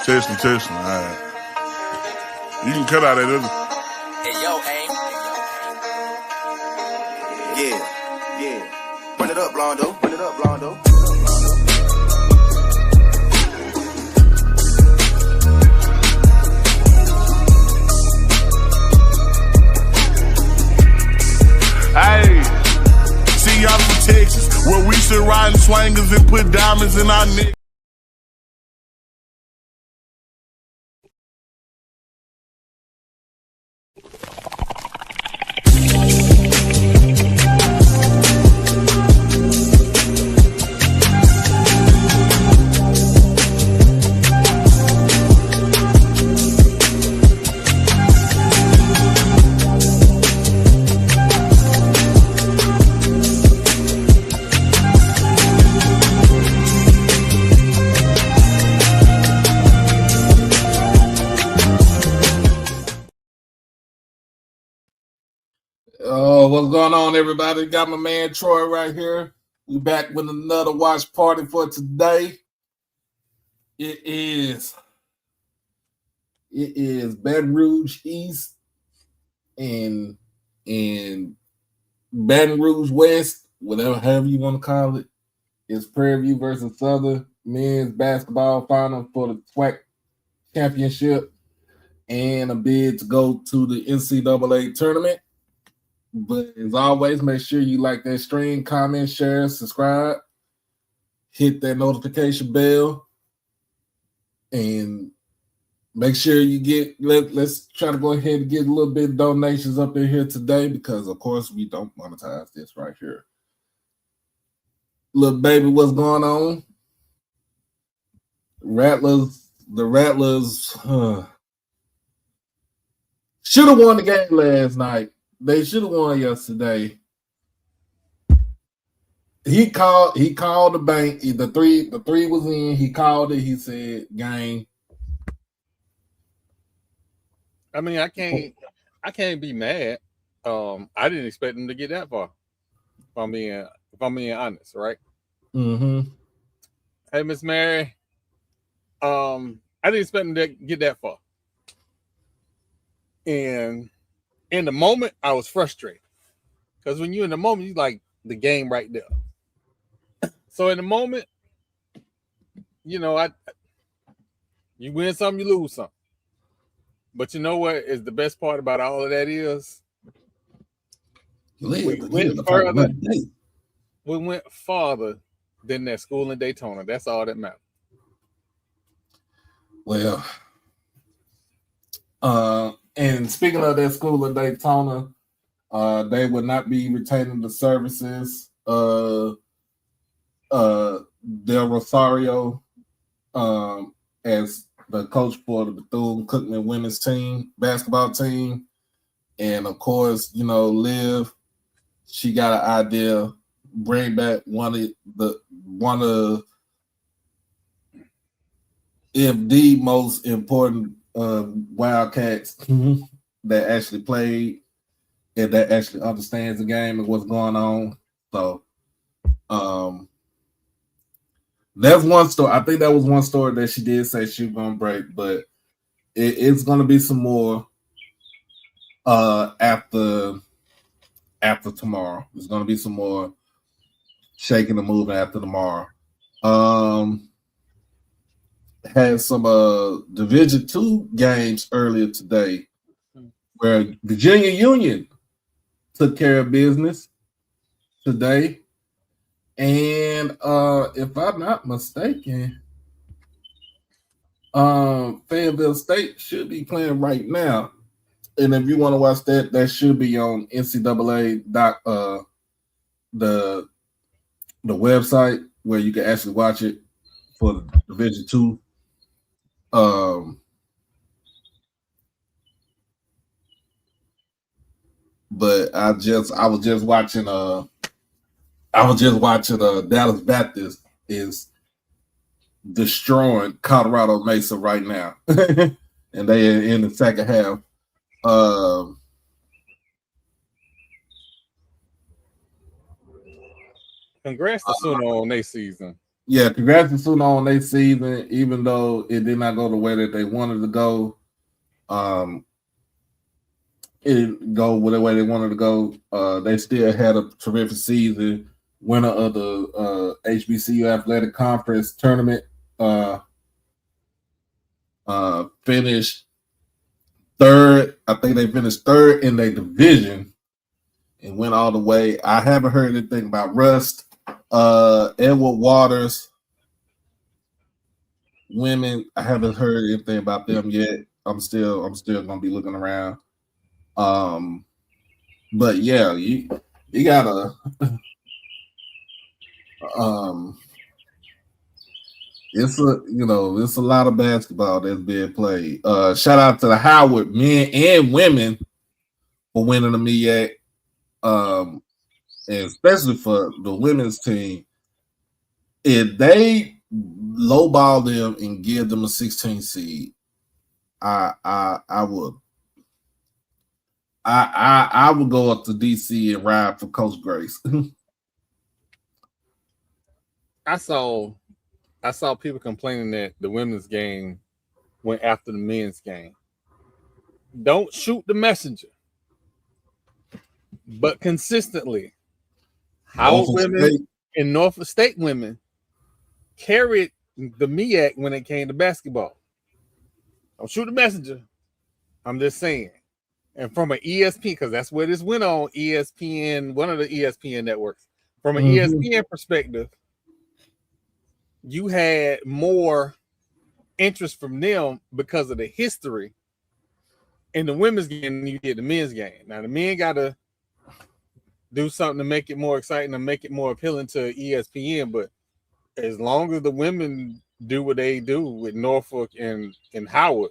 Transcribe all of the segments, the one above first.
Testing. All right. You can cut out that other. Hey, yo, aim. Yeah. Run it up, Blondo. Hey, see y'all from Texas, where we sit riding swangers and put diamonds in our neck. What's going on, everybody? Got my man Troy right here. We back with another watch party for today. It is Baton Rouge East and Baton Rouge West, however you want to call it. It's Prairie View versus Southern men's basketball final for the SWAC championship and a bid to go to the NCAA tournament. But as always, make sure you like that stream, comment, share, subscribe, hit that notification bell, and make sure you let's try to go ahead and get a little bit of donations up in here today because, of course, we don't monetize this right here. Little baby, what's going on? The Rattlers should have won the game last night. They should have won yesterday. He called the bank. The three was in. He called it. He said, "Game." I mean, I can't be mad. I didn't expect them to get that far. If I'm being honest, right? Mm-hmm. Hey, Miss Mary. I didn't expect them to get that far. And in the moment, I was frustrated. Because when you're in the moment, you like the game right there. So in the moment, you win some, you lose some. But you know what is the best part about all of that is? We went farther than that school in Daytona. That's all that matters. Well, and speaking of that school in Daytona, they would not be retaining the services. Del Rosario, as the coach for the Bethune-Cookman women's basketball team, and of course, Liv, she got an idea, bring back one of if the most important Wildcats that actually played and that actually understands the game and what's going on. So that's one story. I think that was one story that she did say she was gonna break, but it's gonna be some more after tomorrow. There's gonna be some more shaking and moving after tomorrow. Had some Division II games earlier today where Virginia Union took care of business today. And if I'm not mistaken, Fayetteville State should be playing right now. And if you want to watch that should be on NCAA the website where you can actually watch it for the Division II. But I was just watching Dallas Baptist is destroying Colorado Mesa right now. And they are in the second half. Congrats to Suno on their season. yeah, congrats to Suno on their season, even though it did not go the way that they wanted to go. It didn't go the way they wanted to go. They still had a terrific season. Winner of the HBCU Athletic Conference tournament. Finished third. I think they finished third in their division and went all the way. I haven't heard anything about Rust. Edward Waters women, I haven't heard anything about them yet. I'm still gonna be looking around. But yeah, you gotta it's a lot of basketball that's being played. Shout out to the Howard men and women for winning the MEAC. And especially for the women's team. If they lowball them and give them a 16 seed, I would go up to DC and ride for Coach Grace. I saw people complaining that the women's game went after the men's game. Don't shoot the messenger, but consistently, Howard women and Norfolk State women carried the MEAC when it came to basketball. Don't shoot the messenger. I'm just saying. And from an ESPN, because that's where this went on, ESPN, one of the ESPN networks. From an ESPN perspective, you had more interest from them because of the history in the women's game than you did the men's game. Now, the men got to do something to make it more exciting and make it more appealing to ESPN, but as long as the women do what they do with Norfolk and Howard,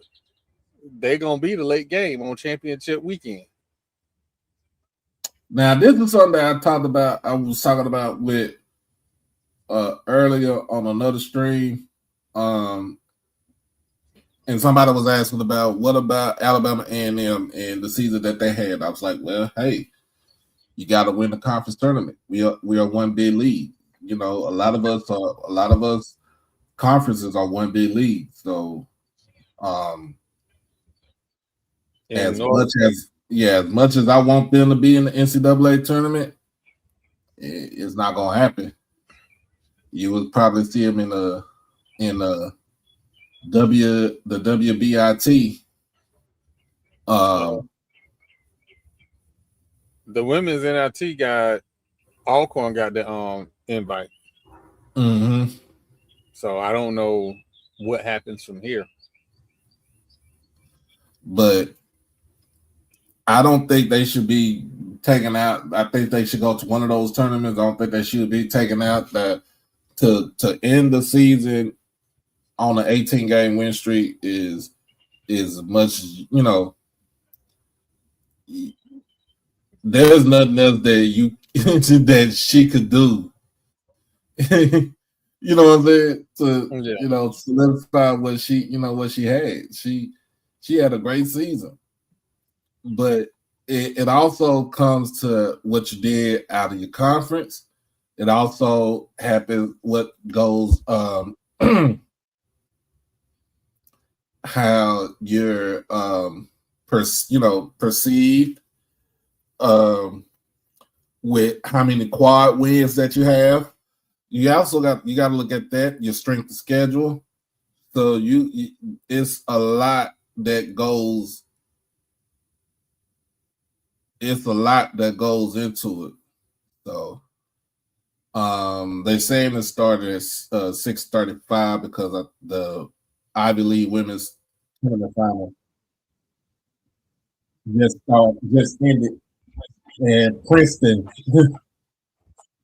they're going to be the late game on championship weekend. Now, this is something that I was talking about with earlier on another stream. And somebody was asking about what about Alabama A&M and the season that they had. I was like, well, hey, you got to win the conference tournament. We are one big league. You know, a lot of us conferences are one big league. So, as much as I want them to be in the NCAA tournament, it's not gonna happen. You would probably see them in the WBIT. The women's NIT got Alcorn got the invite. Mm-hmm. So I don't know what happens from here. But I don't think they should be taken out. I think they should go to one of those tournaments. I don't think they should be taken out to end the season on an 18-game win streak is much, you know, there's nothing else that that she could do. You know what I'm saying? To solidify what she had. She had a great season. But it also comes to what you did out of your conference. It also happens what goes how you're perceived with how many quad wins that you have. You also got to look at that, your strength of schedule. So it's a lot that goes. It's a lot that goes into it. So they're saying it started at 6:35 because of the Ivy League women's tournament final just ended at Princeton,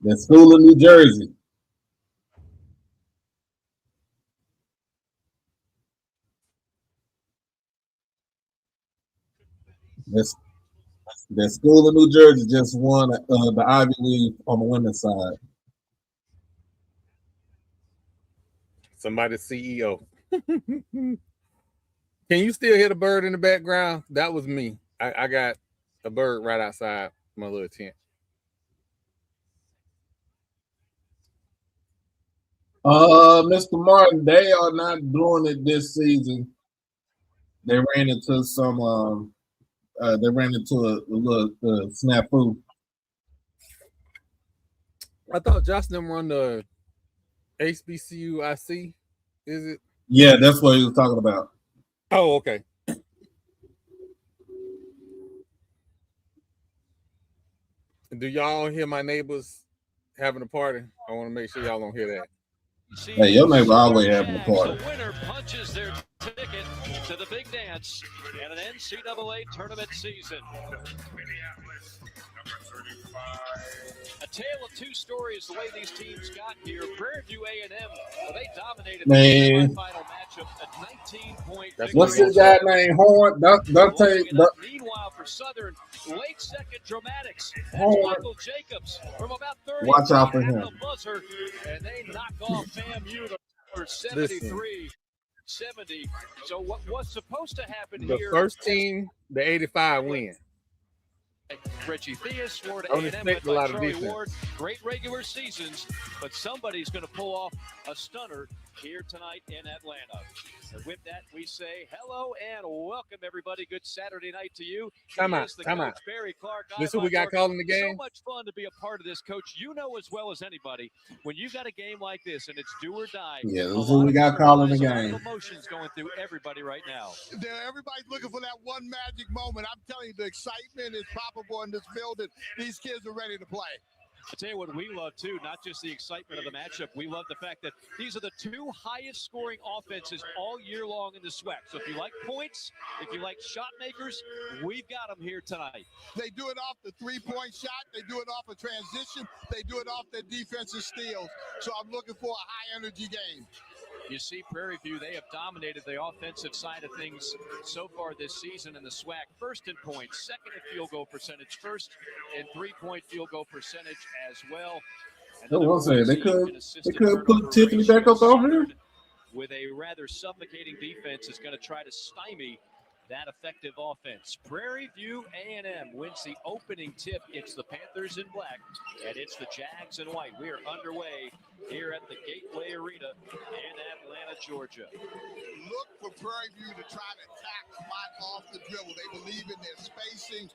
the school of New Jersey. The school of New Jersey just won the Ivy League on the women's side. Somebody's CEO. Can you still hear the bird in the background? That was me. I got a bird right outside my little tent. Mr. Martin, they are not doing it this season. They ran into some. They ran into a little snafu. I thought Justin run the HBCU IC. Is it? Yeah, that's what he was talking about. Oh, okay. Do y'all hear my neighbors having a party? I want to make sure y'all don't hear that. Hey, your neighbor always having a party. The winner punches their ticket to the big dance and an NCAA tournament season. A tale of two stories the way these teams got here. Prairie View A&M, well, they dominated the semifinal matchup at 19-point victory. What's this guy named Horn? Meanwhile, for Southern, late second dramatics. Horn. Michael Jacobs from about 30. Watch out for him. Buzzer, and they knock off FAMU for 73-70. So what was supposed to happen here? The first team, the 85 win. Reggie Theus, Florida A&M, led by Charlie Ward. Great regular seasons, but somebody's going to pull off a stunner here tonight in Atlanta. And with that, we say hello and welcome, everybody. Good Saturday night to you. Time out. Barry Clark. This is who we got calling the game? So much fun to be a part of this, Coach. You know as well as anybody, when you got a game like this and it's do or die. Yeah, this is who we got calling the game. Emotions going through everybody right now. Everybody's looking for that one magic moment. I'm telling you, the excitement is palpable in this building. These kids are ready to play. I'll tell you what we love, too, not just the excitement of the matchup. We love the fact that these are the two highest scoring offenses all year long in the SWAC. So if you like points, if you like shot makers, we've got them here tonight. They do it off the three-point shot. They do it off a transition. They do it off their defensive steals. So I'm looking for a high-energy game. You see Prairie View, they have dominated the offensive side of things so far this season in the SWAC. First in points, second in field goal percentage, first in three-point field goal percentage as well. I was saying they could put Tiffany back up on her. With a rather suffocating defense is going to try to stymie that effective offense. Prairie View A&M wins the opening tip. It's the Panthers in black, and it's the Jags in white. We are underway here at the Gateway Arena in Atlanta, Georgia. Look for Prairie View to try to attack spot off the dribble. They believe in their spacing.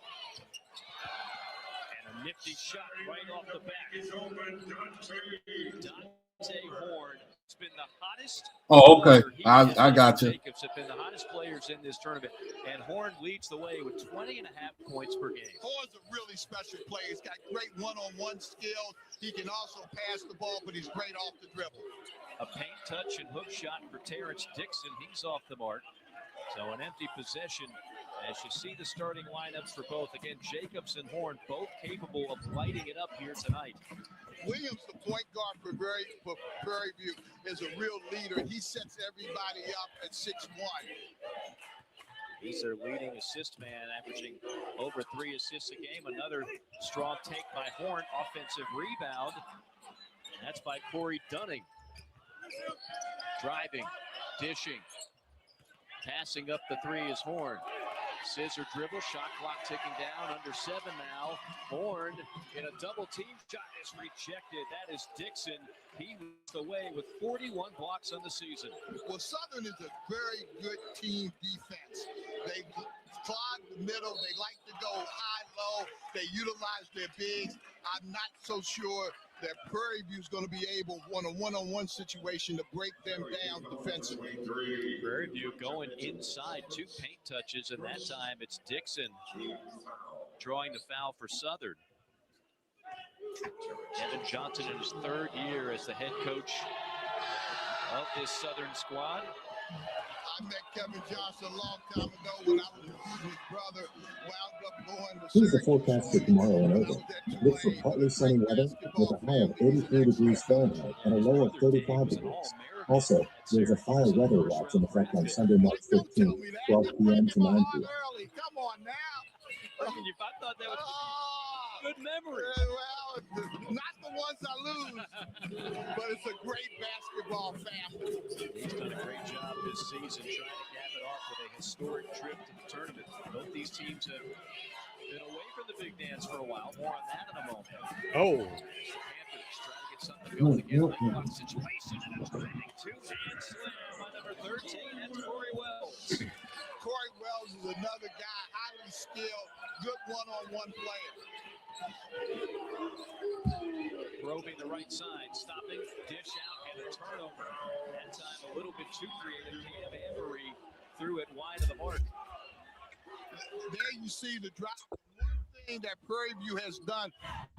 And a nifty shot right off the back. Dante Horn. It's been the hottest. Oh, okay. I got you. Jacobs have been the hottest players in this tournament, and Horn leads the way with 20.5 points per game. Horn's a really special player. He's got great one-on-one skills. He can also pass the ball, but he's great off the dribble. A paint touch and hook shot for Terrence Dixon. He's off the mark. So an empty possession as you see the starting lineups for both. Again, Jacobs and Horn both capable of lighting it up here tonight. Williams, the point guard for Prairie View, is a real leader. He sets everybody up at 6'1". He's their leading assist man, averaging over 3 assists a game. Another strong take by Horn. Offensive rebound. And that's by Corey Dunning. Driving, dishing. Passing up the three is Horn. Scissor dribble, shot clock ticking down, under 7 now. Horn in a double team shot is rejected. That is Dixon. He leads the way with 41 blocks on the season. Well, Southern is a very good team defense. They clog the middle. They like to go high-low. They utilize their bigs. I'm not so sure that Prairie View is going to be able, on a one-on-one situation, to break them down defensively. Prairie View going inside, 2 paint touches, and that time it's Dixon drawing the foul for Southern. Kevin Johnson in his 3rd year as the head coach of this Southern squad. I met Kevin Johnson a long time ago when I was recruiting his brother, wound up going to Here's the forecast for tomorrow and over. Look for partly sunny weather with a high of 83 degrees Fahrenheit and a low of 35 degrees. Also, there's a fire weather watch in effect on Sunday, March 15th, 12 p.m. to 9 p.m. Come on now. I thought that was good memory. Well, not the ones I lose, but it's a great basketball family. He's done a great job this season trying to cap it off with a historic trip to the tournament. Both these teams have been away from the big dance for a while. More on that in a moment. Oh. Panthers trying to get gets on the field again. Block situation and a drag two-hand slam by number 13. That's Corey Wells. Corey Wells is another guy, highly skilled, good one-on-one player. Probing the right side, stopping, dish out, and a turnover. That time a little bit too creative. Cam Avery threw it wide of the mark. There you see the drop. One thing that Prairie View has done,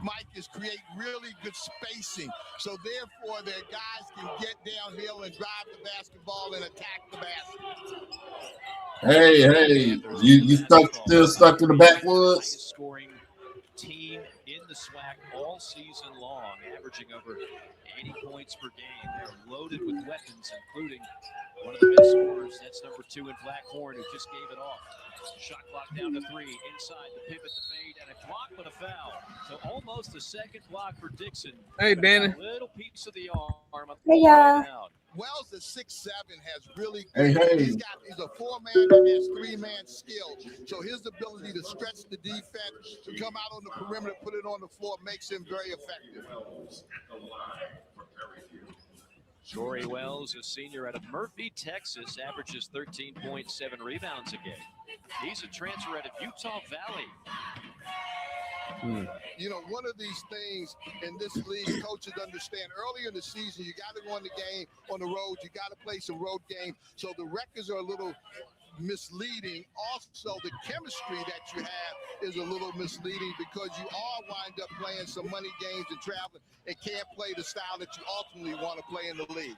Mike, is create really good spacing. So therefore, their guys can get downhill and drive the basketball and attack the basket. Hey, you still stuck in the backwoods? Highest scoring team in the SWAC all season long, averaging over 80 points per game. They're loaded with weapons, including one of the best scorers. That's number 2 in Blackhorn, who just gave it off. Shot clock down to 3. Inside the pivot, the fade, and a block, but a foul. So almost a second block for Dixon. Hey, Danny. A little piece of the arm. Hey, y'all. Wells at 6'7" has really Hey, good. hey. He's a 4-man that has 3-man skill. So his ability to stretch the defense, to come out on the perimeter, put it on the floor, makes him very effective. Corey Wells, a senior out of Murphy, Texas, averages 13.7 rebounds a game. He's a transfer out of Utah Valley. You know, one of these things in this league, coaches understand earlier in the season, you got to go on the game on the road. You got to play some road games. So the records are a little misleading. Also, the chemistry that you have is a little misleading because you all wind up playing some money games and traveling and can't play the style that you ultimately want to play in the league.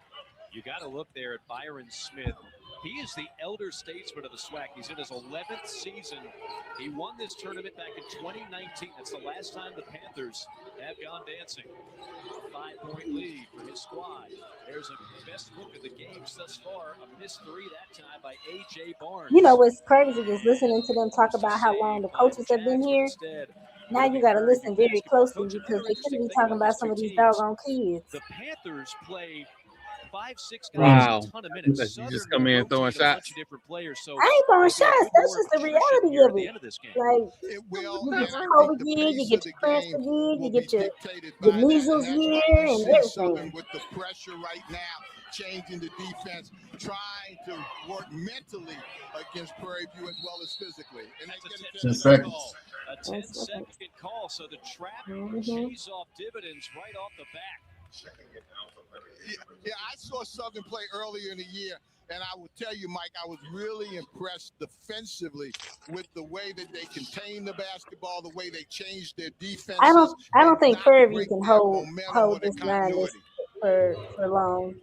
You got to look there at Byron Smith. He is the elder statesman of the SWAC. He's in his 11th season. He won this tournament back in 2019. That's the last time the Panthers have gone dancing. A 5-point lead for his squad. There's a best look at the games thus far. A missed 3 that time by A.J. Barnes. You know what's crazy is listening to them talk about how long the coaches have been here. Now you got to listen very closely because they could be talking about some of these doggone kids. The Panthers play 5-6 guys, Wow. a ton of minutes. You just come in throwing shots. Different players, so I ain't throwing shots. That's just the reality of it. Like, It will. you And get I your COVID think the year, you pace get of your the transfer game year, will you be get your dictated by that. measles And that's year why you and see Southern everything. with the pressure right now, changing the defense, trying to work mentally against Prairie View as well as physically. And they get a 10 seconds. call. A 10-second call, so the trap pays off dividends right off the bat. Yeah, I saw Southern play earlier in the year, and I will tell you, Mike, I was really impressed defensively with the way that they contained the basketball, the way they changed their defense. I don't think Prairie View can hold this line for long.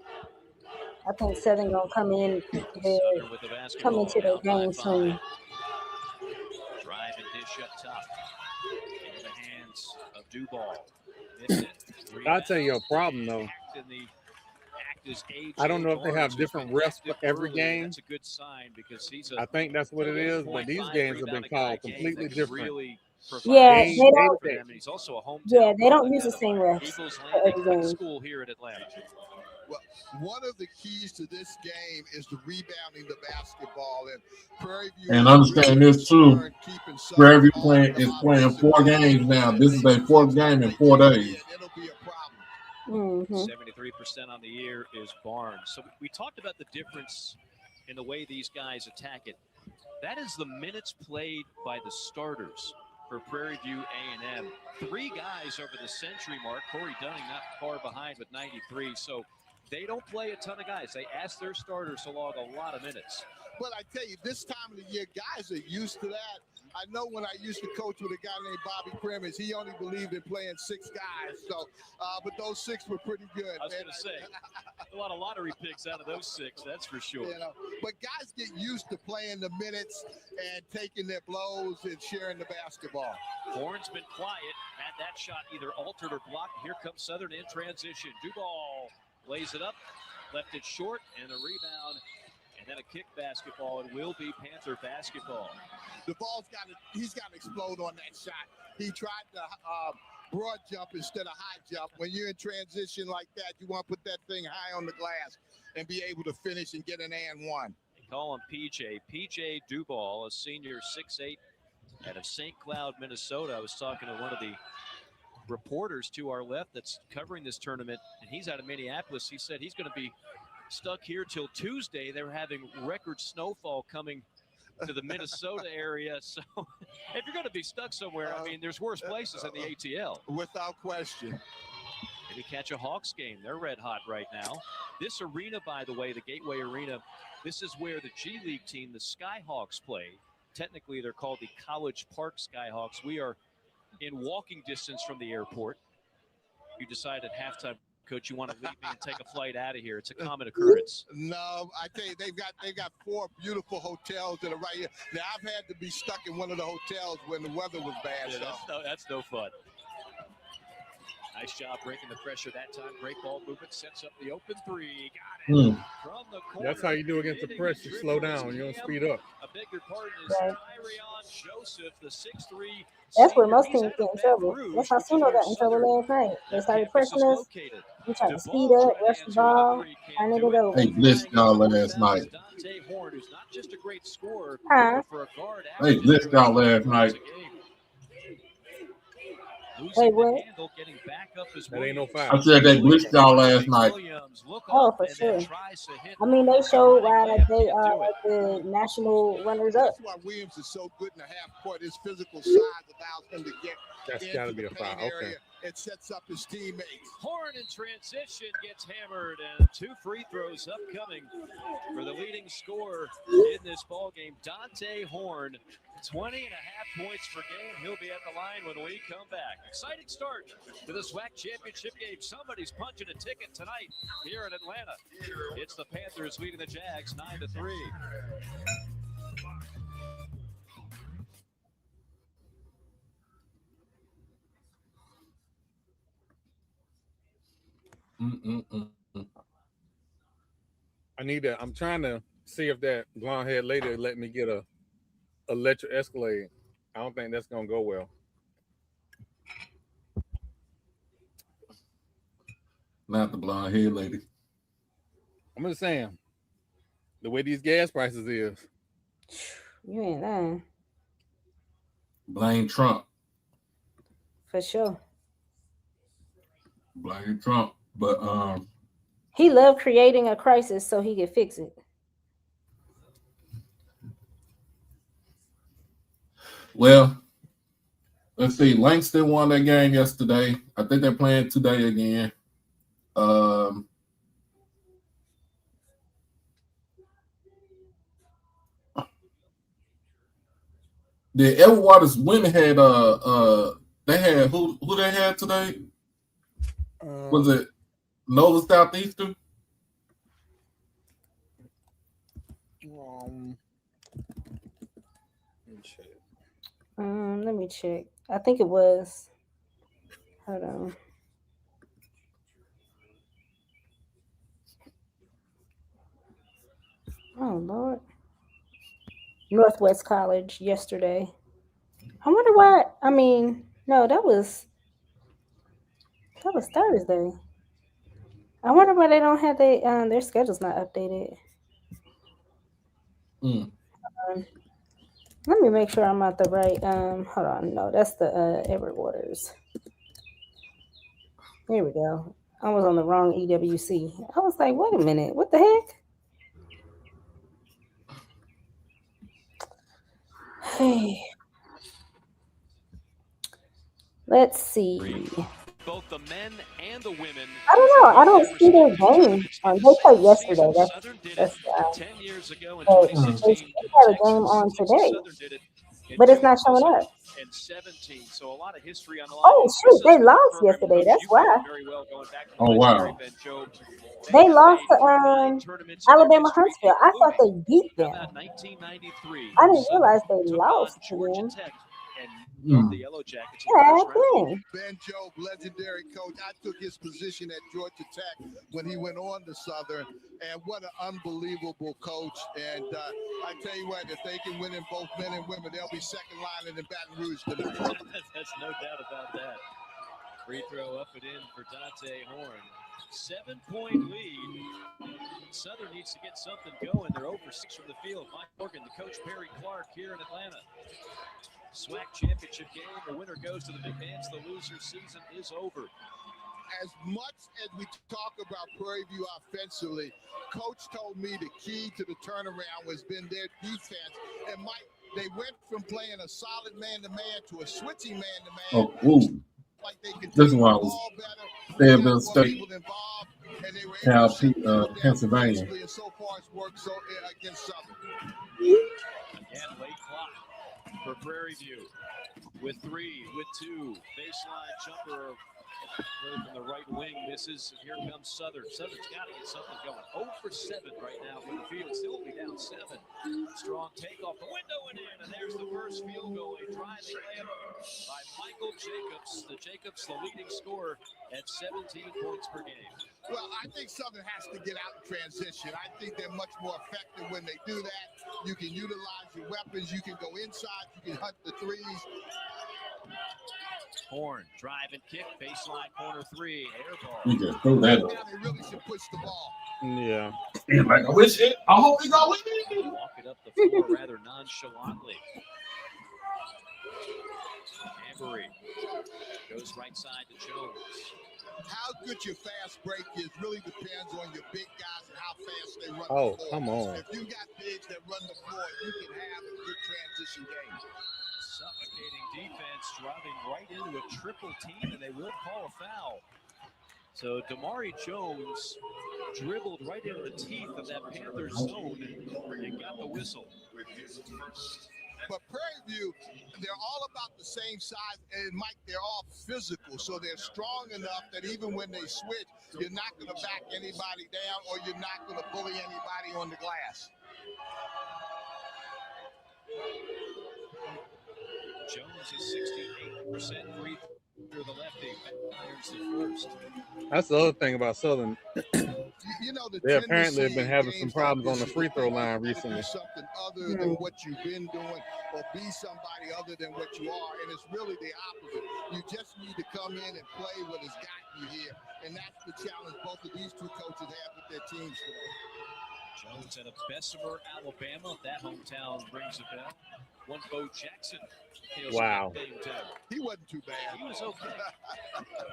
I think Southern gonna come into their game soon. Drive and dish up top. In the hands of Duval. I'll tell you a problem though. I don't know if they have different refs for every game. That's a good sign because I think that's what it is, but these games have been called completely different. Yeah, they don't. He's also a hometown. Yeah, they don't use the same refs Eagles for every Landing game. School here in Atlanta. Well, one of the keys to this game is the rebounding the basketball, and Prairie View. And understand this too. Prairie View is playing 4 games now. This is their 4th game in 4 days. It'll be a problem. 73% on the year is Barnes. So we talked about the difference in the way these guys attack it. That is the minutes played by the starters for Prairie View A&M. 3 guys over the century mark. Corey Dunning not far behind with 93. So they don't play a ton of guys. They ask their starters to log a lot of minutes. But I tell you, this time of the year, guys are used to that. I know when I used to coach with a guy named Bobby Crimmins, he only believed in playing 6 guys. So, but those 6 were pretty good. I was going to say, a lot of lottery picks out of those 6, that's for sure. You know, but guys get used to playing the minutes and taking their blows and sharing the basketball. Horn's been quiet. Had that shot either altered or blocked. Here comes Southern in transition. Duval lays it up, left it short, and a rebound. And then a kick basketball. It will be Panther basketball. He's got to explode on that shot. He tried to broad jump instead of high jump. When you're in transition like that, you want to put that thing high on the glass and be able to finish and get an and one. They call him PJ Duval, a senior 6'8", out of St. Cloud, Minnesota. I was talking to one of the reporters to our left that's covering this tournament, and he's out of Minneapolis. He said he's going to be stuck here till Tuesday. They're having record snowfall coming to the Minnesota area. So if you're going to be stuck somewhere, I mean, there's worse places than the ATL. Without question. Maybe catch a Hawks game. They're red hot right now. This arena, by the way, the Gateway Arena, this is where the G League team, the Skyhawks, play. Technically, they're called the College Park Skyhawks. We are in walking distance from the airport. You decide at halftime, Coach, you want to leave me and take a flight out of here. It's a common occurrence. No, I tell you, they've got 4 beautiful hotels that are right here. Now, I've had to be stuck in one of the hotels when the weather was bad. Yeah, that's no fun. Nice job breaking the pressure that time. Great ball movement. Sets up the open three. Got it. From the corner. That's how you do against the pressure. Slow down. You don't speed up. I beg your pardon is Tyrion Joseph, the 6'3". That's where most teams get in trouble. That's how Suno got in trouble last night. They started pressing us. We tried to speed up, rush the ball, turn it over. They blitzed y'all last night. Dante Horn, who's not just a great scorer, For a guard. They blitzed y'all last night. Wait, what? That ain't no foul. I said they blitzed y'all last night. Oh, for sure. I mean, they showed why they are the national runners up. That's why Williams is so good in the half court. His physical size allows him to get That's got to be a foul. Okay. It sets up his teammates. Horn in transition gets hammered, and 2 free throws upcoming for the leading scorer in this ball game, Dante Horn. 20.5 points per game. He'll be at the line when we come back. Exciting start to the SWAC championship game. Somebody's punching a ticket tonight here in Atlanta. It's the Panthers leading the Jags 9-3. I need that. I'm trying to see if that blonde haired lady let me get a electric Escalade. I don't think that's gonna go well. Not the blonde haired lady. I'm just saying, the way these gas prices is. You ain't lying. Blame Trump. For sure. Blame Trump. But he loved creating a crisis so he could fix it. Well, let's see. Langston won that game yesterday. I think they're playing today again. The Edward's women had they had who they had today? Was it Nola Southeastern? Let me check. I think it was. Hold on. Oh Lord. Northwest College yesterday. I wonder why. I mean, no, that was Thursday. I wonder why they don't have their schedule's not updated. Let me make sure I'm at the right. Hold on. No, that's the Everett Waters. Here we go. I was on the wrong EWC. I was like, wait a minute. What the heck? Hey. Let's see. Both the men and the women. I don't know. I don't see their game. They played yesterday. That's 10 years ago in they 2016. had a game on today, but it's not showing up. And 17. So a lot of history on the line. Oh shoot, they lost yesterday. That's why. Oh wow. They lost to Alabama Huntsville. I thought they beat them. I didn't realize they lost to them. The Yellow Jackets. Ben Jobe, legendary coach. I took his position at Georgia Tech when he went on to Southern, and what an unbelievable coach. And I tell you what, if they can win in both men and women, they'll be second line in Baton Rouge tonight. That's no doubt about that. Free throw up and in for Dante Horn. 7-point lead. Southern needs to get something going. They're over 6 from the field. Mike Morgan, the coach, Perry Clark here in Atlanta. SWAC championship game. The winner goes to the McMahons. The loser season is over. As much as we talk about Prairie View offensively, Coach told me the key to the turnaround has been their defense. And Mike, they went from playing a solid man-to-man to a switching man-to-man. Like they can this take one the was ball better, Fayetteville got more State, people involved, and they were able to shut the field down Pennsylvania. defensively, and so far it's worked so against Southern. Again, late clock for Prairie View. With 3, with 2, baseline jumper from the right wing misses. Here comes Southern. Southern's got to get something going. 0 for 7 right now for the field. Still be down 7. Strong takeoff the window and in. And there's the first field goal. A driving layup by Michael Jacobs. The leading scorer at 17 points per game. Well, I think Southern has to get out in transition. I think they're much more effective when they do that. You can utilize your weapons. You can go inside. You can hunt the threes. Horn, drive and kick, baseline corner 3, air ball. You just threw that up. They really should push the ball. Yeah. Like, I hope he go in. Walk it up the floor rather nonchalantly. Ambery goes right side to Jones. How good your fast break is really depends on your big guys and how fast they run Oh, the floor. come on. If you got bigs that run the floor, you can have a good transition game. Suffocating defense, driving right into a triple team, and they will call a foul. So Damari Jones dribbled right into the teeth of that Panthers zone and got the whistle. But Prairie View, they're all about the same size, and Mike, they're all physical, so they're strong enough that even when they switch, you're not going to back anybody down or you're not going to bully anybody on the glass. Jones is 68% free through the lefty. Irons the first. That's the other thing about Southern. You know, They apparently have been having some problems on the free throw line recently. Do something other than what you've been doing, or be somebody other than what you are, and it's really the opposite. You just need to come in and play what has gotten you here, and that's the challenge both of these two coaches have with their teams today. Jones out of Bessemer, Alabama. That hometown rings a bell. One Bo Jackson. Wow. He wasn't too bad. He was okay.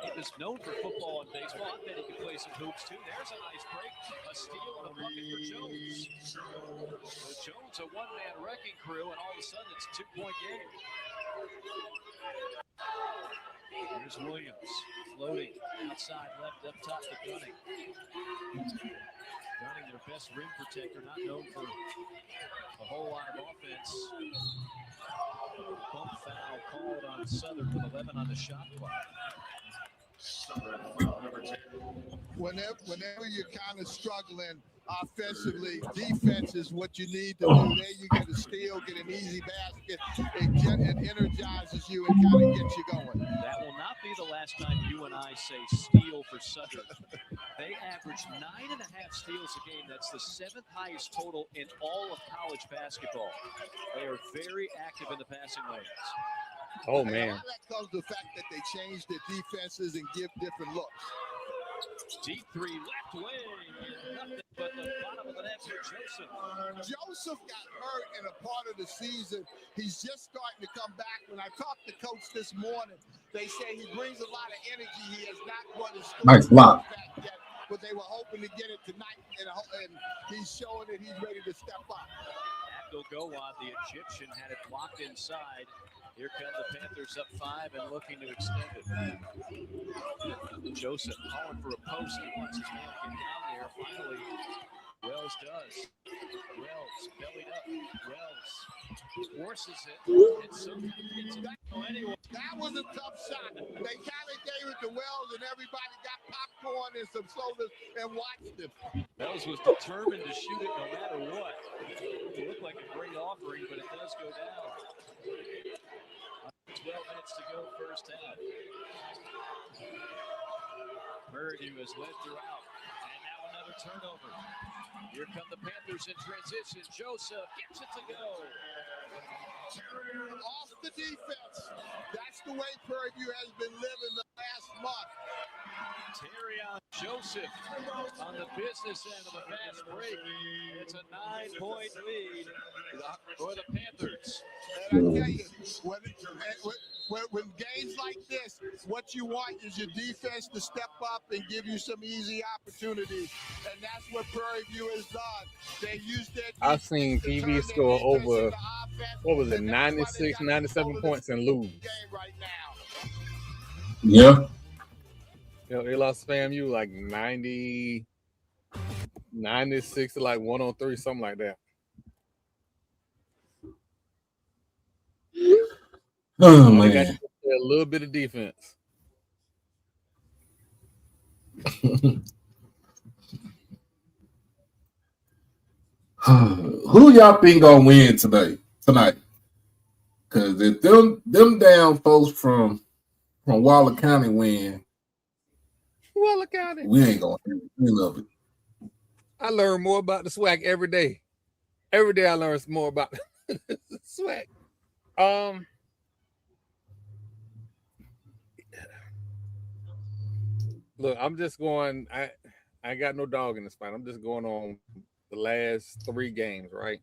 He was known for football and baseball. I bet he could play some hoops too. There's a nice break. A steal and a bucket for Jones. So Jones, a one-man wrecking crew, and all of a sudden it's a 2-point game. Here's Williams floating outside left up top to Gunning. Gunning, their best rim protector, not known for a whole lot of offense. Bump foul called on Southern with 11 on the shot clock. Whenever you're kind of struggling offensively, defense is what you need to do. There you get a steal, get an easy basket, it energizes you and kind of gets you going. That will not be the last time you and I say steal for Southern. They average 9.5 steals a game. That's the 7th highest total in all of college basketball. They are very active in the passing lanes. Oh, man. A lot of that comes to the fact that they change their defenses and give different looks. Deep 3, left wing. Nothing but the bottom of the net for Joseph. Joseph got hurt in a part of the season. He's just starting to come back. When I talked to Coach this morning, they say he brings a lot of energy. He has not won his Nice block. back yet, but they were hoping to get it tonight, and he's showing that he's ready to step up. Abdul-Gawad, the Egyptian, had it blocked inside. Here come the Panthers up 5 and looking to extend it. Joseph calling for a post. He wants his man to get down there. Finally, Wells does. Wells bellied up. Wells forces it. It's so anyway. That was a tough shot. They kind of gave it to Wells, and everybody got popcorn and some sodas and watched him. Wells was determined to shoot it no matter what. It looked like a great offering, but it does go down. 12 minutes to go first half. Prairie View has led throughout. And now another turnover. Here come the Panthers in transition. Joseph gets it to go. Off the defense. That's the way Prairie View has been living the last month. Joseph on the business end of the fast break. It's a 9-point lead for the Panthers. And I tell you, when games like this, what you want is your defense to step up and give you some easy opportunities. And that's what Prairie View has done. They used their defense. I've seen PV score over, what was it, 96, 97 points and lose. Right now. Yeah. You know, they lost FAMU like 96 to like 103, something like that. Oh, man. Got a little bit of defense. Who y'all think gonna win tonight? Because if them down folks from Waller County win, Waller County, we ain't gonna win. We love it. I learn more about the SWAC every day. Every day I learn more about the SWAC. Look, I'm just going. I got no dog in this fight. I'm just going on the last 3 games, right?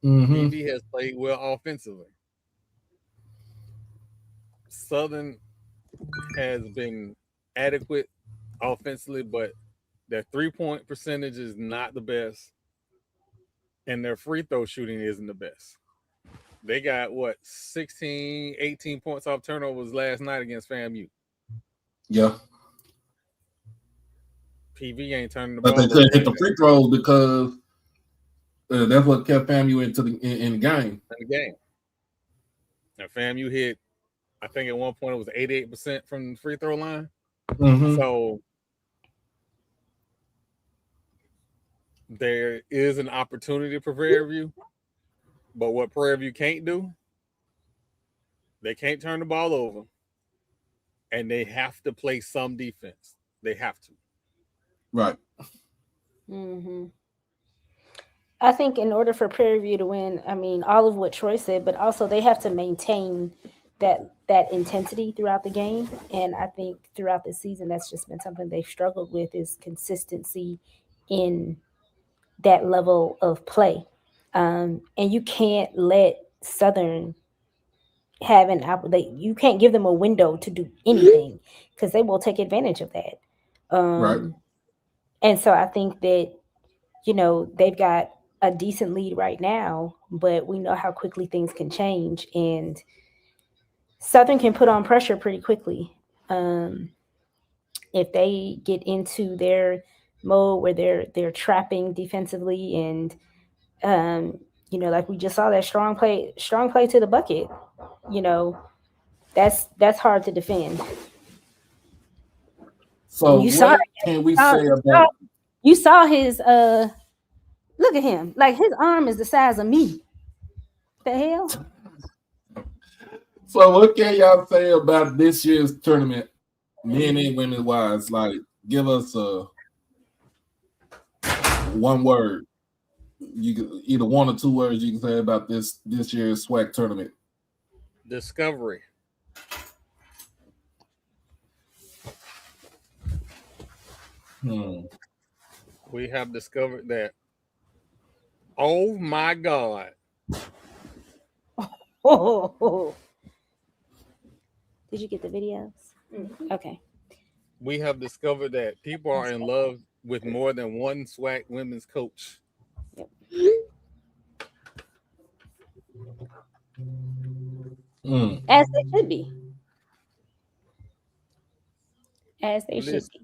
PV has played well offensively. Southern has been adequate offensively, but their 3-point percentage is not the best, and their free throw shooting isn't the best. They got, 16, 18 points off turnovers last night against FAMU. Yeah. PV ain't turning the ball over. But they hit the like free throws because that's what kept FAMU in the game. In the game. And FAMU hit, I think at one point it was 88% from the free throw line. Mm-hmm. So there is an opportunity for Prairie View, but what Prairie View can't do, they can't turn the ball over, and they have to play some defense. They have to. Right. Mm-hmm. I think in order for Prairie View to win, I mean, all of what Troy said, but also they have to maintain that intensity throughout the game. And I think throughout the season, that's just been something they've struggled with, is consistency in that level of play. And you can't let Southern have you can't give them a window to do anything, because they will take advantage of that. Right. And so I think that, they've got a decent lead right now, but we know how quickly things can change, and Southern can put on pressure pretty quickly. If they get into their mode where they're trapping defensively, and like we just saw that strong play to the bucket, that's hard to defend. So what can we say about? You saw his look at him, like his arm is the size of me. The hell? So what can y'all say about this year's tournament, men and women wise? Like, give us one word. You can either 1 or 2 words you can say about this year's SWAC tournament. Discovery. We have discovered that. Oh my God. Oh. Did you get the videos? Mm-hmm. Okay. We have discovered that people are in love with more than one SWAC women's coach. Yep. As they should be. As they should be.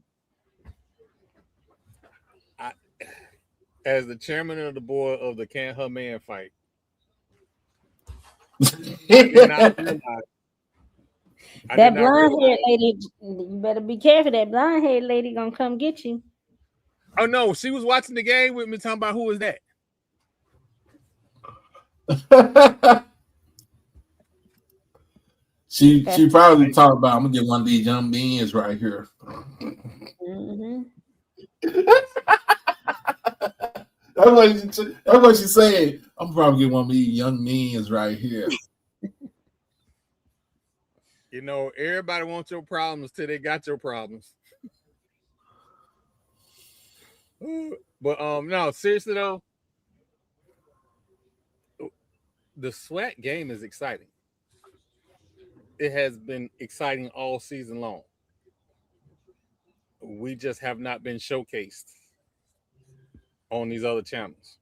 As the chairman of the board of the Can Her Man fight, that blonde-haired lady, you better be careful. That blonde-haired lady gonna come get you. Oh no, she was watching the game with me, talking about who was that. She probably talked about, I'm gonna get one of these young men right here. Mm-hmm. That's what she said. I'm probably get one of these young men right here. You know, everybody wants your problems till they got your problems. But no, seriously though, the SWAC game is exciting. It has been exciting all season long. We just have not been showcased on these other channels.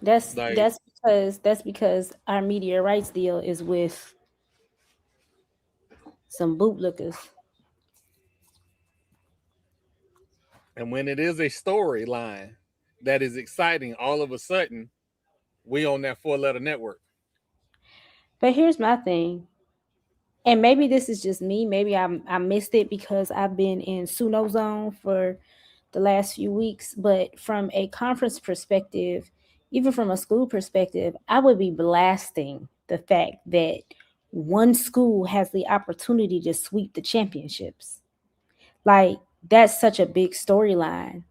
That's because our media rights deal is with some bootlickers. And when it is a storyline that is exciting, all of a sudden, we on that 4-letter network. But here's my thing. And maybe this is just me. Maybe I missed it because I've been in Suno zone for the last few weeks. But from a conference perspective, even from a school perspective, I would be blasting the fact that one school has the opportunity to sweep the championships. Like, that's such a big storyline.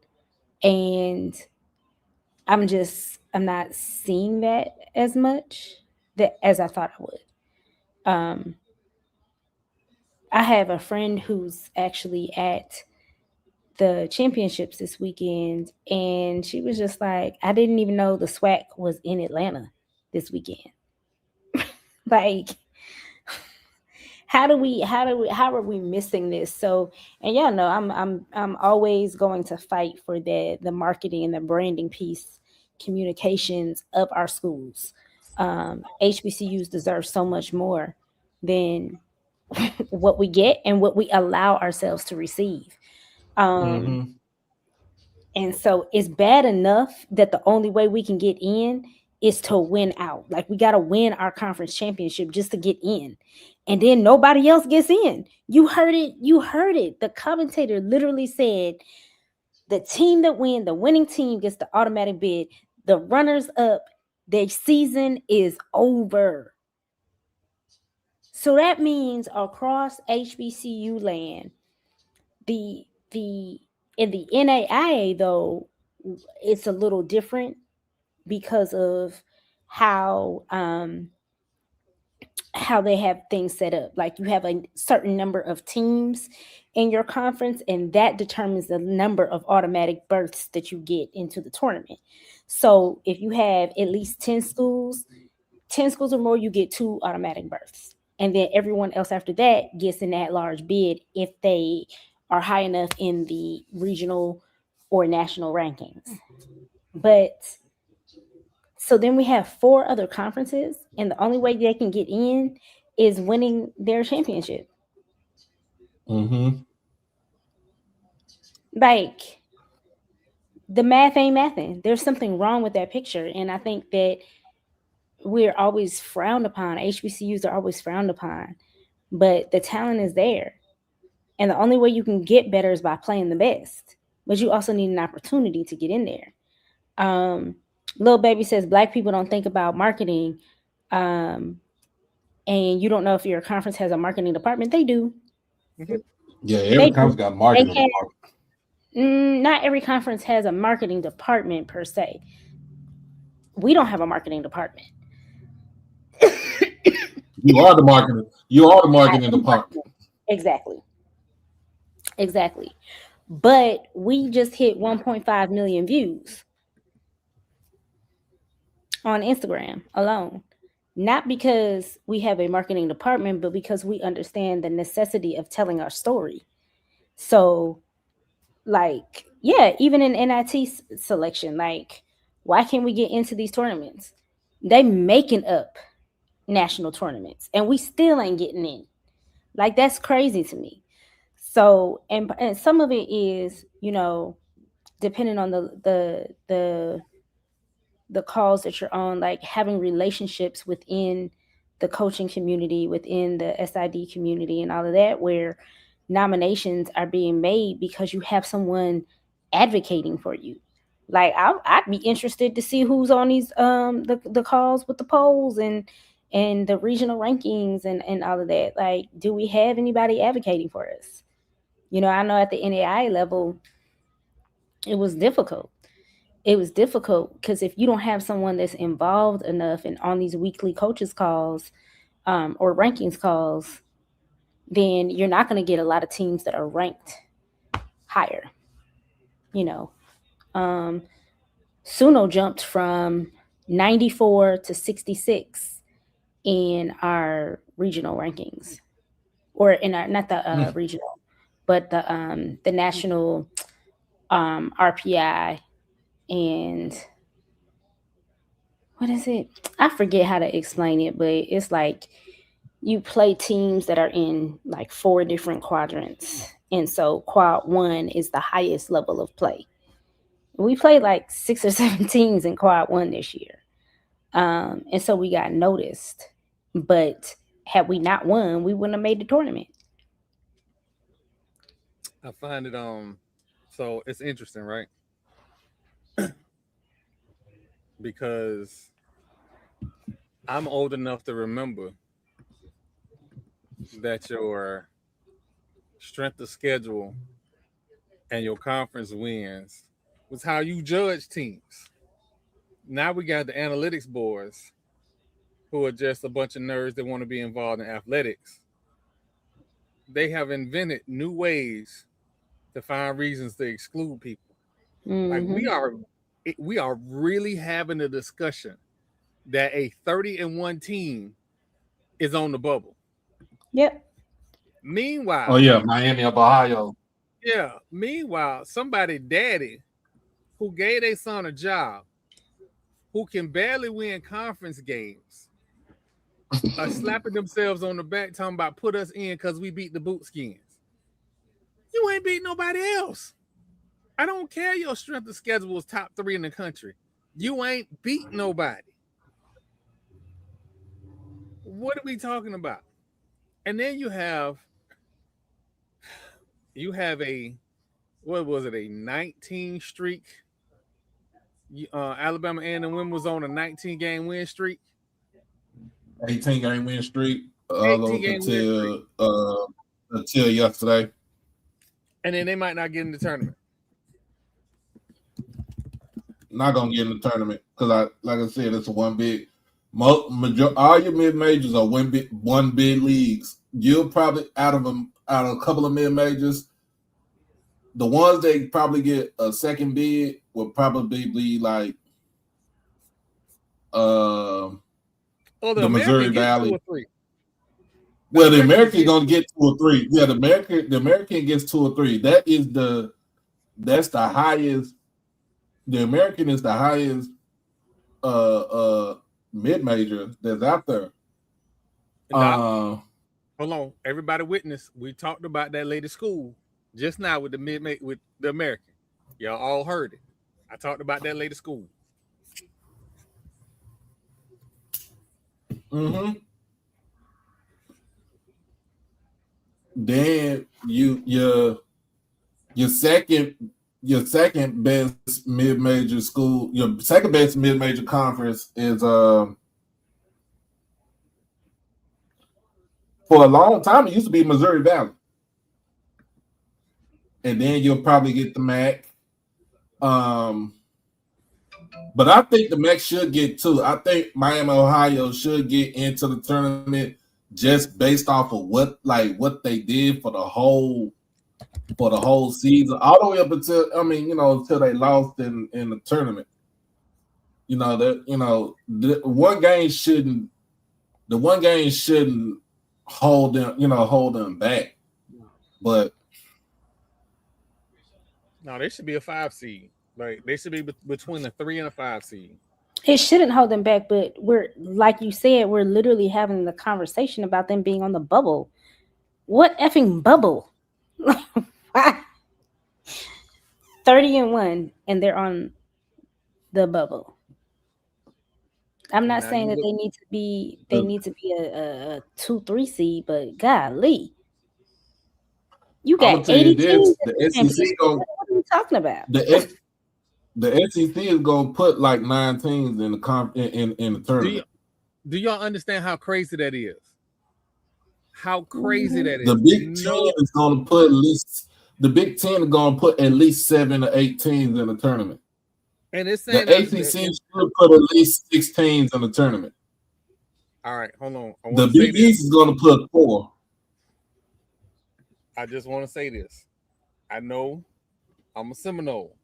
And I'm not seeing that as much as I thought I would. I have a friend who's actually at the championships this weekend, and she was just like, I didn't even know the SWAC was in Atlanta this weekend. Like, how are we missing this? So, and y'all know I'm always going to fight for the marketing and the branding piece, communications of our schools. HBCUs deserve so much more than what we get and what we allow ourselves to receive. And so it's bad enough that the only way we can get in is to win out. Like, we got to win our conference championship just to get in. And then nobody else gets in. You heard it. The commentator literally said, the team that wins, the winning team gets the automatic bid. The runners up, their season is over. So that means across HBCU land, in the NAIA though, it's a little different because of how they have things set up. Like, you have a certain number of teams in your conference, and that determines the number of automatic berths that you get into the tournament. So if you have at least 10 schools or more, you get 2 automatic berths. And then everyone else after that gets an at-large bid if they are high enough in the regional or national rankings. But so then we have 4 other conferences, and the only way they can get in is winning their championship. Like, the math ain't mathing. There's something wrong with that picture. And I think that we're always frowned upon. HBCUs are always frowned upon, but the talent is there. And the only way you can get better is by playing the best. But you also need an opportunity to get in there. Lil Baby says Black people don't think about marketing. And you don't know if your conference has a marketing department. They do. Yeah, every conference got a marketing department. Not every conference has a marketing department per se. We don't have a marketing department. You are the marketing department. Exactly. But we just hit 1.5 million views on Instagram alone. Not because we have a marketing department, but because we understand the necessity of telling our story. So, like, yeah, even in NIT selection, like, why can't we get into these tournaments? They making up national tournaments, and we still ain't getting in. Like, that's crazy to me. So, and some of it is, depending on the calls that you're on, like having relationships within the coaching community, within the SID community and all of that, where nominations are being made because you have someone advocating for you. Like, I'd be interested to see who's on these the calls with the polls and the regional rankings and all of that. Like, do we have anybody advocating for us? I know at the NAI level, it was difficult. It was difficult because if you don't have someone that's involved enough and on these weekly coaches calls, or rankings calls, then you're not going to get a lot of teams that are ranked higher. You know, Suno jumped from 94 to 66 in our regional rankings, or in our, not the regional, but the national RPI, and what is it? I forget how to explain it, but it's like you play teams that are in like 4 different quadrants. And so quad 1 is the highest level of play. We played like 6 or 7 teams in quad 1 this year. And so we got noticed. But had we not won, we wouldn't have made the tournament. I find it so it's interesting, right? Because I'm old enough to remember that your strength of schedule and your conference wins was how you judge teams. Now we got the analytics boards who are just a bunch of nerds that want to be involved in athletics. They have invented new ways to find reasons to exclude people. Like we are really having a discussion that a 30-1 team is on the bubble. Yep. Meanwhile, Miami of Ohio. Yeah. Meanwhile, somebody daddy who gave their son a job, who can barely win conference games, are slapping themselves on the back talking about put us in because we beat the Bootskins. You ain't beat nobody else. I don't care your strength of schedule is top 3 in the country. You ain't beat nobody. What are we talking about? And then you have a, what was it, a 19 streak? Alabama A&M women was on a 19-game win streak. 18-game win streak. Until yesterday. And then they might not get in the tournament. Not gonna get in the tournament because like I said, it's a one big. All your mid majors are one big leagues. You'll probably out of a couple of mid majors, the ones that probably get a second bid will probably be like the Missouri Valley. Well, the American gonna get 2 or 3. Yeah, the American gets 2 or 3. That's the highest. The American is the highest mid major that's out there. Hold on, everybody witness. We talked about that lady school just now with with the American. Y'all all heard it. I talked about that lady school. Then your second best mid-major school, your second best mid-major conference is for a long time it used to be Missouri Valley. And then you'll probably get the MEAC. But I think the MEAC should get 2. I think Miami, Ohio should get into the tournament just based off of what they did for the whole season, all the way up until until they lost in the tournament. The one game shouldn't hold them back. But no, they should be a 5 seed. Like they should be between a 3 and a 5 seed. It shouldn't hold them back, but we're, like you said, we're literally having the conversation about them being on the bubble. What effing bubble? 30-1, and they're on the bubble. I'm not saying that they need to be a 2-3 seed, but golly, you got 80 teams. The SEC what are you talking about? The SEC is gonna put like 9 teams in the tournament. Do y'all understand how crazy that is? How crazy that is. The Big Ten is gonna put at least. The Big Ten is gonna put at least 7 or 8 teams in the tournament. And it's saying the ACC should put at least 6 teams in the tournament. All right, hold on. The Big East is going to put 4. I just want to say this. I know I'm a Seminole.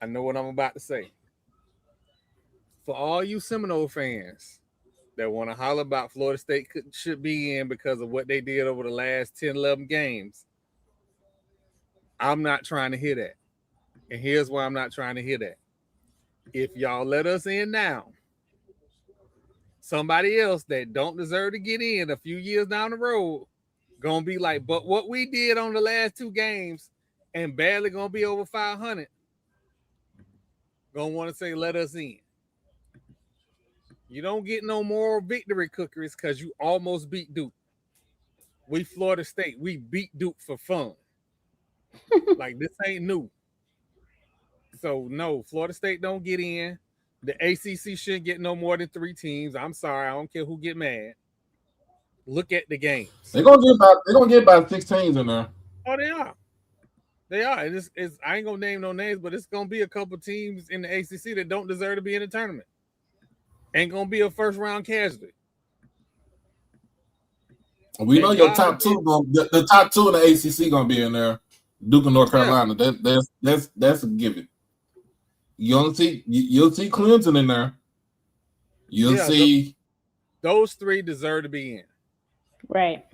I know what I'm about to say. For all you Seminole fans that want to holler about Florida State should be in because of what they did over the last 10, 11 games, I'm not trying to hear that. And here's why I'm not trying to hear that. If y'all let us in now, somebody else that don't deserve to get in a few years down the road gonna be like, but what we did on the last 2 games and barely gonna be over 500, gonna want to say, let us in. You don't get no more victory cookies because you almost beat Duke. We Florida State, we beat Duke for fun. Like, this ain't new. So no, Florida State don't get in. The ACC shouldn't get no more than 3 teams. I'm sorry, I don't care who get mad. Look at the games. They're gonna get about 6 teams in there. Oh, they are. They are. And it's I ain't gonna name no names, but it's gonna be a couple teams in the ACC that don't deserve to be in the tournament. Ain't gonna be a first round casualty. We know your top 2. The top 2 in the ACC gonna be in there. Duke and North Carolina. Yeah. That's a given. You'll see Clemson in there. You'll see those 3 deserve to be in. Right.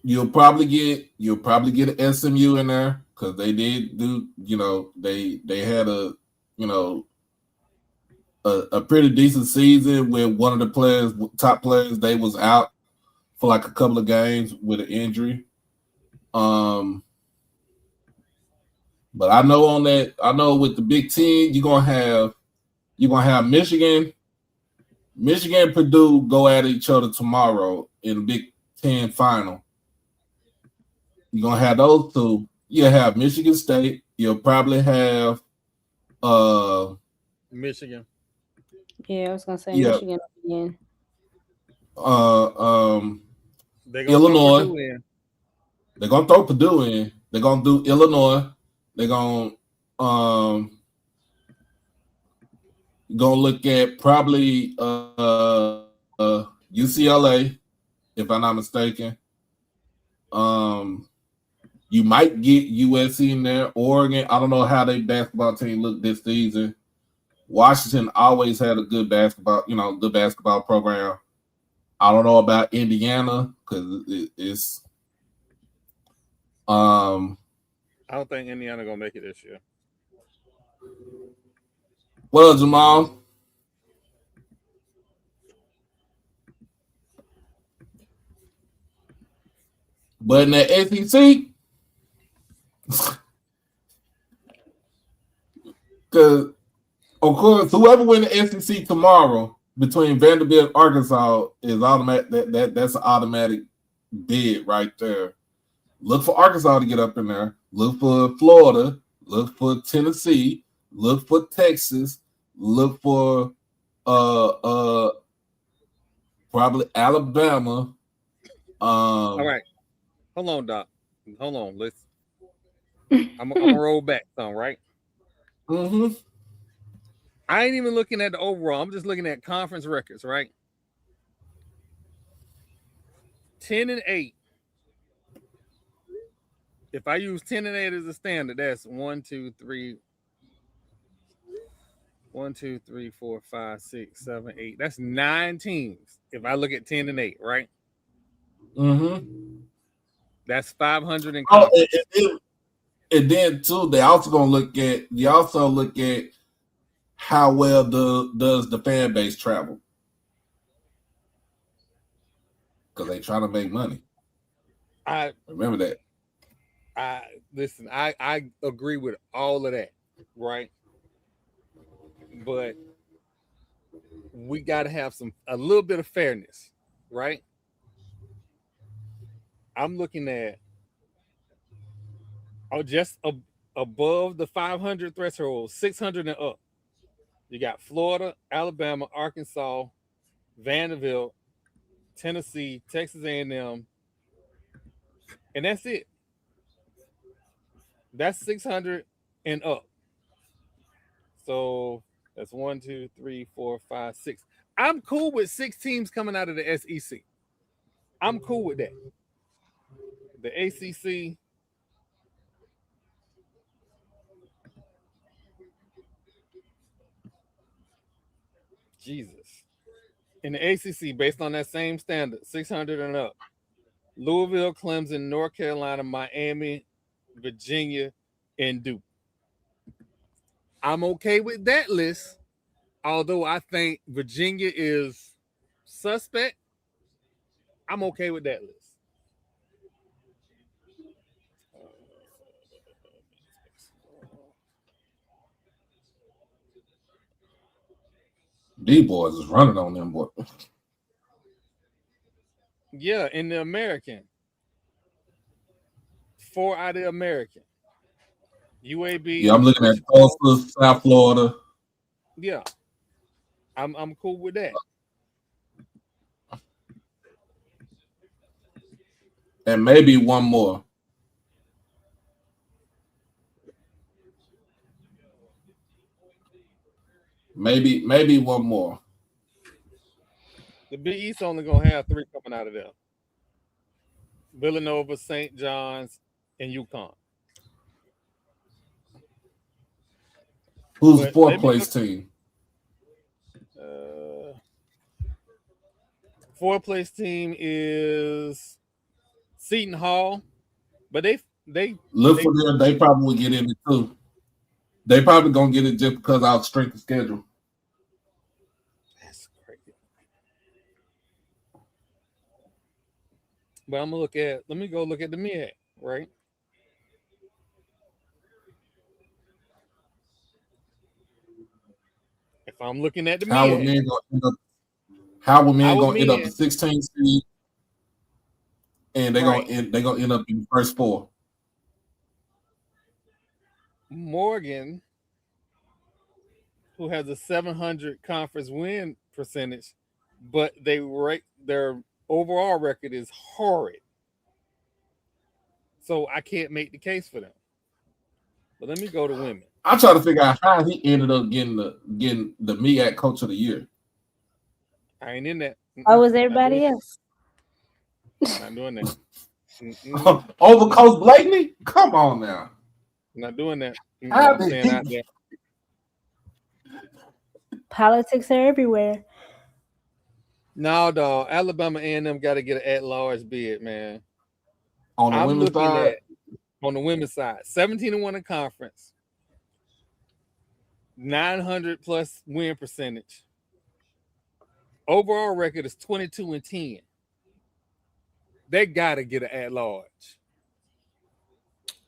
You'll probably get an SMU in there because they did do, they had a pretty decent season with one of the top players, they was out for like a couple of games with an injury. But I know with the Big Ten, you're gonna have Michigan, Purdue go at each other tomorrow in the Big Ten final. You're gonna have those 2. You'll have Michigan State. You'll probably have Michigan. Yeah, I was gonna say Michigan again. Illinois. They're gonna throw Purdue in. They're gonna do Illinois. They're gonna look at probably UCLA, if I'm not mistaken. You might get USC in there. Oregon, I don't know how their basketball team looked this season. Washington always had a good basketball program. I don't know about Indiana because it's. I don't think Indiana gonna make it this year. Well, Jamal. But in the SEC, because of course, whoever wins the SEC tomorrow between Vanderbilt and Arkansas is automatic. That's an automatic bid right there. Look for Arkansas to get up in there. Look for Florida. Look for Tennessee. Look for Texas. Look for probably Alabama. All right. Hold on, Doc. Hold on. Let's. I'm gonna roll back some, right? Mm-hmm. I ain't even looking at the overall. I'm just looking at conference records, right? 10-8. If I use 10-8 as a standard, that's 1, 2, 3, 4, 5, 6, 7, 8. That's 9 teams. If I look at 10-8, right? Mm-hmm. That's 500 in conference. And then too, they also look at how well does the fan base travel, because they trying to make money. I remember that. Listen, I agree with all of that, right? But we got to have a little bit of fairness, right? I'm looking at just above the 500 threshold, 600 and up. You got Florida, Alabama, Arkansas, Vanderbilt, Tennessee, Texas A&M, and that's it. That's 600 and up. So That's 1, 2, 3, 4, 5, 6. I'm cool with 6 teams coming out of the SEC. I'm cool with that. The ACC. Jesus. In the ACC, based on that same standard, 600 and up. Louisville, Clemson, North Carolina, Miami, Virginia, and Duke. I'm okay with that list, although I think Virginia is suspect. I'm okay with that list. These boys is running on them, boy. Yeah, in the American. 4 out of the American. UAB. Yeah, I'm looking at Tulsa, South Florida. Yeah. I'm cool with that. And maybe one more. Maybe one more. The Big East only gonna have 3 coming out of there. Villanova, St. John's, and UConn. Who's the 4th place team? 4th place team is Seton Hall, but they look for them. They probably will get in it too. They probably gonna get it just because of our strength of schedule. That's crazy. But I'm gonna let me go look at the MEAC, right? If I'm looking at the MEAC, how would men gonna end up the 16th seed, and they're gonna end up in the first 4. Morgan, who has a 700 conference win percentage, but their overall record is horrid. So I can't make the case for them. But let me go to women. I'm trying to figure out how he ended up getting the MEAC Coach of the Year. I ain't in that. Oh, was everybody else? Not doing that. Over Coach Blakeney? Come on now. Not doing that. Politics are everywhere. No, dog. Alabama A&M got to get an at-large bid, man. On the women's side? On the women's side. 17-1 in conference. 900 plus win percentage. Overall record is 22-10. They got to get an at-large.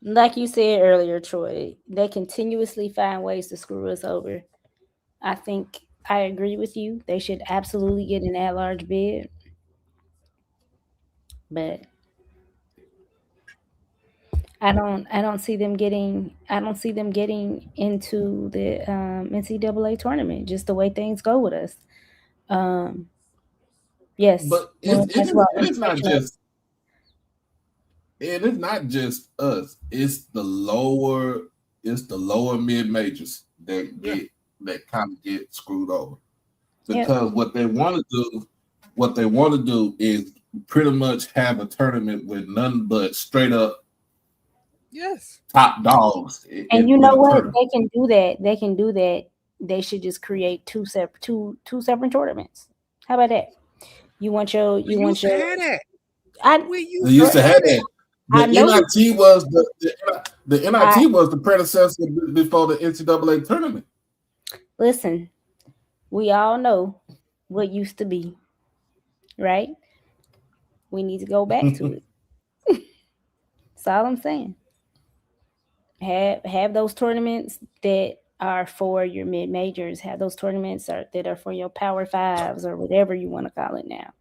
Like you said earlier, Troy, they continuously find ways to screw us over. I think I agree with you. They should absolutely get an at-large bid. But I don't see them getting into the NCAA tournament, just the way things go with us. Yes. But it's not just us. It's the lower mid majors that kind of get screwed over. Because what they want to do is pretty much have a tournament with none but straight up top dogs. And you know what? They can do that. They should just create two separate tournaments. How about that? You want your We used to have that. The NIT was the NIT was the predecessor before the NCAA tournament. Listen, we all know what used to be, right? We need to go back to it. That's all I'm saying. Have those tournaments that are for your mid-majors. Have those tournaments that are for your Power Fives or whatever you want to call it now.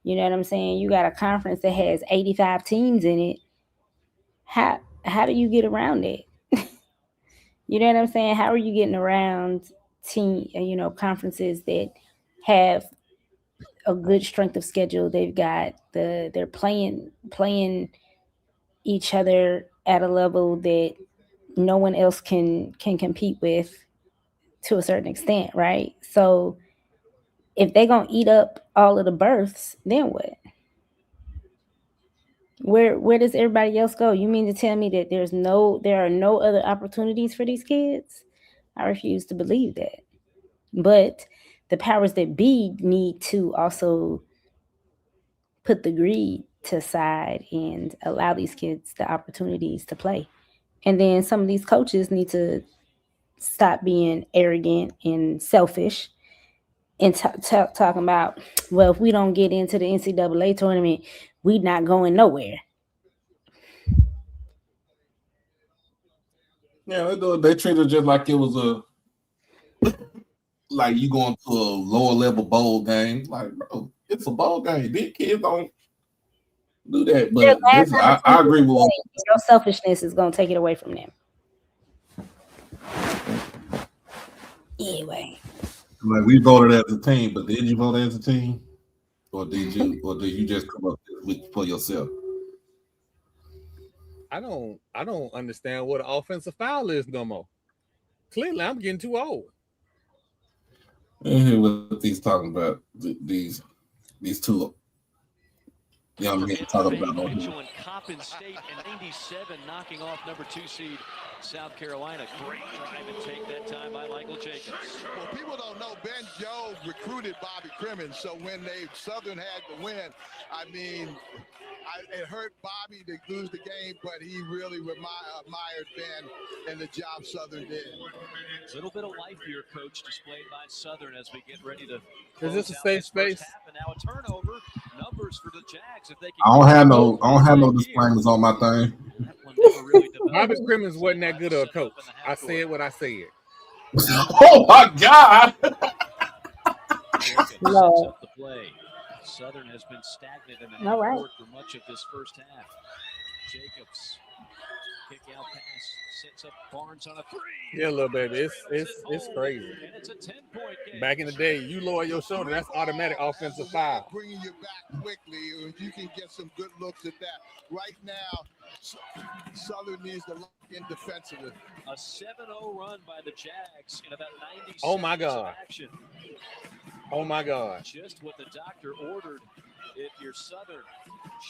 You know what I'm saying? You got a conference that has 85 teams in it. How do you get around it? You know what I'm saying? How are you getting around conferences that have a good strength of schedule? They've got they're playing each other at a level that no one else can compete with to a certain extent, right? So if they're gonna eat up all of the berths, then what? Where does everybody else go? You mean to tell me that there are no other opportunities for these kids? I refuse to believe that. But the powers that be need to also put the greed to side and allow these kids the opportunities to play. And then some of these coaches need to stop being arrogant and selfish and talking about, well, if we don't get into the NCAA tournament, we not going nowhere. Yeah, they treat it just like it was like you going to a lower level bowl game. Like, bro, it's a bowl game. These kids don't do that. But this, I agree with what your selfishness is going to take it away from them. Anyway, like we voted as a team, but did you vote as a team, or did you just come up with for yourself? I don't understand what an offensive foul is no more. Clearly, I'm getting too old. What he's talking about, these two young men talking about. Coppin State in 97 knocking off number 2 seed South Carolina. Great drive and take that time by Michael Jacobs. Well, people don't know Ben Jones recruited Bobby Crimmins, so when Southern had to win, I mean, it hurt Bobby to lose the game, but he really admired Ben and the job Southern did. A little bit of life here, Coach, displayed by Southern as we get ready to. Is this a safe space? And now a turnover. Numbers for the Jags if they can. I don't have no disclaimers on my thing. Really Bobby Crimmins wasn't that good of a coach. I said what I said. Oh my God! No. The play. Southern has been stagnant in the half court for much of this first half. Jacobs kick out pass sets up Barnes on a 3. Yeah, little baby, it's crazy. And it's a 10-point game. Back in the day, you lower your shoulder, that's automatic offensive foul. Bringing you back quickly, you can get some good looks at that. Right now, Southern needs to lock in defensively. A 7-0 run by the Jags in about 90 oh my seconds God. of action. Oh my God. Just what the doctor ordered if you're Southern.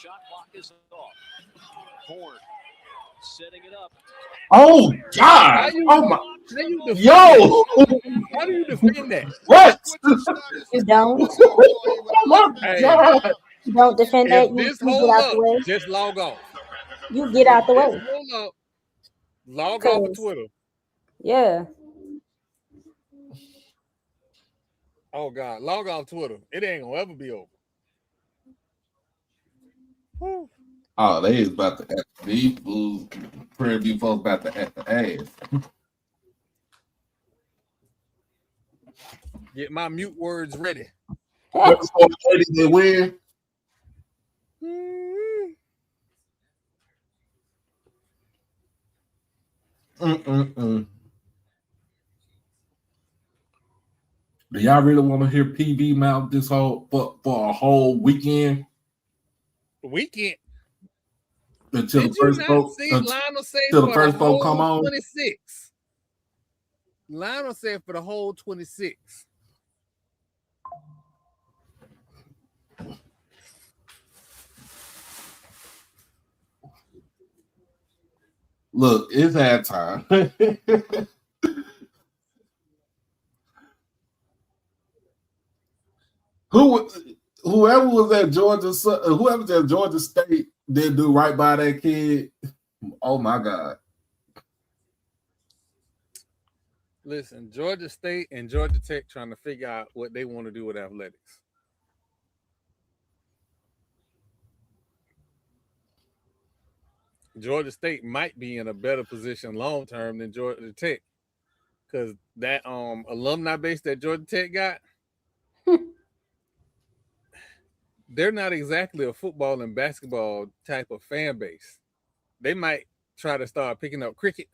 Shot clock is off. Horn setting it up. Oh God! Oh my! Yo! How do you defend that? What? You don't. Oh my God! You don't defend that. You This get hold out up, the way. just log off. You get out the way. Hold up. Log off of Twitter. Yeah. Oh God, log off Twitter. It ain't gonna ever be over. Whew. Oh, they is about to these Prairie View folks about to act the ass. Get my mute words ready. They win. Do y'all really want to hear PV mouth this whole for a whole weekend? Weekend. Until Did the first vote, Lionel say until the first vote come on? 26. Lionel said for the whole 26. Look, it's halftime. Whoever was at Georgia State didn't do right by that kid. Oh my God. Listen, Georgia State and Georgia Tech trying to figure out what they want to do with athletics. Georgia State might be in a better position long term than Georgia Tech, because that alumni base that Georgia Tech got, they're not exactly a football and basketball type of fan base. They might try to start picking up cricket.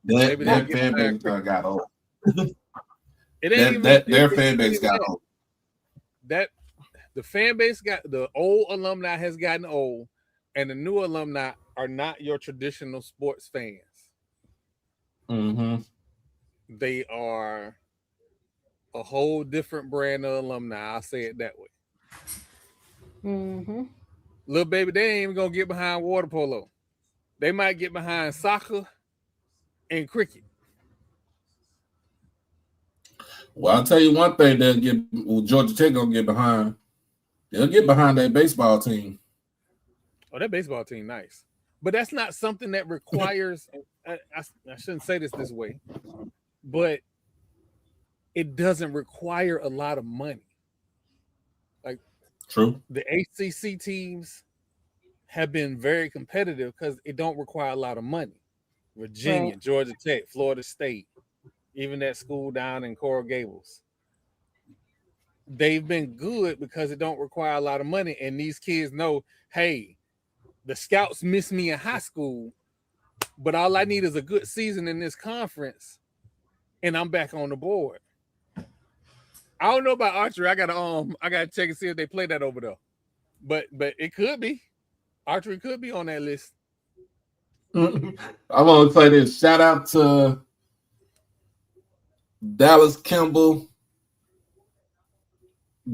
That fan base got old. Their fan base got old. The fan base the old alumni has gotten old, and the new alumni are not your traditional sports fans. Mm-hmm. They are a whole different brand of alumni. I'll say it that way. Mm-hmm. Little baby, they ain't even gonna get behind water polo. They might get behind soccer and cricket. Well, I'll tell you one thing they'll get. Well, Georgia Tech gonna get behind. They'll get behind that baseball team. Oh, that baseball team, nice. But that's not something that requires. I shouldn't say this way, but it doesn't require a lot of money. Like, true, the ACC teams have been very competitive because it don't require a lot of money. Virginia, Right. Georgia Tech, Florida State, even that school down in Coral Gables. They've been good because it don't require a lot of money. And these kids know, hey, the scouts missed me in high school, but all I need is a good season in this conference, and I'm back on the board. I don't know about archery. I gotta check and see if they play that over there. But it could be. Archery could be on that list. I'm gonna say this. Shout out to Dallas Kimball,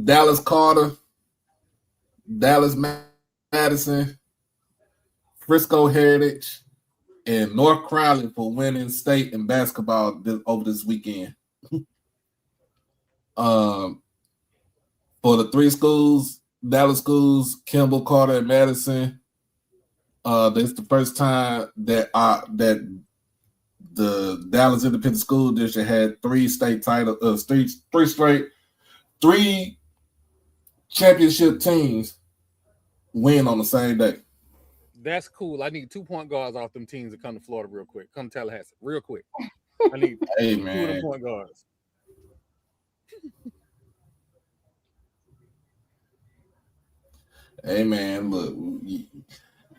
Dallas Carter, Dallas Madison, Frisco Heritage, and North Crowley for winning state in basketball over this weekend. For the three schools, Dallas schools, Kimball, Carter, and Madison, this is the first time that the Dallas Independent School District had three state titles, three championship teams win on the same day. That's cool. I need 2 point guards off them teams to come to Florida real quick. Come to Tallahassee real quick. I need 2 of them point guards. Hey man, look,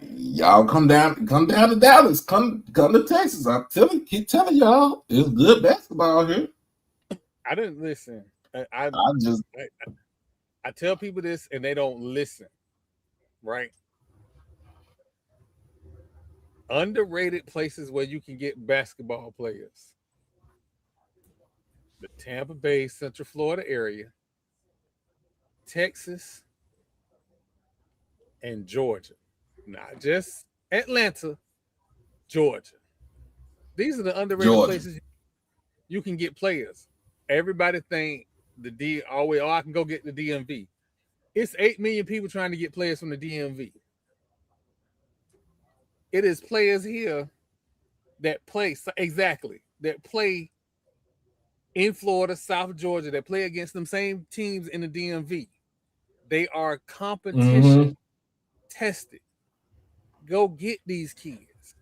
y'all come down to Dallas, come to Texas. Keep telling y'all, it's good basketball here. I didn't listen. I tell people this and they don't listen, right? Underrated places where you can get basketball players. The Tampa Bay, Central Florida area, Texas, and Georgia. Not just Atlanta, Georgia. These are the underrated places you can get players. Everybody think I can go get the DMV. It's 8 million people trying to get players from the DMV. It is players here that play in Florida, South Georgia, that play against them same teams in the DMV. They are competition tested. Go get these kids.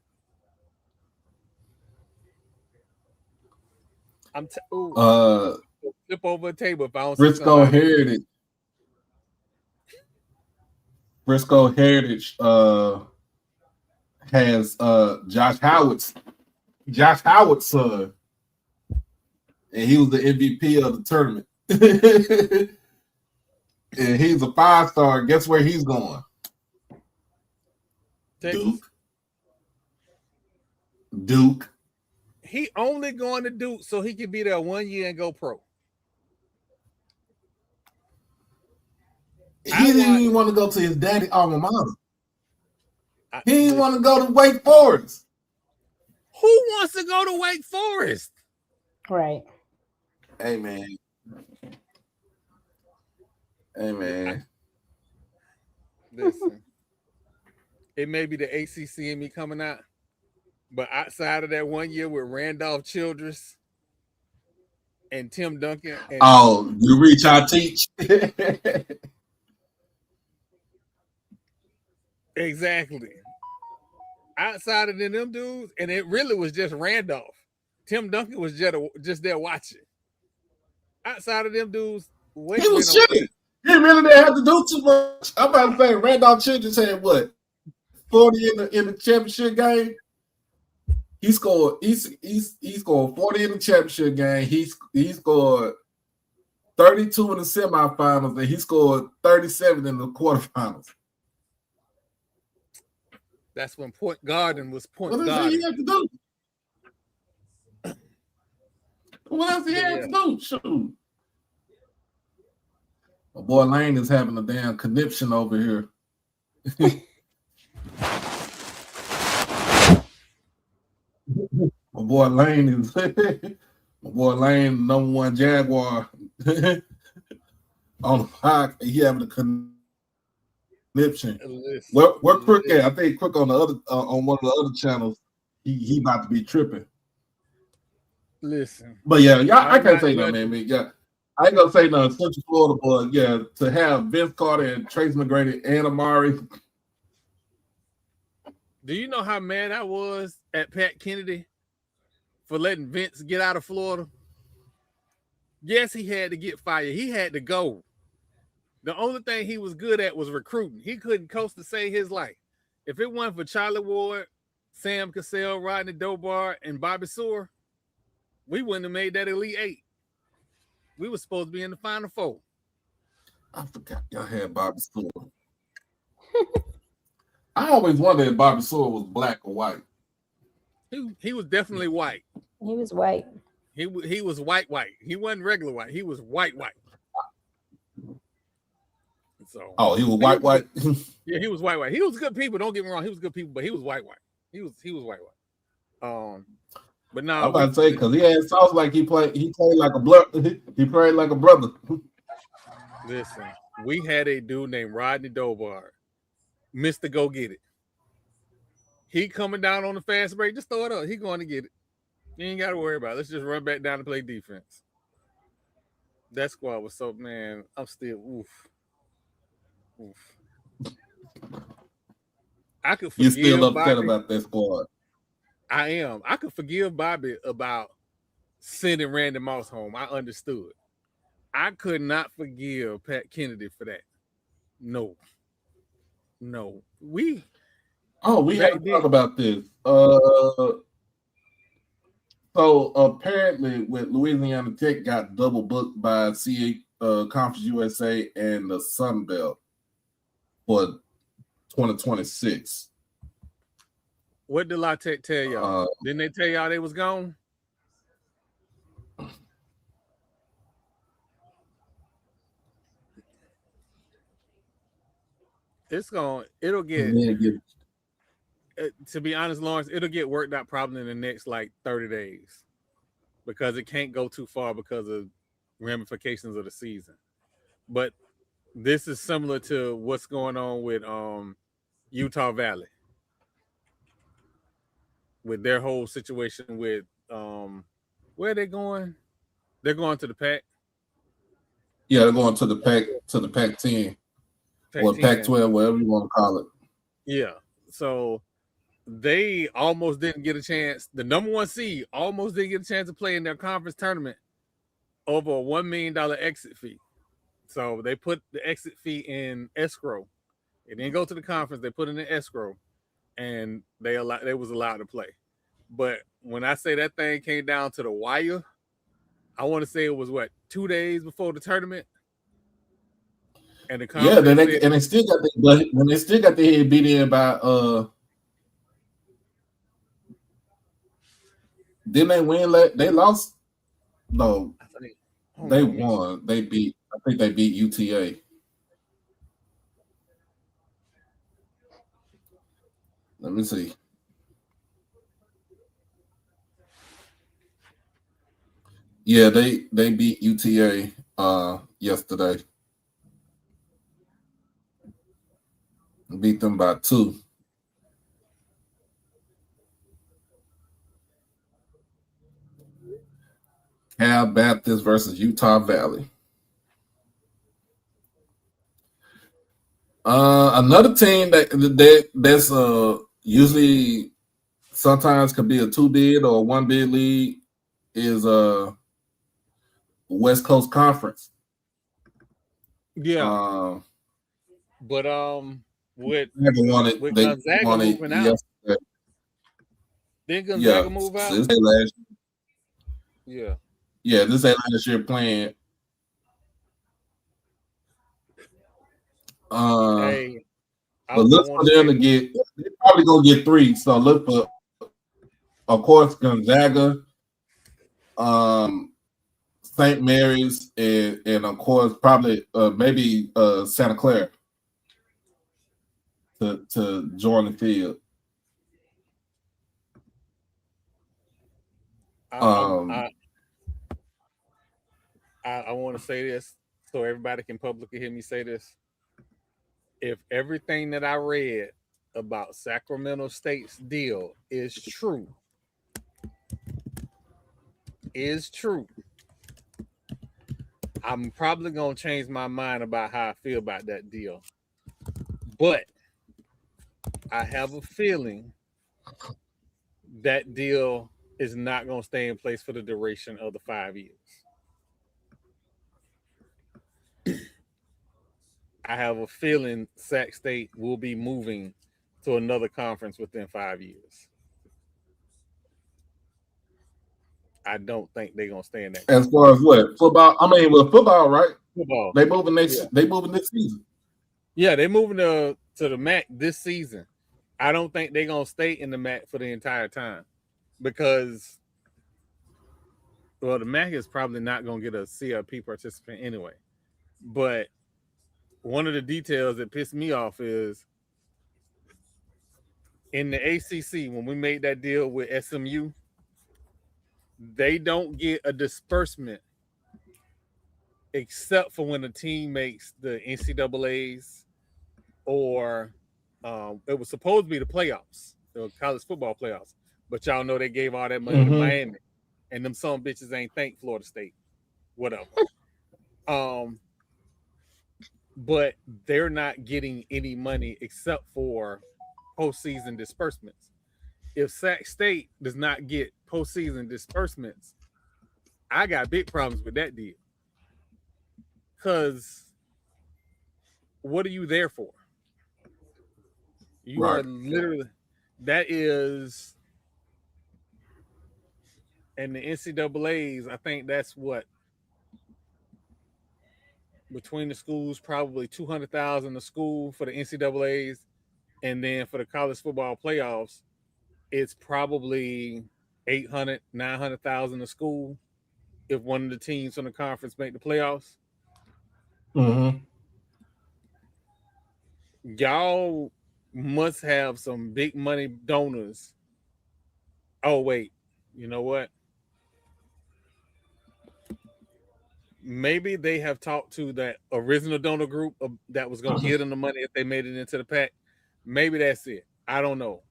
Flip over a table if I don't Frisco Heritage. Frisco Heritage has Josh Howard's son, and he was the MVP of the tournament. And he's a 5-star. Guess where he's going? Texas. Duke. He only going to Duke so he can be there 1 year and go pro. He didn't even want to go to his daddy alma mater. He didn't want to go to Wake Forest. Who wants to go to Wake Forest? Right. Hey, man. Listen, it may be the ACC in me coming out, but outside of that 1 year with Randolph Childress and Tim Duncan. You reach, I teach. Exactly. Outside of them dudes, and it really was just Randolph. Tim Duncan was just there watching. Outside of them dudes, he was shitty. He really didn't have to do too much. I'm about to say Randolph Childress had what, 40 in the championship game. He scored 40 in the championship game. He scored 32 in the semifinals, and he scored 37 in the quarterfinals. That's when point guarding was point guarding. What does he have to do? What else he had to do? Shoot. My boy Lane is having a damn conniption over here. My boy Lane is number one Jaguar on the podcast. He having a conniption. Where Crook at? I think Crook on the other on one of the other channels. He about to be tripping. Listen, but yeah, y'all, I can't say nothing, man. Yeah, I ain't gonna say nothing. Central Florida, but yeah, to have Vince Carter and Trace McGrady and Amari. Do you know how mad I was at Pat Kennedy for letting Vince get out of Florida? Yes, he had to get fired. He had to go. The only thing he was good at was recruiting. He couldn't coach to save his life. If it wasn't for Charlie Ward, Sam Cassell, Rodney Dobar, and Bobby Soar, we wouldn't have made that Elite Eight. We were supposed to be in the Final Four. I forgot y'all had Bobby Soar. I always wondered if Bobby Soar was black or white. He was definitely white. He was white. He was white. He wasn't regular white. He was white. So he was white. Yeah, he was white. He was good people. Don't get me wrong. He was good people, but he was white. He was white. But now I'm about to say because he had sounds like he played like a blood. He played like a brother. Listen, we had a dude named Rodney Dobar, Mr. Go Get It. He coming down on the fast break, just throw it up. He going to get it. You ain't got to worry about it. Let's just run back down and play defense. That squad was so, man, I'm still, oof. I could forgive You're still upset Bobby. about that squad. I am. I could forgive Bobby about sending Randy Moss home. I understood. I could not forgive Pat Kennedy for that. No. We had to talk about this. So apparently, with Louisiana Tech got double booked by Conference USA and the Sun Belt for 2026. What did La Tech tell y'all? Didn't they tell y'all they was gone? It'll get, to be honest, Lawrence, it'll get worked out probably in the next like 30 days because it can't go too far because of ramifications of the season. But this is similar to what's going on with Utah Valley, with their whole situation with where are they going? They're going to the Pac. Yeah, they're going to the Pac-10 or Pac-12, whatever you want to call it. Yeah. So they almost didn't get a chance. The number one seed almost didn't get a chance to play in their conference tournament over a $1 million exit fee. So they put the exit fee in escrow. It didn't go to the conference. They put it in escrow, and they was allowed to play. But when I say that thing came down to the wire, I want to say it was 2 days before the tournament. And the they still got their head beat in by didn't they win? They lost. No, they won. I think they beat UTA. Let me see. Yeah, they beat UTA yesterday. Beat them by 2. Cal Baptist versus Utah Valley. Another team that's usually sometimes could be a 2-bid or a 1-bid league is West Coast Conference. Yeah. But with Gonzaga moving out. Yesterday. Didn't Gonzaga move out? Yeah, this ain't last year playing. But look for them to get. They're probably gonna get 3. So look for, of course, Gonzaga, St. Mary's, and of course probably maybe Santa Clara to join the field. I want to say this so everybody can publicly hear me say this. If everything that I read about Sacramento State's deal is true, I'm probably going to change my mind about how I feel about that deal. But I have a feeling that deal is not going to stay in place for the duration of the 5 years. I have a feeling Sac State will be moving to another conference within 5 years. I don't think they're gonna stay in that. As far as what football? I mean, with football, right? Football. They moving They moving this season. Yeah, they moving to the MEAC this season. I don't think they're gonna stay in the MEAC for the entire time because, well, the MEAC is probably not gonna get a CLP participant anyway. But one of the details that pissed me off is in the ACC when we made that deal with SMU. They don't get a disbursement except for when a team makes the NCAAs or it was supposed to be the playoffs, the college football playoffs. But y'all know they gave all that money to Miami, and them some bitches ain't thank Florida State. Whatever. But they're not getting any money except for postseason disbursements. If Sac State does not get postseason disbursements, I got big problems with that deal. Because what are you there for? You are literally, that is, and the NCAAs, I think that's what, between the schools, probably $200,000 a school for the NCAAs, and then for the college football playoffs, it's probably $800,000, $900,000 a school if one of the teams from the conference make the playoffs. Y'all must have some big money donors. Oh, wait. You know what? Maybe they have talked to that original donor group that was going to give them the money if they made it into the pack. Maybe that's it. I don't know.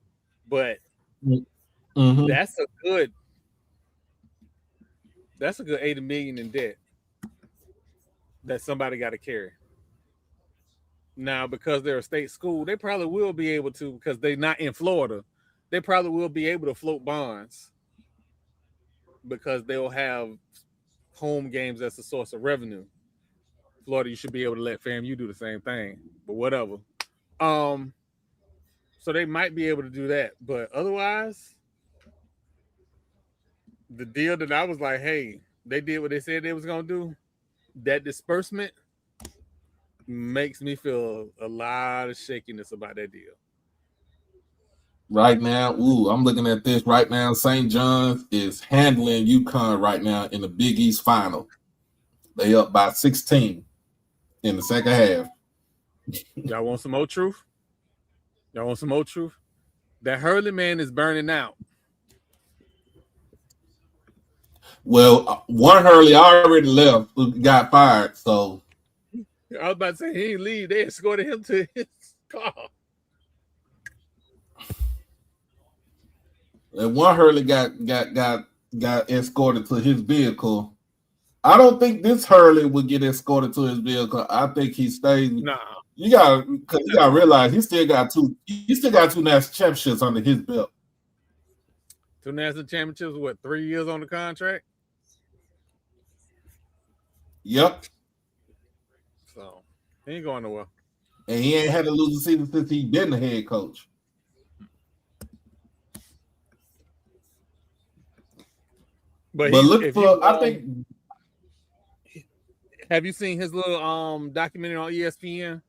But that's a good $80 million in debt that somebody got to carry. Now, because they're a state school, they probably will be able to, because they're not in Florida, they probably will be able to float bonds because they'll have home games as a source of revenue. Florida, you should be able to let FAMU do the same thing, but whatever. So they might be able to do that, but otherwise, the deal that I was like, hey, they did what they said they was gonna do. That disbursement makes me feel a lot of shakiness about that deal. Right now, I'm looking at this right now. St. John's is handling UConn right now in the Big East final. They up by 16 in the second half. Y'all want some more truth? That Hurley man is burning out. Well, one Hurley already left, got fired. So I was about to say he didn't leave. They escorted him to his car. And one Hurley got escorted to his vehicle. I don't think this Hurley would get escorted to his vehicle. I think he stays. Nah. You gotta realize he still got two national championships under his belt. 2 national championships, what, 3 years on the contract? Yep. So he ain't going nowhere. And he ain't had to lose a season since he been the head coach. But look for I think. Have you seen his little documentary on ESPN?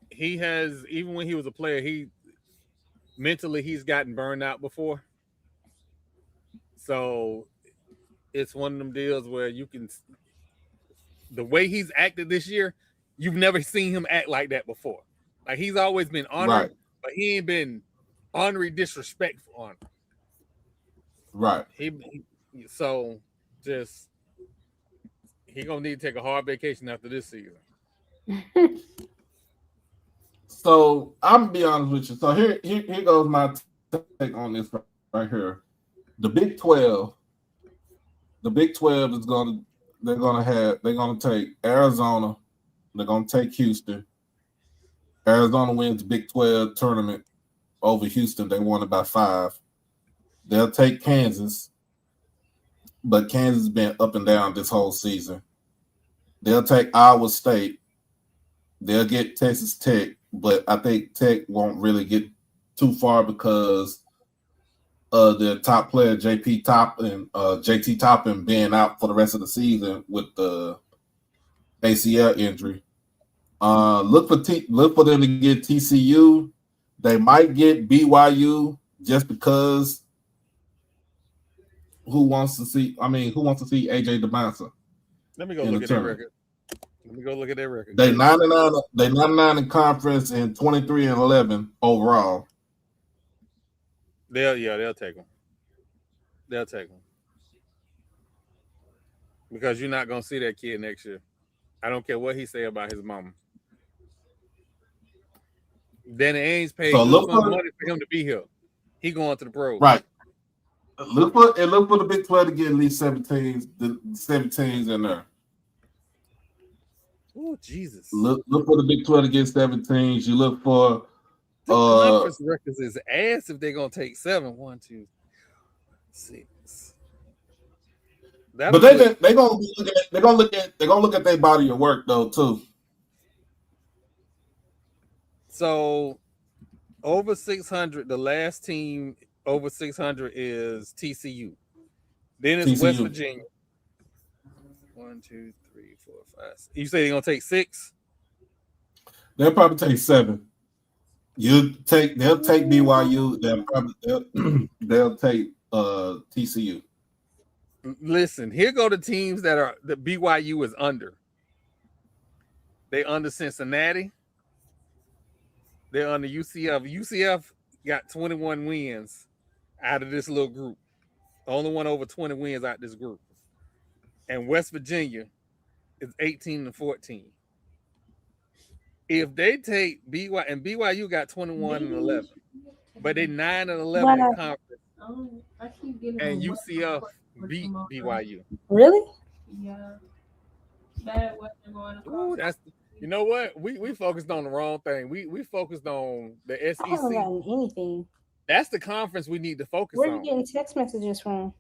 He has, even when he was a player, he's gotten burned out before. So it's one of them deals where you can, the way he's acted this year, you've never seen him act like that before. Like he's always been honored, but he ain't been honorary disrespectful on him. Right. So just he gonna need to take a hard vacation after this season. So I'm gonna be honest with you. So here goes my take on this right here. The Big 12 is they're gonna take Arizona, they're gonna take Houston. Arizona wins the Big 12 tournament over Houston. They won it by 5. They'll take Kansas, but Kansas has been up and down this whole season. They'll take Iowa State. They'll get Texas Tech, but I think Tech won't really get too far because their top player JT Toppin being out for the rest of the season with the ACL injury. Look for them to get TCU. They might get BYU just because. Who wants to see AJ DeBansa? Let me go look at their record. They 99. They 99 in conference and 23-11 overall. They'll take them. They'll take them because you're not gonna see that kid next year. I don't care what he say about his mama. Danny Ainge paid good money for him to be here. He going to the pros. Right. Look for the Big 12 to get at least 17s in there. Oh, Jesus. Look for the Big 12 to get 17s. You look for the conference records is ass if they're gonna take 7. 1, 2, 6. But they're gonna look at their body of work though too. So over 600, the last team over 600 is TCU. Then it's West Virginia. 1, 2, 3, 4, 5. You say they're gonna take 6? They'll probably take 7. They'll take BYU. They'll take TCU. Listen, here go the teams that BYU is under. They under Cincinnati. They're under UCF. UCF got 21 wins out of this little group. The only one over 20 wins out of this group. And West Virginia is 18-14. If they take BYU got 21-11, but they 9-11 in conference. And UCF beat BYU. Really? Yeah. Bad weather going across. That's you know what? We focused on the wrong thing. We focused on the SEC. I haven't gotten anything. That's the conference we need to focus on. Where are you getting text messages from?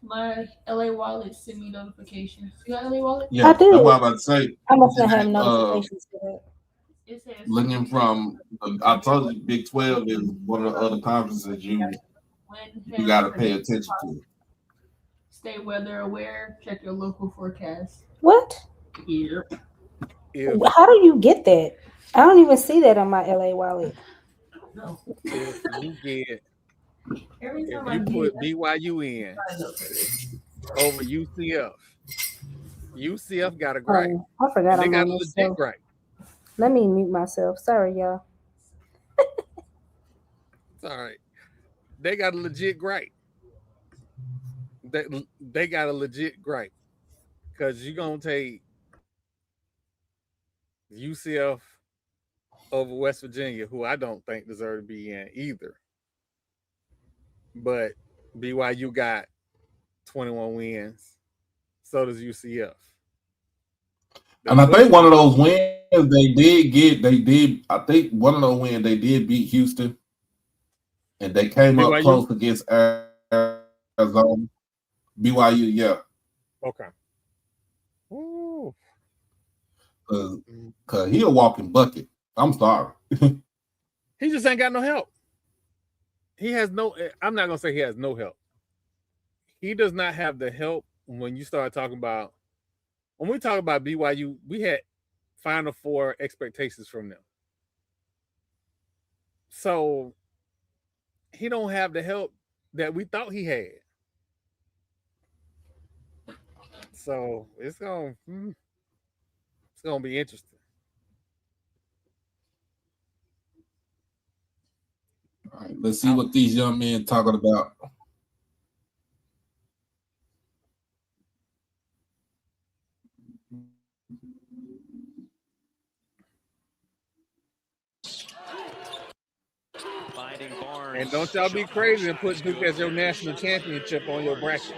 My LA wallet sent me notifications. You got LA wallet? Yeah, I do. That's what I'm about to say. I must not have notifications for that. It says looking from, I told you, Big 12 is one of the other conferences you got to pay attention to. Stay weather aware. Check your local forecast. What? Yeah. How do you get that? I don't even see that on my LA wallet. No. If you put BYU in over UCF, UCF got a gripe. I forgot. They got a legit gripe. Let me mute myself. Sorry, y'all. It's all right. They got a legit gripe. They got a legit gripe because you're gonna take UCF over West Virginia, who I don't think deserve to be in either. But BYU got 21 wins. So does UCF. And I think one of those wins I think one of those wins they did beat Houston. And they came BYU? Up close against Arizona. BYU, yeah. Okay. Ooh. Cause he a walking bucket. I'm sorry. He just ain't got no help. He has no. I'm not gonna say he has no help. He does not have the help when you start talking about. When we talk about BYU, we had Final Four expectations from them. So he don't have the help that we thought he had. So it's gonna be interesting. All right, let's see what these young men talking about. And don't y'all be crazy and put Duke as your national championship on your bracket.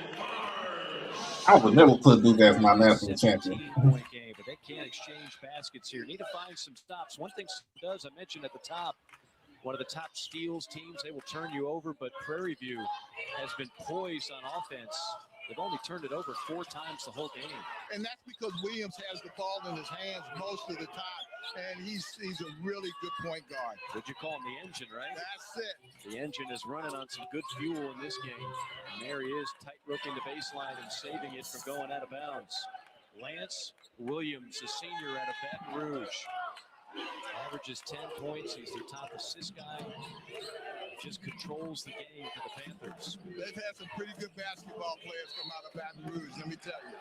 I would never put Duke as my national champion. Point game, but they can't exchange baskets here. Need to find some stops. One thing does, I mentioned at the top, one of the top steals teams, they will turn you over, but Prairie View has been poised on offense. They've only turned it over 4 times the whole game. And that's because Williams has the ball in his hands most of the time, and he's a really good point guard. Would you call him the engine, right? That's it. The engine is running on some good fuel in this game. And there he is, tight-roping the baseline and saving it from going out of bounds. Lance Williams, a senior out of Baton Rouge. Averages 10 points. He's their top assist guy. Just controls the game for the Panthers. They've had some pretty good basketball players come out of Baton Rouge, let me tell you.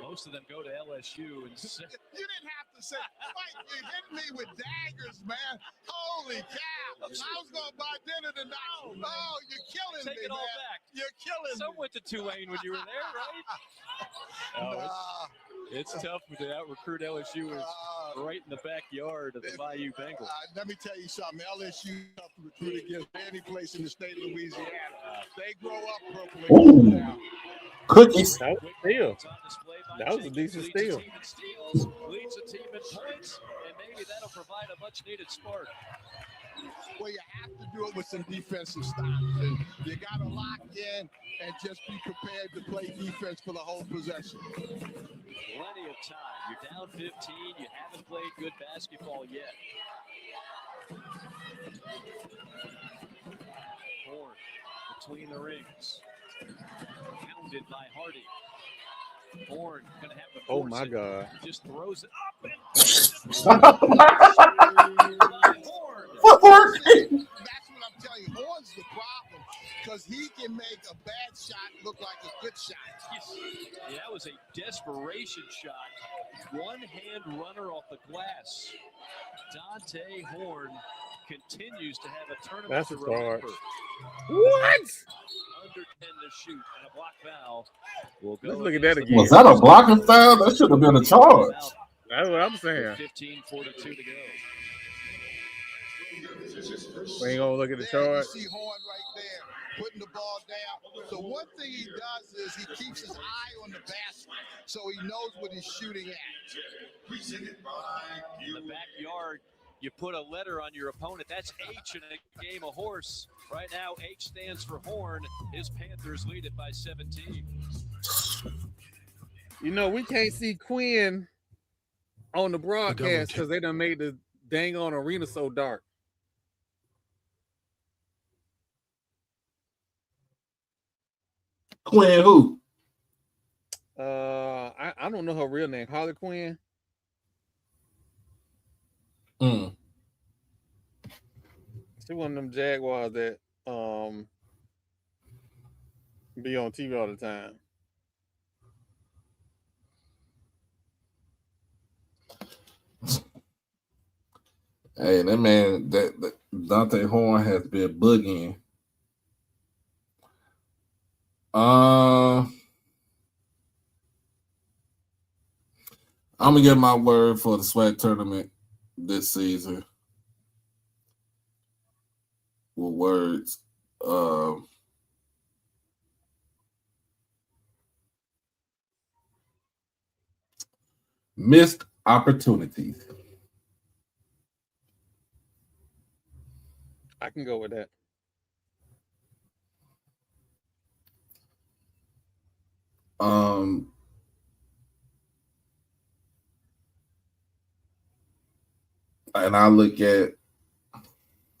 Most of them go to LSU. And you didn't have to say, Mike, you hit me with daggers, man. Holy cow. I was going to buy dinner tonight. Oh, you're killing me, Take it all man. back. You're killing Some me. went to Tulane when you were there, right? It's tough to out-recruit LSU. Is right in the backyard of the Bayou Bengals. Let me tell you something. LSU is tough to recruit against any place in the state of Louisiana. They grow up purple. Cookies. That was a steal. That was a decent steal. Leads the team in points, and maybe that'll provide a much-needed spark. Well, you have to do it with some defensive stops. And you got to lock in and just be prepared to play defense for the whole possession. Plenty of time. You're down 15. You haven't played good basketball yet. Horn between the rings. Pounded by Hardy. Horn gonna have to force Oh my it. God. He just throws it up and Horn. That's what I'm telling you. Horn's the problem because he can make a bad shot look like a good shot. Yeah, that was a desperation shot. One-hand runner off the glass. Dante Horn continues to have a tournament That's to a charge. remember. What? Under 10 to shoot and a block foul. We'll go. Let's look at that again. Was that a blocking foul? That should have been a charge. That's what I'm saying. 15:42 to go. We ain't gonna look at the charge. You see Horn right there, putting the ball down. So one thing he does is he keeps his eye on the basket, so he knows what he's shooting at. In the backyard, you put a letter on your opponent. That's H in a game of horse. Right now, H stands for Horn. His Panthers lead it by 17. You know, we can't see Quinn on the broadcast because they done made the dang on arena so dark. Quinn who? I don't know her real name. Harley Quinn. She one of them Jaguars that be on TV all the time. Hey, that man, that Dante Horn has been boogieing. I'm gonna get my word for the SWAC tournament this season with words. Missed opportunities. I can go with that. And I look at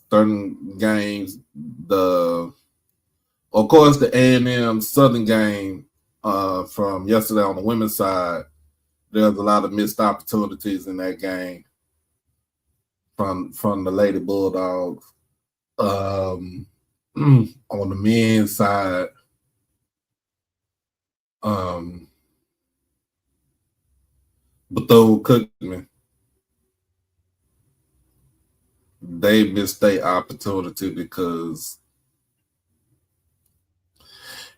certain games, of course, the A&M Southern game from yesterday on the women's side, there's a lot of missed opportunities in that game from the Lady Bulldogs. On the men's side, Bethune-Cookman, they missed their opportunity because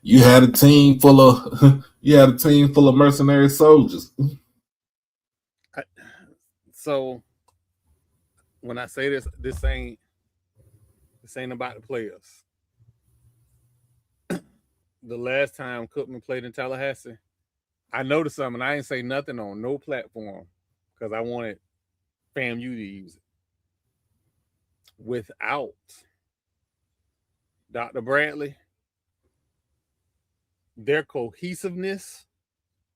you had a team full of mercenary soldiers. So when I say this ain't about the players. The last time Cookman played in Tallahassee, I noticed something. I didn't say nothing on no platform because I wanted FAMU to use it. Without Dr. Bradley, their cohesiveness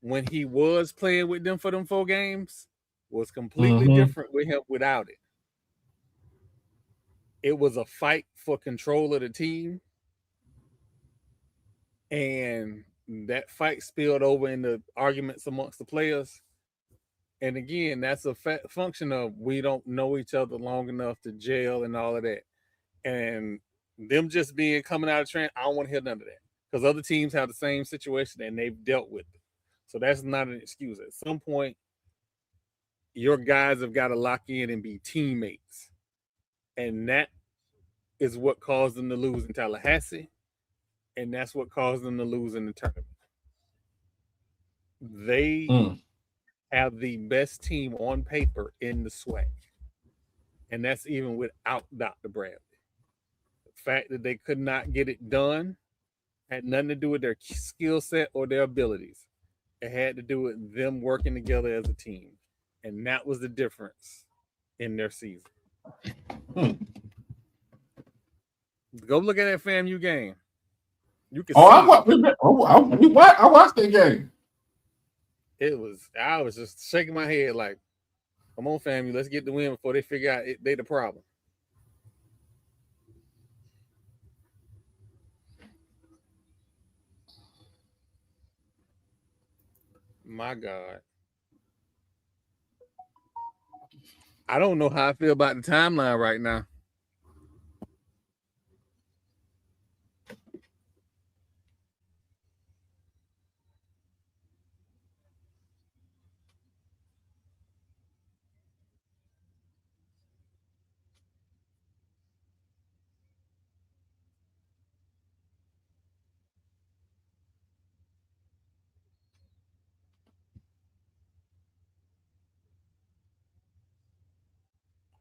when he was playing with them for them 4 games was completely different with him without it. It was a fight for control of the team. And that fight spilled over into arguments amongst the players. And again, that's a function of we don't know each other long enough to gel and all of that. And them just coming out of training, I don't want to hear none of that. Because other teams have the same situation and they've dealt with it. So that's not an excuse. At some point, your guys have got to lock in and be teammates. And that is what caused them to lose in Tallahassee. And that's what caused them to lose in the tournament. They have the best team on paper in the SWAC. And that's even without Dr. Bradley. The fact that they could not get it done had nothing to do with their skill set or their abilities. It had to do with them working together as a team. And that was the difference in their season. Go look at that FAMU game. You can I watched that game. I was just shaking my head like, come on, FAMU, let's get the win before they figure out they the problem. My God. I don't know how I feel about the timeline right now.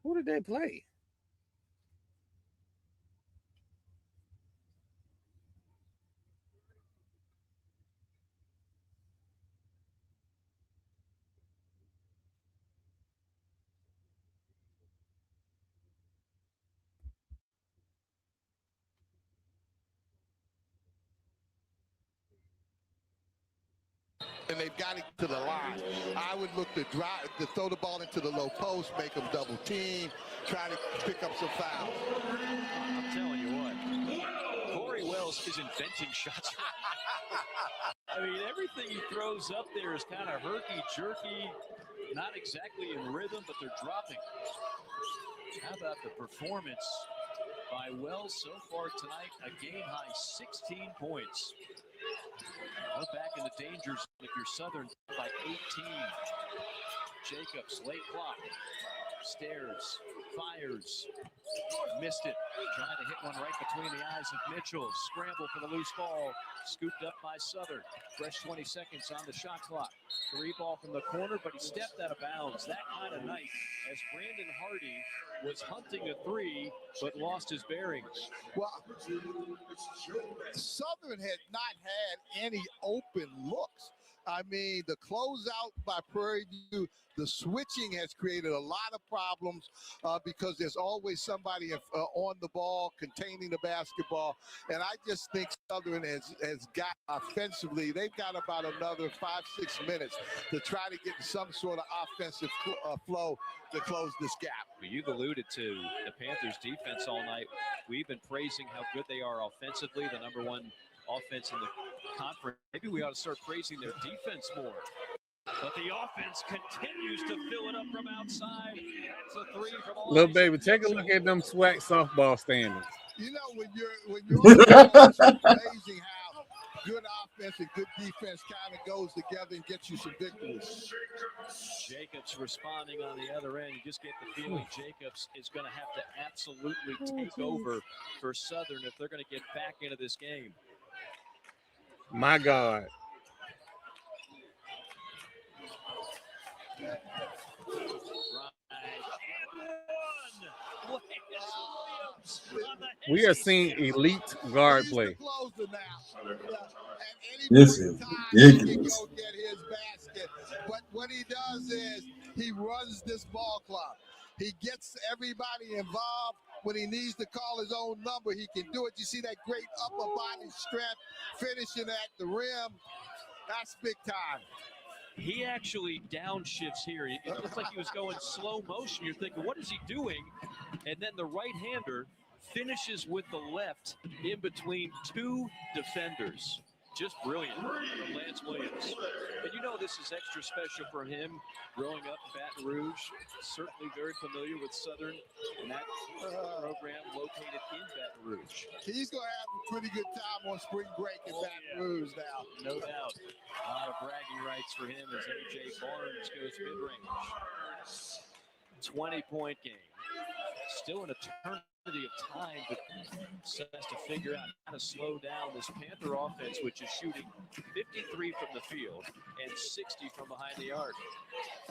Who did they play? And they've got it to the line. I would look to throw the ball into the low post, make them double team, try to pick up some fouls. I'm telling you what, Corey Wells is inventing shots. I mean, everything he throws up there is kind of herky-jerky, not exactly in rhythm, but they're dropping. How about the performance by Wells so far tonight? A game-high 16 points. We're back in the danger zone if you're Southern by 18. Jacobs, late clock. Stairs, fires. Missed it. Trying to hit one right between the eyes of Mitchell. Scramble for the loose ball. Scooped up by Southern. Fresh 20 seconds on the shot clock. 3 ball from the corner, but he stepped out of bounds. That kind of night as Brandon Hardy was hunting a 3, but lost his bearings. Well, Southern had not had any open looks. I mean, the closeout by Prairie View, the switching has created a lot of problems because there's always somebody on the ball containing the basketball. And I just think Southern has got offensively, they've got about another 5-6 minutes to try to get some sort of offensive flow to close this gap. Well, you've alluded to the Panthers' defense all night. We've been praising how good they are offensively, the #1 offense in the conference. Maybe we ought to start praising their defense more. But the offense continues to fill it up from outside. That's a 3 from all. Little baby, take a look at them SWAC softball standings. You know, when you're on the ball, it's amazing how good offense and good defense kind of goes together and gets you some victories. Jacobs responding on the other end. You just get the feeling Jacobs is going to have to absolutely take over for Southern if they're going to get back into this game. My God. We are seeing elite guard play. This is ridiculous. But what he does is he runs this ball club. He gets everybody involved. When he needs to call his own number, he can do it. You see that great upper body strength, finishing at the rim. That's big time. He actually downshifts here. It looks like he was going slow motion. You're thinking, what is he doing? And then the right-hander finishes with the left in between two defenders. Just brilliant from Lance Williams. And you know this is extra special for him growing up in Baton Rouge. Certainly very familiar with Southern and that program located in Baton Rouge. He's going to have a pretty good time on spring break in Baton Rouge now. No doubt. A lot of bragging rights for him as A.J. Barnes goes mid-range. 20-point game. Still an eternity of time, but has to figure out how to slow down this Panther offense, which is shooting 53 from the field and 60 from behind the arc.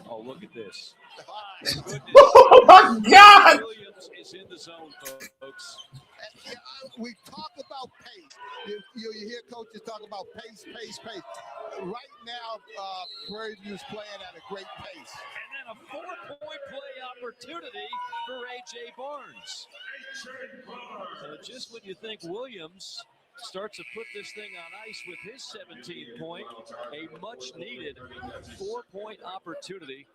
Oh, look at this. My goodness. Oh, my God. Williams is in the zone, folks. We talk about pace. You hear coaches talk about pace. Right now, Prairie View's playing at a great pace. And then a 4-point play opportunity for A.J. Barnes. So just when you think Williams starts to put this thing on ice with his 17-point, a much-needed 4-point opportunity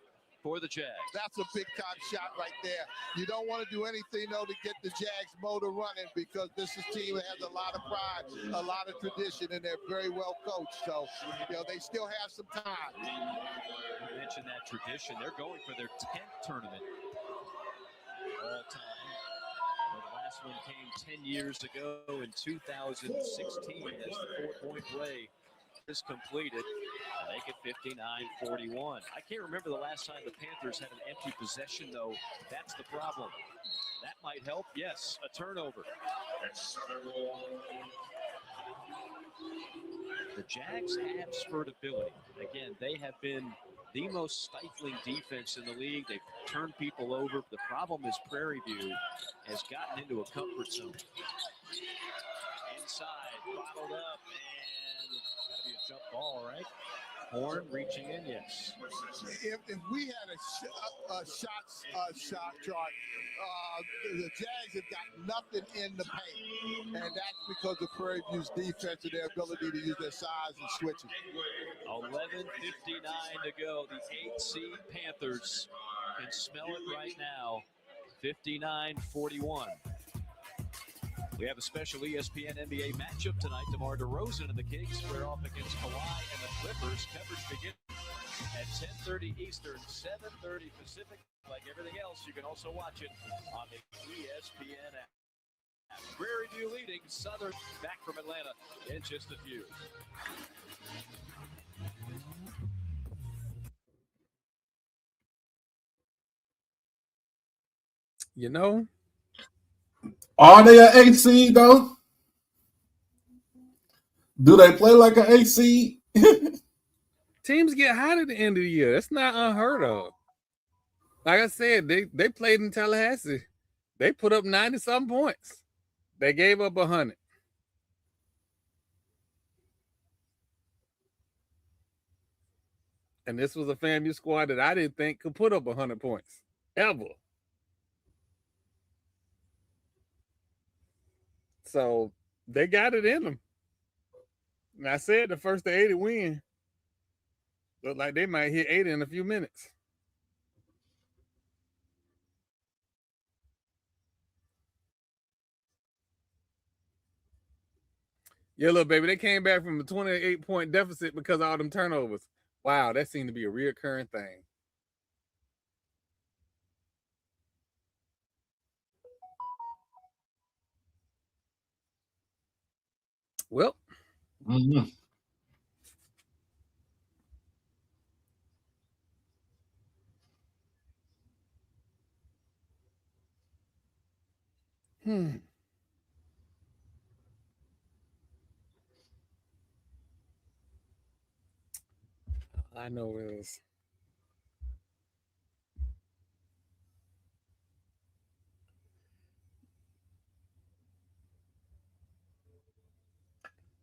for the Jags. That's a big-time shot right there. You don't want to do anything, though, to get the Jags motor running because this is a team that has a lot of pride, a lot of tradition, and they're very well coached. So, they still have some time. You mentioned that tradition. They're going for their 10th tournament all time. The last one came 10 years ago in 2016 as the 4-point play is completed. Make it 59-41. I can't remember the last time the Panthers had an empty possession, though. That's the problem. That might help. Yes, a turnover. The Jags have spurtability. Again, they have been the most stifling defense in the league. They've turned people over. The problem is Prairie View has gotten into a comfort zone. Inside, bottled up, and that'll be a jump ball, right? Horn reaching in, yes. If we had a shot chart, the Jags have got nothing in the paint, and that's because of Prairie View's defense and their ability to use their size and switching. 11:59 to go. The 8 seed Panthers can smell it right now. 59-41. We have a special ESPN NBA matchup tonight. DeMar DeRozan and the Kings square off against Kawhi and the Clippers. Coverage begins at 10:30 Eastern, 7:30 Pacific. Like everything else, you can also watch it on the ESPN app. Prairie View leading Southern back from Atlanta in just a few. You know, are they an 8 seed though? Do they play like an 8 seed? Teams get hot at the end of the year. That's not unheard of. Like I said, they played in Tallahassee. They put up 90-something points. They gave up 100. And this was a FAMU squad that I didn't think could put up 100 points ever. So they got it in them. And I said the first to 80 win. Look like they might hit 80 in a few minutes. Yeah, look, baby, they came back from a 28-point deficit because of all them turnovers. Wow, that seemed to be a reoccurring thing. Well, Mm-hmm. I know it is.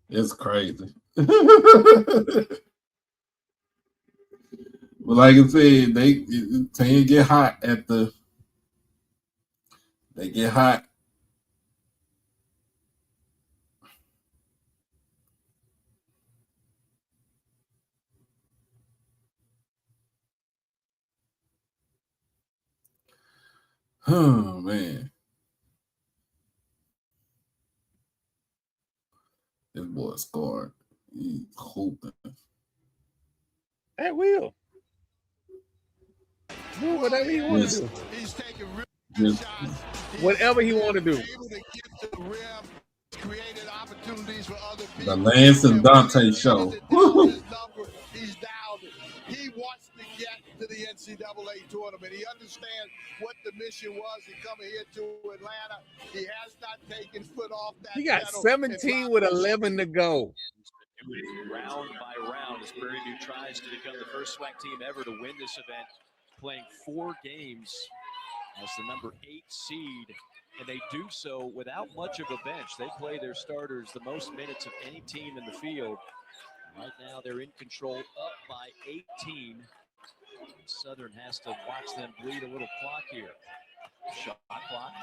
It's crazy. But like I said, team get hot at the. They get hot. Oh man, this boy scored. He's hoping. At will. Do whatever he want to do. He's taking Yes. shots. Whatever he want to do. Able to get to the rim, created opportunities for other people. The Lance and Dante show. He's down. He wants to get to the NCAA tournament. He understands what the mission was in coming here to Atlanta. He has not taken foot off that. He got 17 with 11 to go. Round by round, as Prairie View tries to become the first SWAC team ever to win this event, playing 4 games as the number 8 seed, and they do so without much of a bench. They play their starters the most minutes of any team in the field. Right now, they're in control, up by 18. Southern has to watch them bleed a little clock here. Shot clock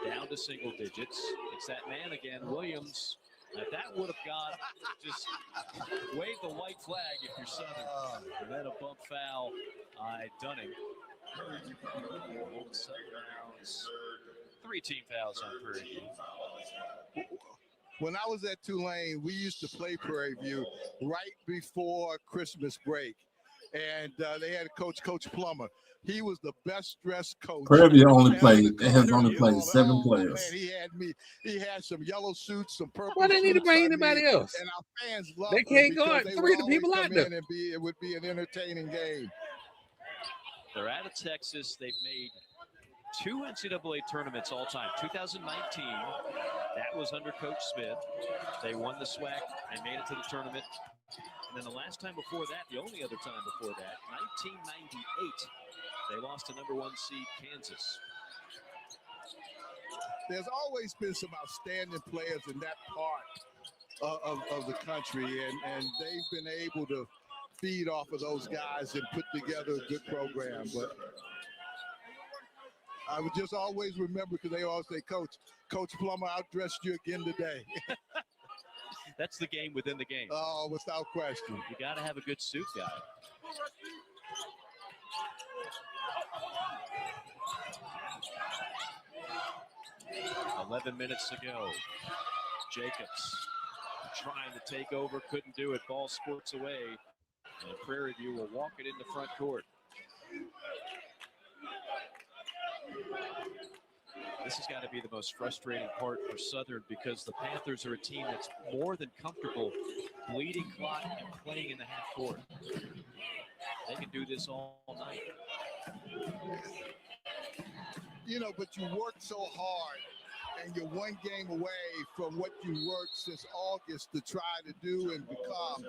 down to single digits. It's that man again, Williams. If that would have gone, just wave the white flag if you're Southern. And then a bump foul by Dunning. Southern 3 team fouls on Prairie View. When I was at Tulane, we used to play Prairie View right before Christmas break. And they had Coach Plummer. He was the best dressed coach. Prairie View has only played 7 players. Man, he had some yellow suits, some purple. Why they need to bring anybody else? And our fans loved They can't guard 3 of the people out there. It would be an entertaining game. They're out of Texas. They've made 2 NCAA tournaments all time. 2019, that was under Coach Smith. They won the SWAC. They made it to the tournament. And then the last time before that, the only other time before that, 1998, they lost to number 1 seed Kansas. There's always been some outstanding players in that part of the country, and they've been able to feed off of those guys and put together a good program. But I would just always remember, because they always say, Coach Plummer outdressed you again today. That's the game within the game. Oh, without question. You got to have a good suit guy. "11 minutes to go. Jacobs trying to take over, couldn't do it. Ball squirts away, and Prairie View will walk it into front court. This has got to be the most frustrating part for Southern, because the Panthers are a team that's more than comfortable bleeding clock and playing in the half court. They can do this all night. You know, but you work so hard, and you're one game away from what you worked since August to try to do and become.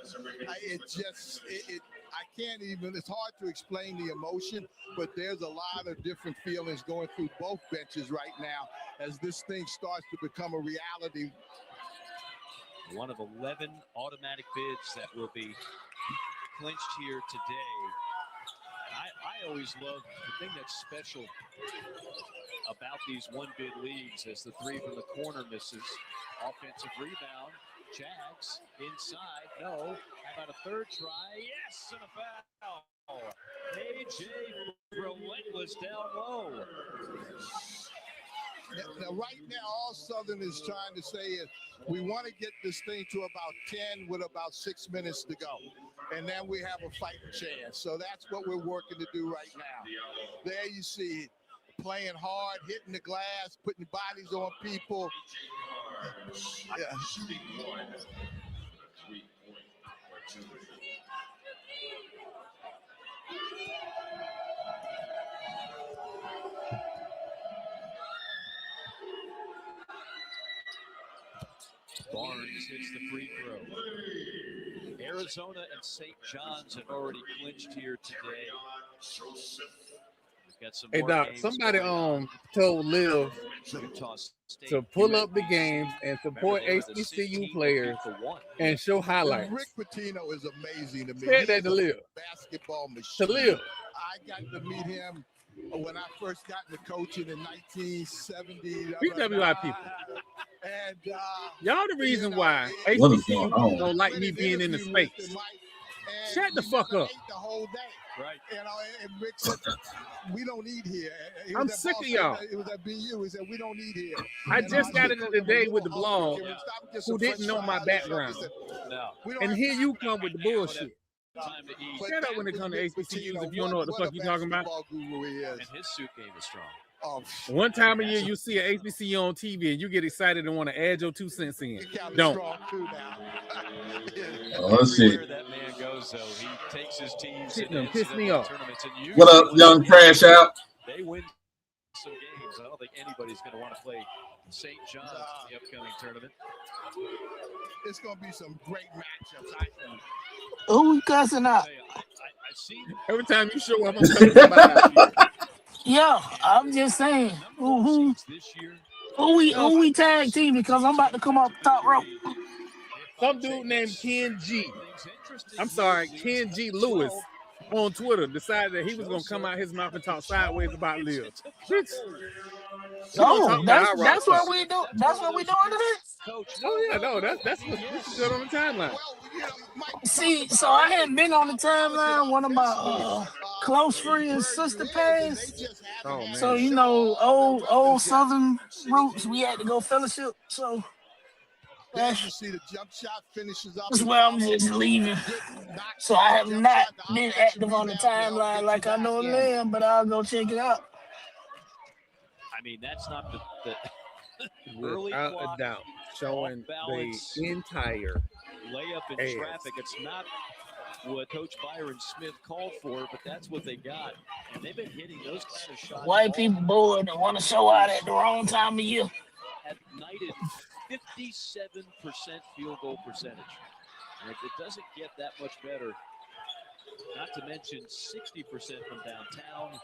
I can't even, it's hard to explain the emotion, but there's a lot of different feelings going through both benches right now as this thing starts to become a reality. One of 11 automatic bids that will be clinched here today. I always love the thing that's special about these one-bid leagues as the 3 from the corner misses. Offensive rebound. Jags inside. No. How about a third try? Yes, and a foul. AJ relentless down low. Now, right now, all Southern is trying to say is we want to get this thing to about 10 with about 6 minutes to go. And then we have a fighting chance. So that's what we're working to do right now. There you see playing hard, hitting the glass, putting bodies on people. Yeah. Arizona and St. John's have already clinched here today. We've got some Hey, more Doc, games somebody going on. told Liv Utah State, to pull up the UNBC. games and support Remember, they were the SID HBCU team players that beat the one. and show Rick highlights. Pitino is amazing to me. Said He that is to a Liv. basketball To machine. Liv. I got to meet him when I first got into coaching in 1970. PWI people. And Y'all the reason you know, why What is HBCU going on? don't like went me and being in the interviewed space. Mr. Mike, and Shut the we fuck never up. ate the whole day. Right. You know, and Rick said, we don't eat here. He I'm was at sick of Boston, y'all. It was at BU. He said, we don't eat here. I And just got said, into "Coach, the I'm a day little with the hungry. blog Can we stop and get who some didn't French know my fries or something?" background. He said, No. "We don't And have here time you for come that with the right now." bullshit. Time to eat. But Shut up that when it was comes to Rick HBCUs Pitino. if you don't know what the fuck you're talking about. What a basketball guru he is. And his suit game is strong. Oh, One time a year you see an HBCU on TV and you get excited and want to add your 2 cents in. he counted Don't. strong too now. Oh, shit. Everywhere that man goes, though, he takes his teams Shit to done pissed me NCAA off. tournaments. And What up, usually young crash out? they win some games. I don't think anybody's going to want to play St. John's in the upcoming tournament. It's going to be some great matchups, I think. Who we cussing out? I've seen Every time you show up, I'm cutting somebody out. Yeah, I'm just saying. Who this year. we tag team because I'm about to come off the top rope. Some dude named Ken G. I'm sorry, Ken G. Lewis on Twitter decided that he was gonna come out his mouth and talk sideways about Liv. Bitch. No, that's what we do. That's what we doing today. Oh yeah, no, that's what this is good on the timeline. See, so I hadn't been on the timeline. One of my close friends' sister passed. Oh man. So you know, old Southern roots. We had to go fellowship. So Then you see the jump shot finishes up. that's where I'm just leaving. So I have not been active on the timeline like I normally am, but I'll go check it out. I mean, that's not the early Without clock, a doubt, showing balance, the entire layup in ass. traffic. It's not what Coach Byron Smith called for, but that's what they got. And they've been hitting those kind of shots. White people bored and want to show out at the wrong time of year. At United, 57% field goal percentage. And it doesn't get that much better. Not to mention 60% from downtown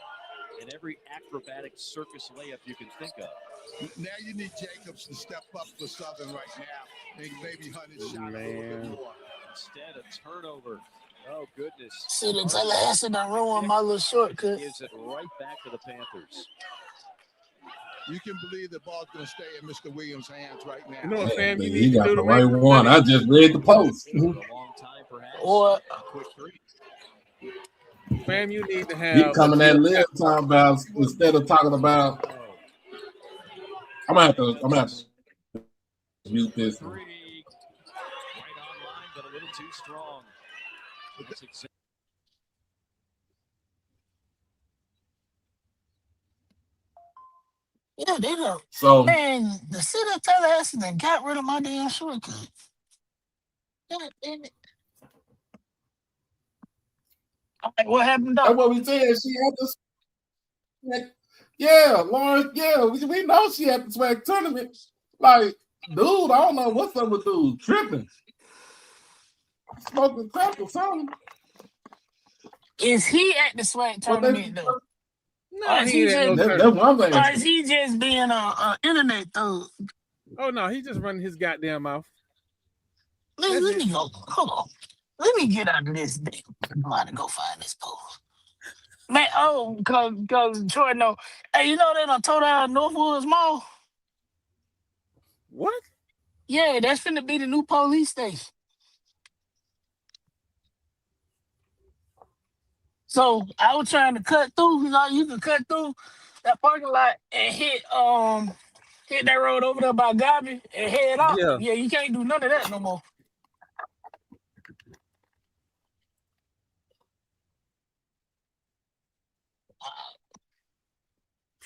and every acrobatic circus layup you can think of. Now you need Jacobs to step up for Southern right now and maybe hunt his shot a little bit more. Instead, a turnover. Oh, goodness. See, the Tallahassee done ruined my little shortcut. Gives it right back to the Panthers. You can believe the ball's going to stay in Mr. Williams' hands right now. You know what, fam? You He need to got do the to right make one. I just read the post. For a long time, perhaps. Or Quick three. Fam, you need to Keep have coming at Liv talking about instead of talking about. I'm gonna have to mute this. Three. Right on line, but a little too strong. That's exactly. yeah, they don't. So Man, the city of Tallahassee done got rid of my damn shortcut. God damn it. I'm like, what happened, that's Doc? what we said. She had to. Yeah, Lawrence. Yeah, we know she had the SWAC tournament. Like, dude, I don't know what's up with dude tripping, smoking crack or something. Is he at the SWAC tournament though? No, Or is he he ain't no just, That's what I'm or saying. is he just being a internet thug? Oh no, he just running his goddamn mouth. Let me go. Hold on. Let me get out of this thing. I'm about to go find this post. Man, cause Troy, no. Hey, you know they done tore down Northwoods Mall? What? Yeah, that's finna be the new police station. So I was trying to cut through. You know, you can cut through that parking lot and hit that road over there by Gabby and head out. Yeah. Yeah, you can't do none of that no more.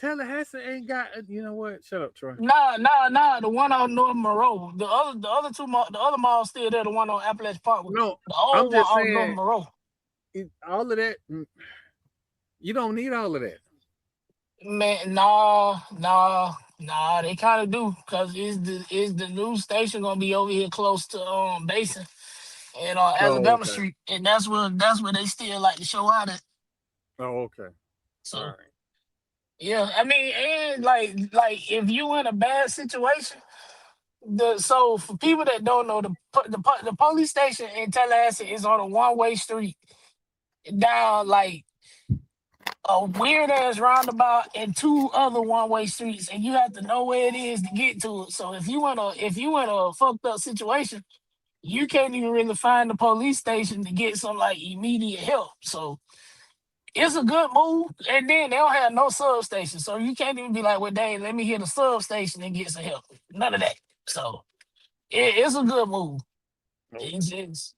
Tallahassee ain't got. You know what? Shut up, Troy. Nah. The one on North Monroe. The other two, the other mall's still there. The one on Appalachian Parkway. No, The old I'm one just on North saying. Monroe. All of that. You don't need all of that. Man, nah. They kind of do because is the news station gonna be over here close to Basin, and on Alabama Street, and that's where they still like to show out at. Oh, okay. So, all right. yeah, I mean, and like if you in a bad situation, so for people that don't know, the police station in Tallahassee is on a one-way street down like a weird ass roundabout and two other one-way streets, and you have to know where it is to get to it. So if you in a fucked up situation, you can't even really find the police station to get some like immediate help. So it's a good move. And then they don't have no substation. So you can't even be like, well, dang, let me hit a substation and get some help. None of that. So it's a good move. It's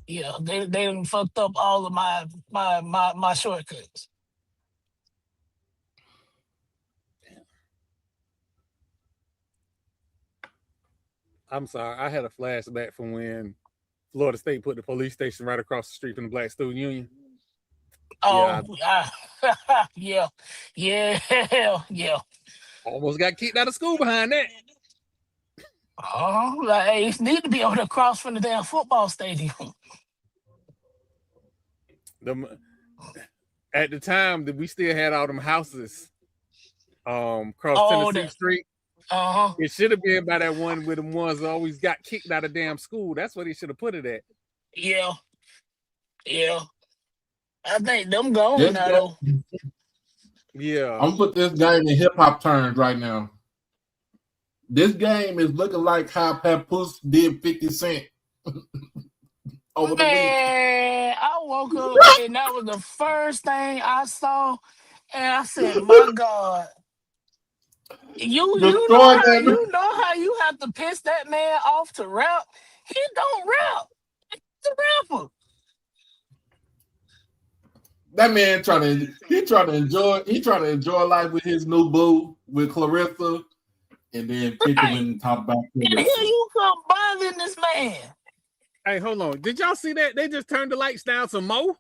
yeah, they done fucked up all of my shortcuts. I'm sorry. I had a flashback from when Florida State put the police station right across the street from the Black Student Union. Oh, yeah. Yeah. Almost got kicked out of school behind that. Oh, like, hey, it need to be able to cross from the damn football stadium. At the time that we still had all them houses across Tennessee Street. It should have been by that one where the ones that always got kicked out of damn school. That's what they should have put it at. Yeah. I think them gone now though. Yeah. I'm gonna put this game in hip hop terms right now. This game is looking like how Papoose did 50 Cent over the week. I woke up and that was the first thing I saw, and I said, "My God, you know how you have to piss that man off to rap? He don't rap. He's a rapper." That man trying to enjoy life with his new boo with Clarissa, and then pick him and talk about Clarissa. And here you come bothering this man. Hey, hold on. Did y'all see that? They just turned the lights down some more.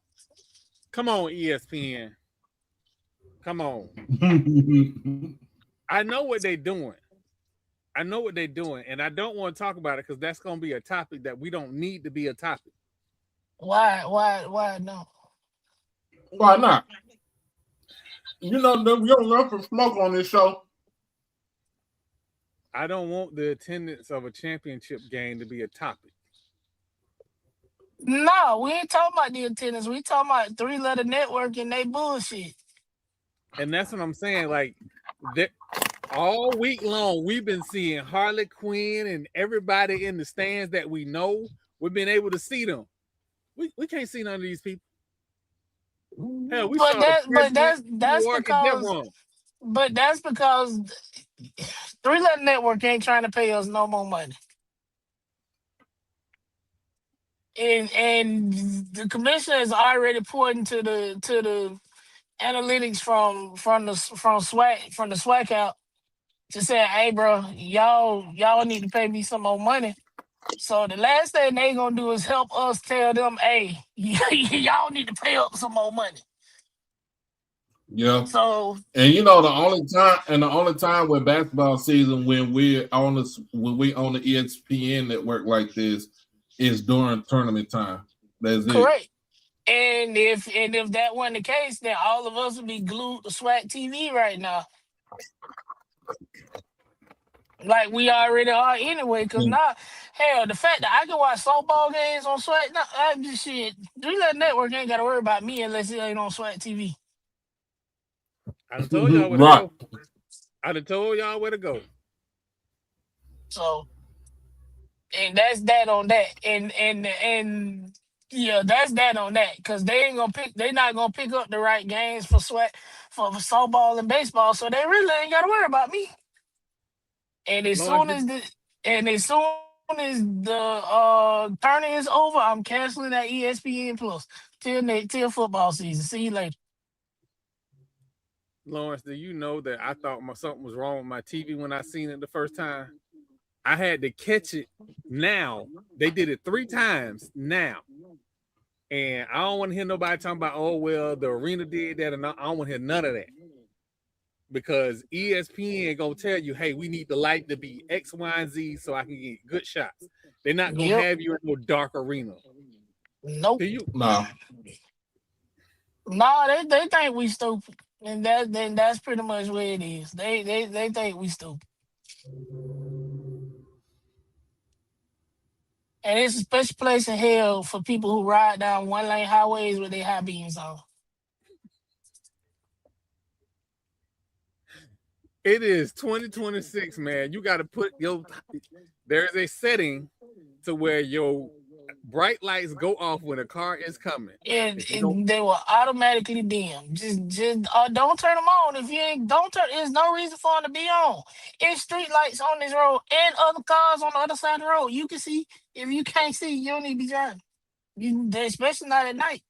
Come on, ESPN. Come on. I know what they're doing. And I don't want to talk about it because that's going to be a topic that we don't need to be a topic. Why no? Why not? You know, we don't learn from smoke on this show. I don't want the attendance of a championship game to be a topic. No, we ain't talking about the attendance. We talking about 3-letter network and they bullshit. And that's what I'm saying. Like, all week long, we've been seeing Harley Quinn and everybody in the stands that we know. We've been able to see them. We can't see none of these people. Hell, that's because 3-letter network ain't trying to pay us no more money. And the commissioner is already pointing to the analytics from the SWAC out to say, hey bro, y'all need to pay me some more money. So the last thing they gonna do is help us tell them, hey, y'all need to pay up some more money. Yeah. So, and you know the only time with basketball season when we on the ESPN network like this is during tournament time. That's correct. And if that wasn't the case, then all of us would be glued to SWAC TV right now. Like we already are anyway, because now, hell, the fact that I can watch softball games on SWAC, I'm just shit. 3-letter network ain't got to worry about me unless it ain't on SWAC TV. I done told y'all where to go. I done told y'all where to go. So, and that's that on that. And yeah, that's that on that. Because they're not gonna pick up the right games for SWAC for softball and baseball, so they really ain't gotta worry about me. And as soon as the tournament is over, I'm canceling that ESPN Plus till football season. See you later. Lawrence, do you know that I thought something was wrong with my TV when I seen it the first time? I had to catch it now. They did it 3 times now. And I don't want to hear nobody talking about, oh, well, the arena did that. And I don't want to hear none of that. because ESPN gonna tell you, hey, we need the light to be X, Y, and Z so I can get good shots. They're not gonna have you in no dark arena. Nope. Do you? No. No, they think we stupid. And that's pretty much what it is. They think we stupid. And it's a special place in hell for people who ride down one lane highways with their high beams on. It is 2026, man. You got to put there's a setting to where your bright lights go off when a car is coming. And they will automatically dim. Just don't turn them on. If you ain't, don't turn. There's no reason for them to be on. It's street lights on this road and other cars on the other side of the road. You can see. If you can't see, you don't need to be driving. Especially not at night.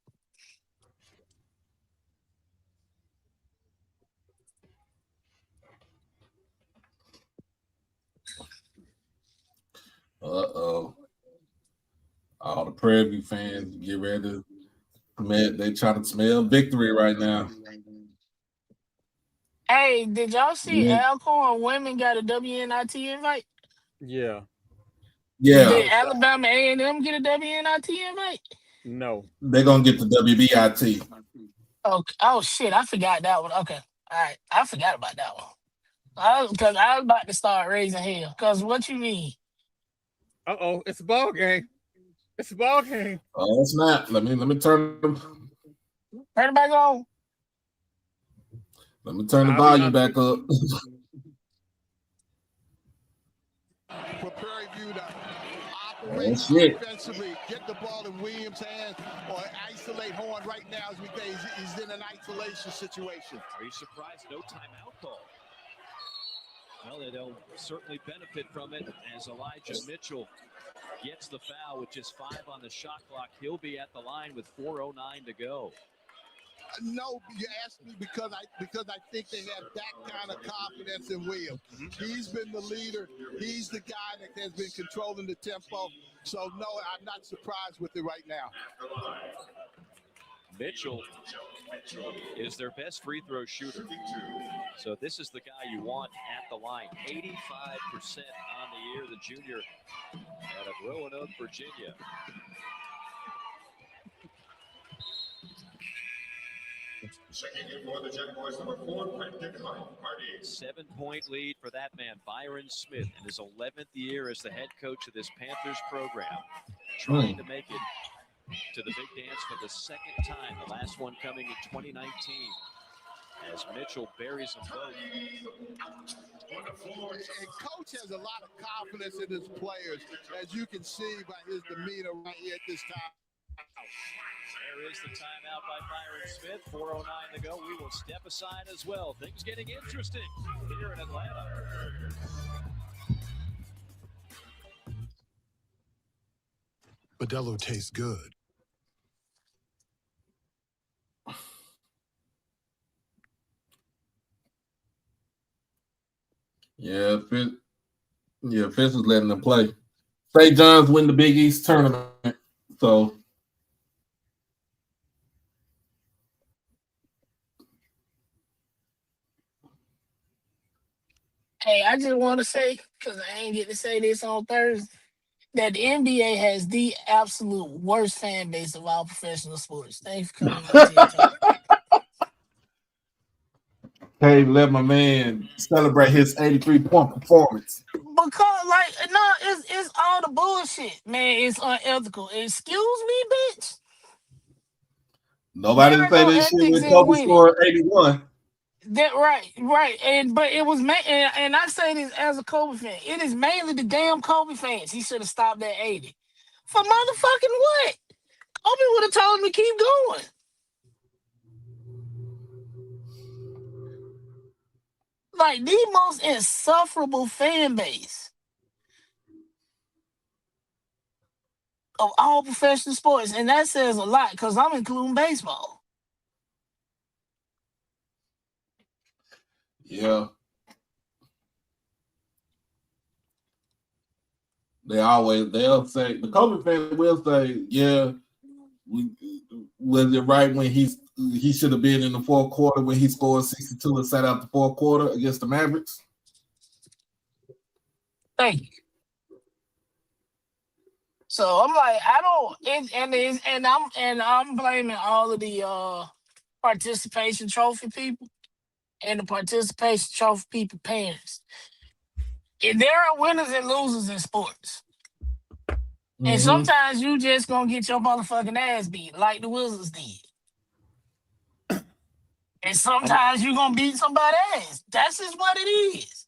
Uh-oh. All the Prairie View fans get ready to they trying to smell victory right now. Hey, did y'all see Alcorn women got a WNIT invite? Yeah. Yeah. Did Alabama A&M get a WNIT invite? No. They're going to get the WBIT. Oh, shit. I forgot that one. Okay. All right. I forgot about that one. Because I was about to start raising hell. Because what you mean? Uh-oh. It's a ball game. It's a ball game. Oh, it's not. Let me turn them. Turn it back on. Let me turn the volume back up. For Prairie View to operate defensively, get the ball in Williams' hands, or isolate Horn right now as he's in an isolation situation. Are you surprised no timeout call? Well, they'll certainly benefit from it as Elijah Mitchell gets the foul with just 5 on the shot clock. He'll be at the line with 4:09 to go. No, you asked me because I think they have that kind of confidence in Williams. He's been the leader. He's the guy that has been controlling the tempo. So, no, I'm not surprised with it right now. Mitchell is their best free throw shooter. So this is the guy you want at the line. 85% on the year, the junior out of Roanoke, Virginia. Checking in for the Jaguars, number 4, Brendan Hardy. 7-point lead for that man, Byron Smith, in his 11th year as the head coach of this Panthers program. Trying to make it to the big dance for the second time, the last one coming in 2019. As Mitchell buries them both. And Coach has a lot of confidence in his players, as you can see by his demeanor right here at this time. There is the timeout by Byron Smith. 4:09 to go. We will step aside as well. Things getting interesting here in Atlanta. Modelo tastes good. Yeah, Fitz was letting them play. St. John's win the Big East tournament, so Hey, I just want to say, because I ain't get to say this on Thursday, that the NBA has the absolute worst fan base of all professional sports. Thanks for coming on TikTok. hey, let my man celebrate his 83-point performance. Because, like, no, it's all the bullshit, man. It's unethical. Excuse me, bitch. Nobody didn't say this shit when Kobe scored 81. That right, but it was and I say this as a Kobe fan. It is mainly the damn Kobe fans. He should have stopped at 80. For motherfucking what? Kobe would have told him to keep going. Like the most insufferable fan base of all professional sports, and that says a lot because I'm including baseball. Yeah. They'll say, the Kobe fans will say, yeah, was it right when he he should have been in the fourth quarter when he scored 62 and sat out the fourth quarter against the Mavericks? Thank you. So I'm like, I don't, and I'm blaming all of the participation trophy people and the participation trophy people parents. And there are winners and losers in sports. Mm-hmm. And sometimes you just gonna get your motherfucking ass beat like the Wizards did. And sometimes you gonna beat somebody's ass. That's just what it is.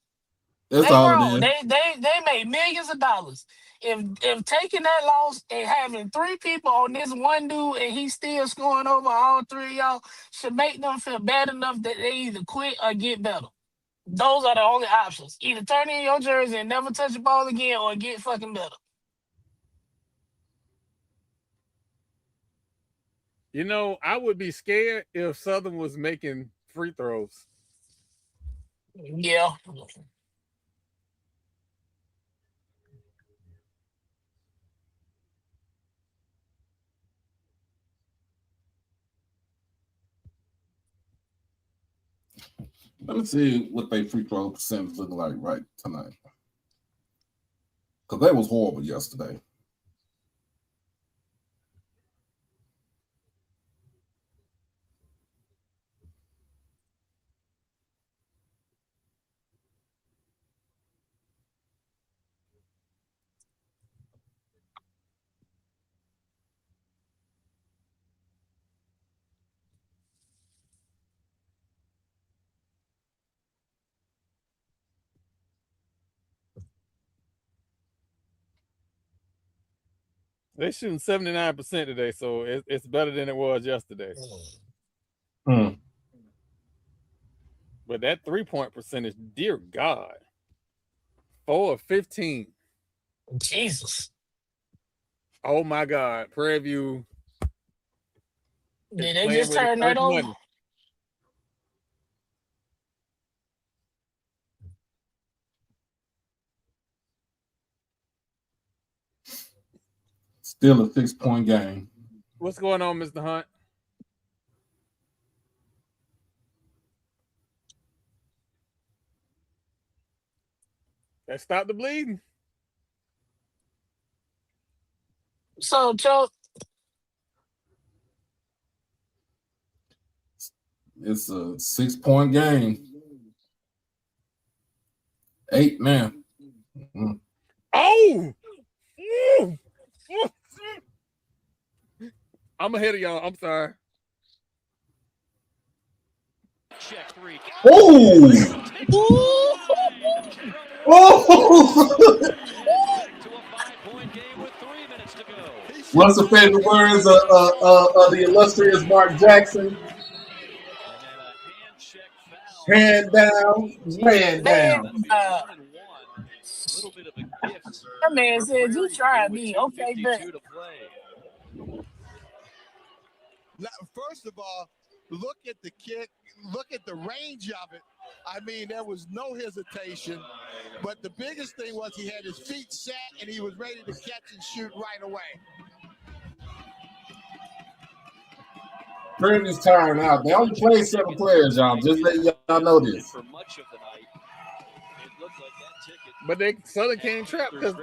That's they all grown. it is. They made millions of dollars. If taking that loss and having 3 people on this one dude and he's still scoring over all 3 of y'all should make them feel bad enough that they either quit or get better. Those are the only options. Either turn in your jersey and never touch the ball again or get fucking better. You know, I would be scared if Southern was making free throws. Yeah. Let me see what their free throw percentage look like right tonight. Because that was horrible yesterday. They're shooting 79% today, so it's better than it was yesterday. Mm. But that 3-point percentage, dear God, 4 of 15. Jesus. Oh my God, Prairie View. Did they just turn that over? Money. Still a 6-point game. What's going on, Mr. Hunt? Let's stop the bleeding. So, Joe. It's a 6-point game. 8 man. Mm-hmm. Oh! I'm ahead of y'all. I'm sorry. Check 3. Oh! Oh! What's the favorite words of the illustrious Mark Jackson? Hand down, man down. That man said, you try me. Okay, bet. First of all, look at the kick. Look at the range of it. I mean, there was no hesitation. But the biggest thing was he had his feet set and he was ready to catch and shoot right away. Green is tiring out. They only play 7 players, y'all. Just let y'all know this. For much of the night, it looked like that ticket. But Southern came trapped because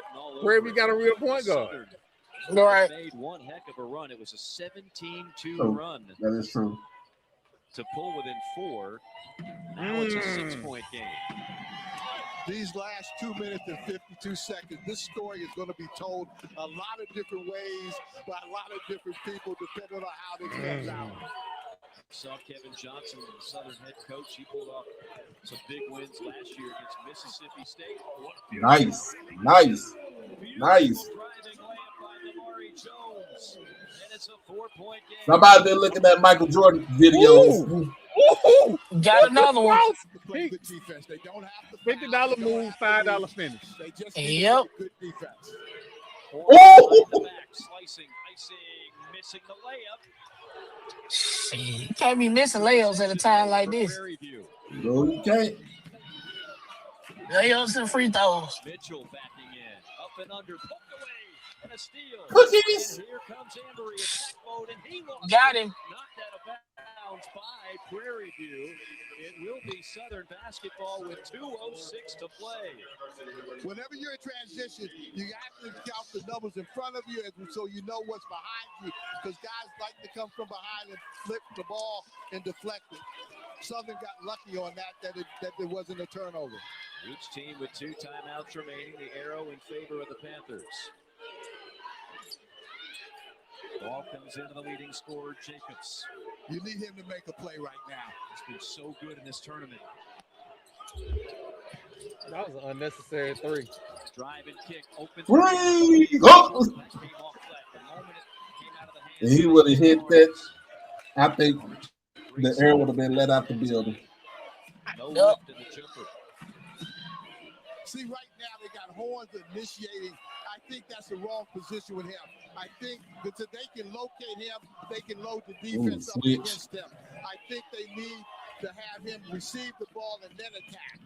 Prairie View got a real point guard. All right. Made one heck of a run. It was a 17-2 run. That is true. To pull within 4. Now it's a 6-point game. These last 2 minutes and 52 seconds, this story is going to be told a lot of different ways by a lot of different people, depending on how this comes out. Saw Kevin Johnson, the Southern head coach. He pulled off some big wins last year against Mississippi State. Nice. Somebody been looking at Michael Jordan videos. Ooh. Got another one. Play good defense. They don't have to $50 move, $5 finish. They just yep. Good defense. Slicing, icing, missing the layup. You can't be missing layups at a time like this. No, you can't. Layups and free throws. Mitchell backing in, up and under, poked away, and a steal. Cookies. And here comes Embry, attack mode, and he lost Got him. Knocked out of inbounds by Prairie View. It will be Southern basketball with 2:06 to play. Whenever you're in transition, you have to count the numbers in front of you so you know what's behind you, because guys like to come from behind and flip the ball and deflect it. Southern got lucky on that there wasn't a turnover. Each team with 2 timeouts remaining. The arrow in favor of the Panthers. Ball comes into the leading scorer, Jacobs. You need him to make a play right now. He's been so good in this tournament. That was an unnecessary 3. Drive and kick. Open. Oh! That came off flat. The moment it came out of the hands. If he would have hit that, I think the air would have been let out the building. No lift in the jumper. See, right now they got Horns initiating. I think that's the wrong position with him. I think that they can locate him, they can load the defense up against them. I think they need to have him receive the ball and then attack.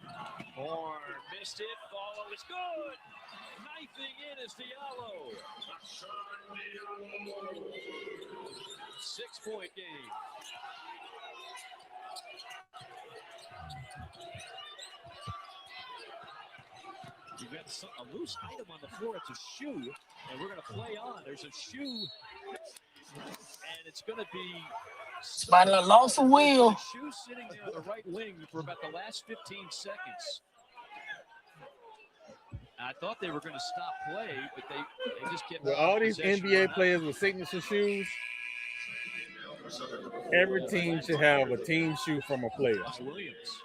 Horn missed it. Follow is good. Knifing in is Diallo. 6-point game. You've got a loose item on the floor. It's a shoe, and we're going to play on. There's a shoe, and it's going to be by the loss of will. Shoe sitting there on the right wing for about the last 15 seconds. I thought they were going to stop play, but they just kept. With all these NBA players with signature shoes, every team should have a team shoe from a player. Williams.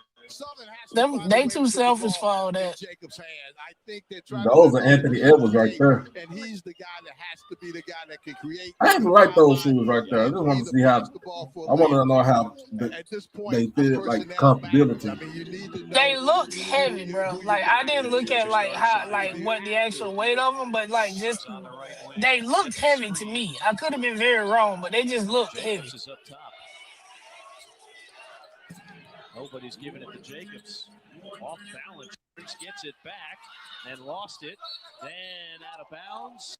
They too selfish for all that. Jacobs has. I think they're trying those are Anthony Edwards right there. And he's the guy that has to be the guy that can create. I even like those shoes right there. I just want to see how. I want to know how they feel like comfortability. They look heavy, bro. Like I didn't look at what the actual weight of them, but like just they looked heavy to me. I could have been very wrong, but they just looked heavy. Nobody's giving it to Jacobs. Off balance. Gets it back and lost it. Then out of bounds.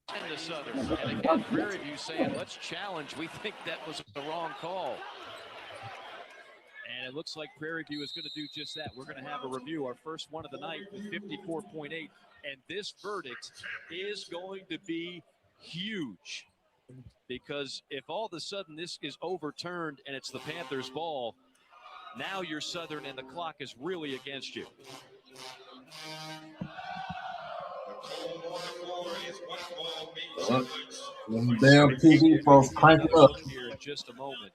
And to Southern. And again, Prairie View saying, let's challenge. We think that was the wrong call. And it looks like Prairie View is going to do just that. We're going to have a review, our first one of the night with 54.8. And this verdict is going to be huge. Because if all of a sudden this is overturned and it's the Panthers' ball, now you're Southern and the clock is really against you. Them damn TV folks crank it up. Here in just a moment.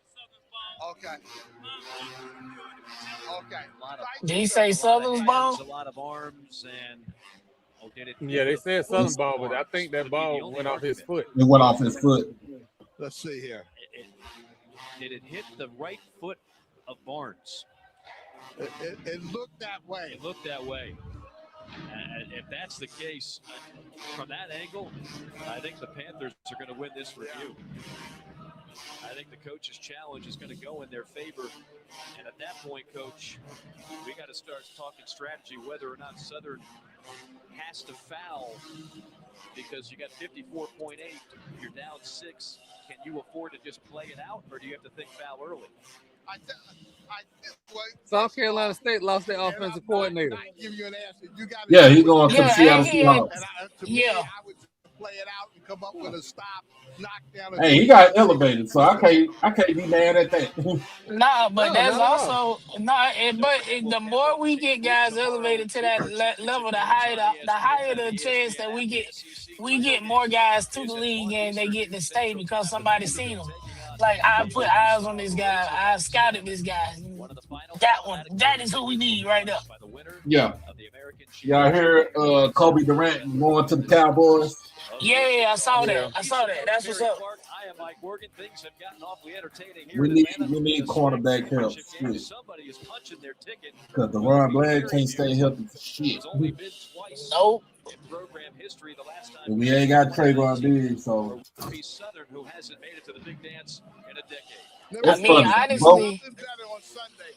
Okay. Did he say Southern's ball? A lot of arms and. Yeah, they said Southern ball, but I think that ball went off his foot. It went off his foot. Let's see here. Did it hit the right foot of Barnes? It looked that way. It looked that way. If that's the case, from that angle, I think the Panthers are going to win this review. I think the coach's challenge is going to go in their favor. And at that point, Coach, we got to start talking strategy, whether or not Southern has to foul, because you got 54.8. You're down 6. Can you afford to just play it out, or do you have to think foul early? South Carolina State lost their offensive coordinator. Yeah, he's going to Seattle Seahawks. Yeah. Play it out and come up with a stop, knock down. Hey, he got elevated, so I can't be mad at that. Nah, but that's also the more we get guys elevated to that level, the higher the chance that we get more guys to the league and they get to stay because somebody seen them. Like I put eyes on this guy, I scouted this guy. That is who we need right now. Yeah. Y'all hear Kobe Durant going to the Cowboys? Yeah, I saw that. That's what's up. I am Mike Morgan. Things have gotten awfully entertaining here. We need cornerback help. Somebody is punching their ticket. Because the Ron Bland can't stay healthy for shit. It's only been twice nope. in program history. The last time we ain't got Trayvon Diggs, so Southern, who hasn't made it to the big dance in a decade. I mean, honestly,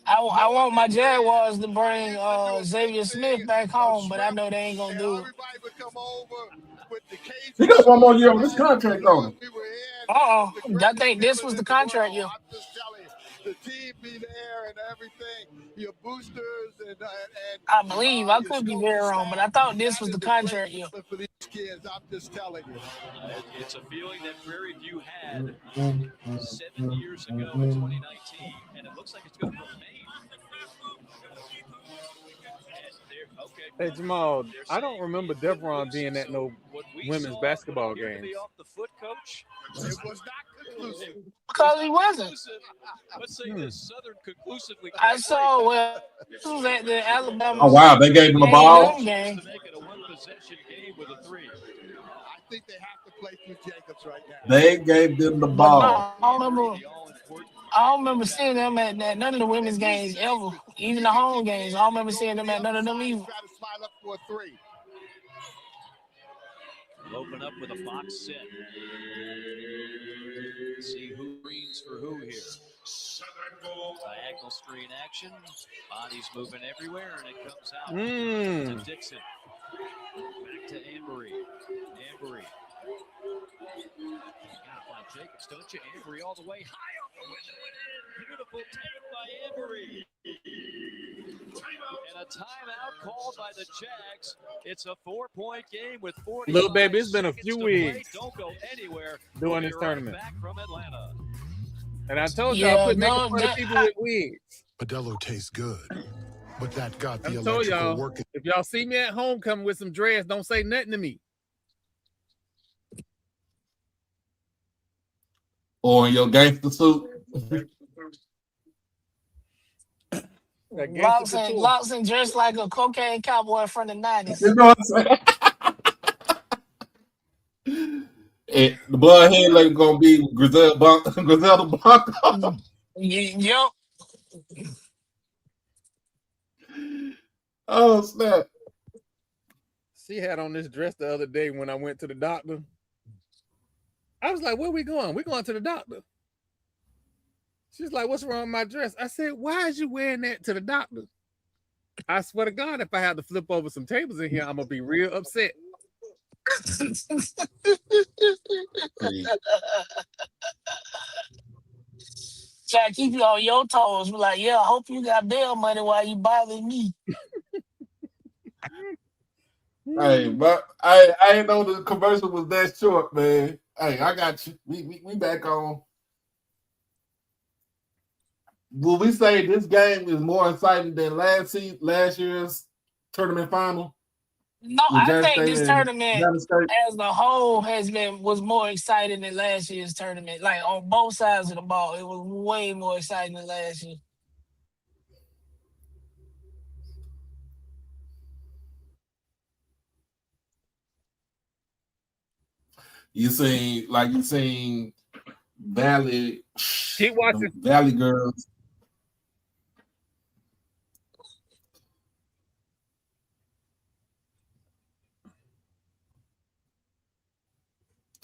I want my Jaguars to bring Xavier Smith back home, but I know they ain't gonna do it. He got one more year on this contract on him. I think this was the contract year. I'm just telling you, the team be there and everything. Your boosters and I believe I could be very wrong, but I thought this was the contract year. For these kids, I'm just telling you. It's a feeling that Prairie View had 7 years ago in 2019, and it looks like it's going to remain. Hey Jamal, I don't remember Devron being at no women's basketball games. The foot coach. It was not conclusive. Because he wasn't. Let's say this: Southern conclusively. I saw this was at the Alabama. Oh wow, they gave him the ball. Game. To make it a one-possession game with a 3. I think they have to play through Jacobs right now. They gave them the ball. I don't remember seeing them at none of the women's games ever, even the home games. I don't remember seeing them at none of them either. Try to slide up for a 3. We'll open up with a box set. See who screens for who here. Diagonal screen action. Bodies moving everywhere, and it comes out to Dixon. Back to Ambery. Ambery. Gotta find Jacobs, don't you? Ambery all the way high off the window and in. Beautiful take by Ambery. And a timeout called by the Jags. It's a 4-point game with 40. Little baby, it's been a few weeks. Don't go anywhere doing this tournament. Back from Atlanta. And I told you I put making fun of people with wigs. Modelo tastes good, but that got the I told electrical y'all, working. if y'all see me at home coming with some dreads, don't say nothing to me. Or in your gangster suit. Lawson dressed like a cocaine cowboy from the 90s. You know what I'm saying? And the blood head like gonna be Griselda Blanco. Yep. Oh snap! She had on this dress the other day when I went to the doctor. I was like, "Where we going? We're going to the doctor." She's like, "What's wrong with my dress?" I said, "Why is you wearing that to the doctor?" I swear to God, if I had to flip over some tables in here, I'm gonna be real upset. Try to keep you on your toes. Be like, yeah, I hope you got bail money while you bothering me. Hey, but I didn't know the commercial was that short, man. Hey, I got you. We back on. Will we say this game is more exciting than last year's tournament final? No, I think this tournament as a whole was more exciting than last year's tournament. Like on both sides of the ball, it was way more exciting than last year. You seen Valley. Keep watching Valley Girls.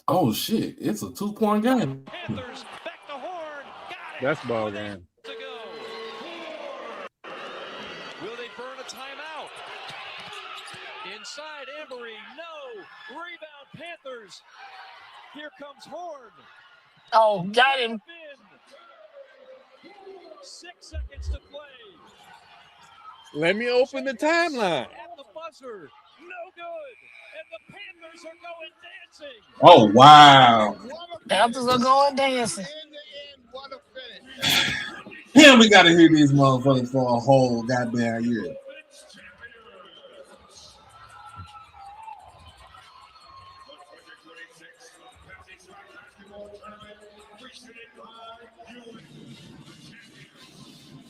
Oh shit! It's a 2-point game. Panthers back to Horn. That's ball game. To go. Will they burn a timeout? Inside Ambery, no. Rebound Panthers. Here comes Horn. Oh, got him. 6 seconds to play. Let me open the timeline. At the buzzer, no good. And the Panthers are going dancing. Oh wow! Panthers are going dancing. Damn, we gotta hear these motherfuckers for a whole goddamn year.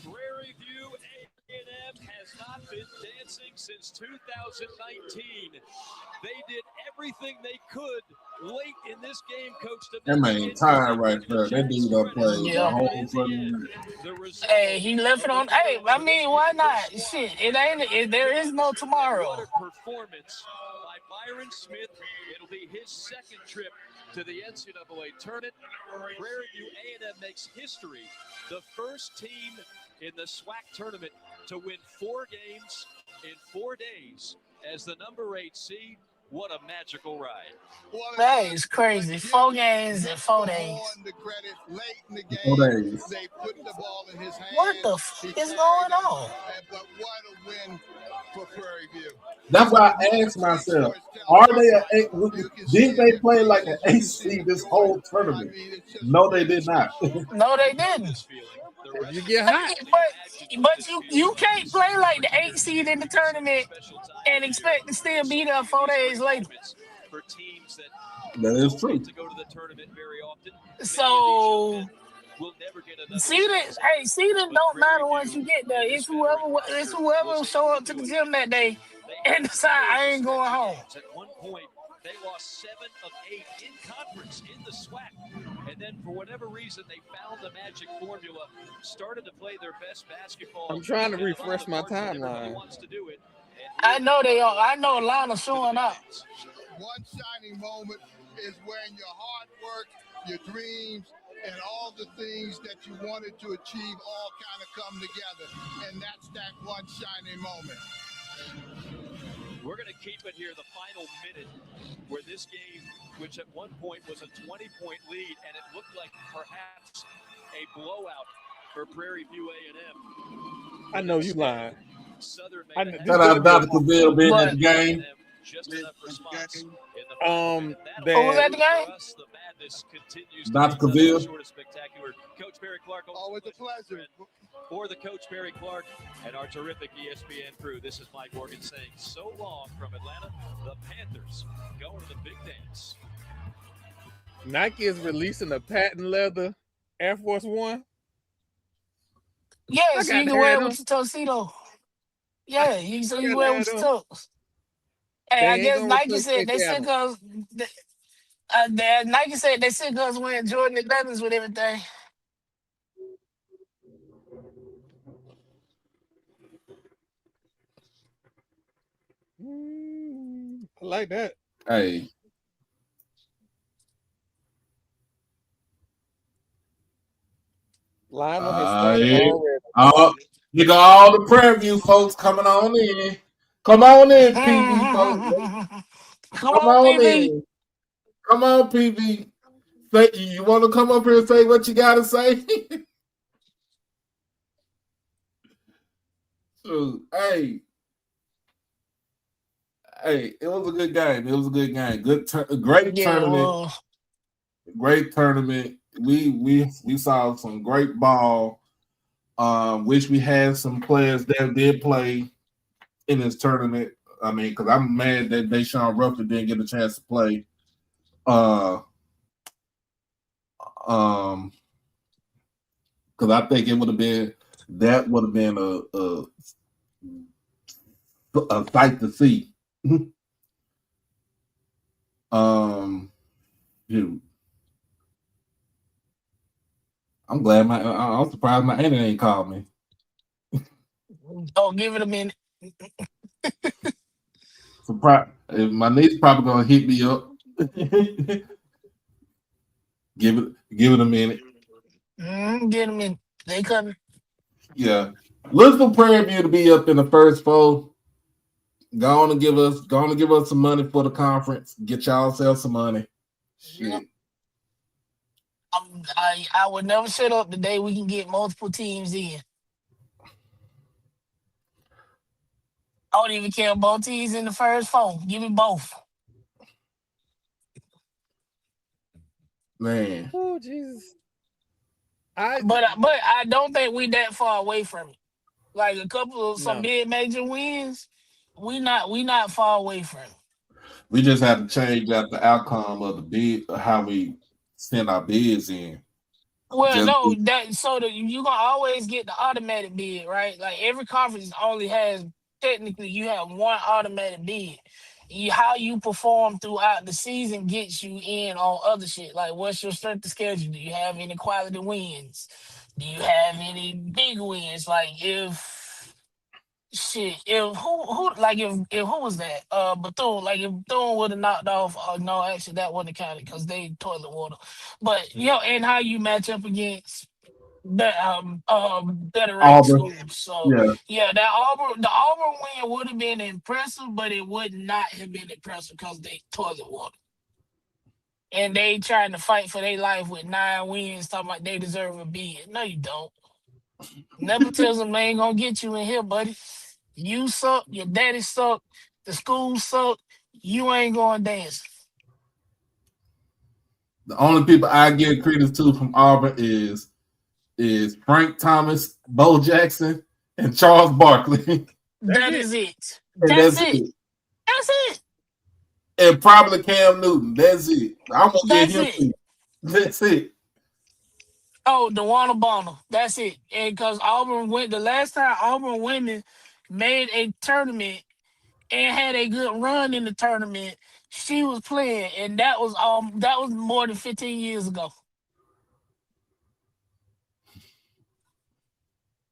Prairie View A&M has not been dancing since 2019. They did everything they could late in this game, Coach. That man tired right there. That dude done played the whole fucking. Hey, he left it on. Hey, I mean, why not? Shit, there is no tomorrow. What a performance by Byron Smith. It'll be his second trip to the NCAA tournament. Prairie View A&M makes history. The first team in the SWAC tournament to win 4 games in 4 days as the number 8 seed What a magical ride. That is crazy. 4 games in 4 days. Late in the game, 4 days. they put the ball in his hand. What the fuck is going on? But what a win for Prairie View. That's why I asked myself, are they did they play like an AC this whole tournament? No, they did not. No, they didn't. You get hot. But you can't play like the 8 seed in the tournament and expect to still be there 4 days later. For teams that is true. To go to the tournament very often. So we'll never get another seeding don't matter once you get there. It's whoever show up to the gym that day and decide I ain't going home. At one point, they lost 7 of 8 in conference in the SWAC. And then for whatever reason, they found the magic formula, started to play their best basketball. I'm trying to refresh my timeline. I know they are. I know Lana showing up. One shining moment is when your hard work, your dreams, and all the things that you wanted to achieve all kind of come together. And that's that one shining moment. We're going to keep it here, the final minute, where this game, which at one point was a 20-point lead, and it looked like perhaps a blowout for Prairie View A&M. I know you lying. Shout out Dr. Cavill being at the game. Just enough response. Who was at the game? Dr. Cavill. Coach Barry Clark. Always a pleasure. For the Coach Barry Clark and our terrific ESPN crew, this is Mike Morgan saying so long from Atlanta. The Panthers going to the big dance. Nike is releasing a patent leather Air Force One. Yeah, so you can wear it with your tuxedo. Yeah, you can wear it with your tux. Hey, I guess Nike said they sick us. Nike said they sick us wearing Jordan 11s with everything. I like that. Hey. Lionel has started already. You got all the Prairie View folks coming on in. Come on in, PV folks. Come on, PV. In. Come on, PV. You want to come up here and say what you got to say? So, hey, it was a good game. Great tournament. Great tournament. We saw some great ball. Wish we had some players that did play in this tournament. I mean, because I'm mad that Deshaun Ruffin didn't get a chance to play. Because I think it would have been a sight to see. Dude. I'm glad I'm surprised my aunt ain't called me. Oh, give it a minute. My niece probably gonna hit me up. Give it a minute. Get them in. They coming. Yeah. Look for Prairie View to be up in the first 4. Go on and give us some money for the conference. Get y'all some money. Shit. I would never shut up the day we can get multiple teams in. I don't even care about teams in the first 4. Give me both. Man. Oh, Jesus. But I don't think we that far away from it. Like a couple of some mid-major wins, we not far away from it. We just have to change out the outcome of the bid, how we send our bids in. Well, you gonna always get the automatic bid, right? Like every conference only has technically you have one automatic bid. How you perform throughout the season gets you in on other shit. Like, what's your strength of schedule? Do you have any quality wins? Do you have any big wins? Like, if who was that? Baton. Like, if Baton would have knocked off, no, actually that wasn't counted because they toilet water. But and how you match up against better ranked Auburn. schools. So Yeah. the Auburn win would have been impressive, but it would not have been impressive because they toilet water. And they trying to fight for their life with 9 wins, talking about they deserve a bid. No, you don't. Nepotism ain't gonna get you in here, buddy. You suck, your daddy suck, the school suck, you ain't going dancing. The only people I give credence to from Auburn is Frank Thomas, Bo Jackson, and Charles Barkley. That's it. That's it. it. That's it. And probably Cam Newton. That's it. I'm gonna That's give him it. two. That's it. Oh, DeWanna Bonner. That's it. And because Auburn went the last time Auburn women made a tournament and had a good run in the tournament, she was playing, and that was more than 15 years ago.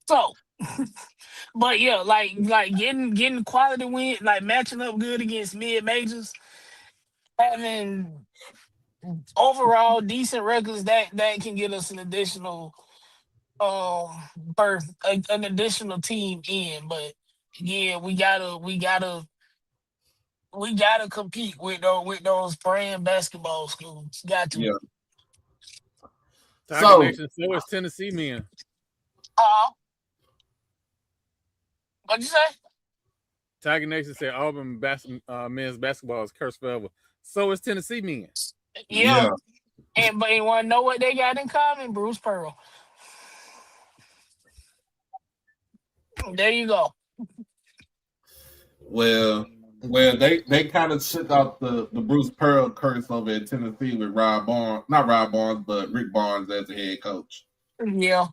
So, but yeah, like getting quality win, like matching up good against mid majors, having overall decent records that can get us an additional berth, an additional team in. But yeah, we gotta compete with those brand basketball schools. Got to. Yeah. Tiger Nation, so is Tennessee men. What'd you say? Tiger Nation said Auburn men's basketball is cursed forever. So is Tennessee men. Yeah. But you want to know what they got in common? Bruce Pearl. There you go. Well, they kind of shook out the Bruce Pearl curse over at Tennessee with not Rob Barnes, but Rick Barnes as the head coach. Yeah.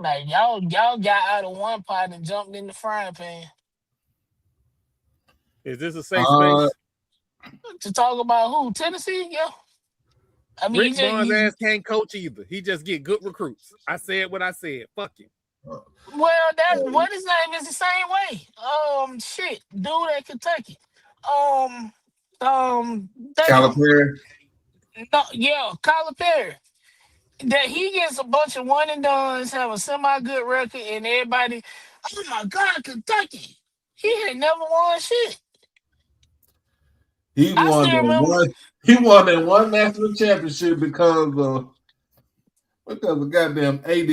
Like y'all got out of one pot and jumped in the frying pan. Is this a safe space? To talk about who? Tennessee? Yeah. I mean, Rick Barnes' ass can't coach either. He just get good recruits. I said what I said. Fuck you. Well, that's what his name is the same way. Shit, dude at Kentucky. Calipari. No, yeah, Calipari. That he gets a bunch of one and dones, have a semi-good record, and everybody, oh my God, Kentucky. He had never won shit. He won that one national championship because of goddamn AD.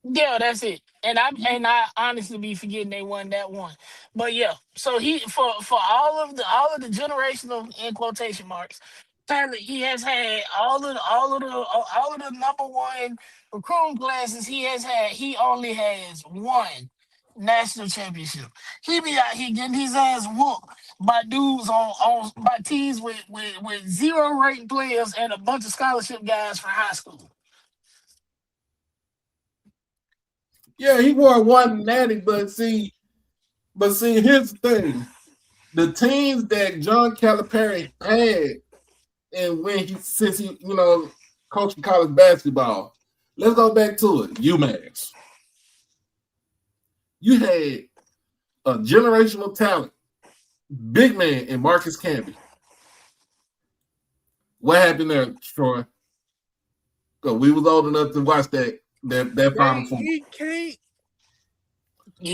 Yeah, that's it. And I honestly be forgetting they won that one. But yeah, so he for all of the generational in quotation marks, apparently he has had all of the number one recruiting classes he has had. He only has one national championship. He be out here getting his ass whooped by dudes by teams with 0 ranked players and a bunch of scholarship guys from high school. Yeah, he won one natty, but see, here's the thing: the teams that John Calipari had, and since he coaching college basketball. Let's go back to it. UMass. You had a generational talent, big man in Marcus Camby. What happened there, Troy? Because we was old enough to watch that Final Four. You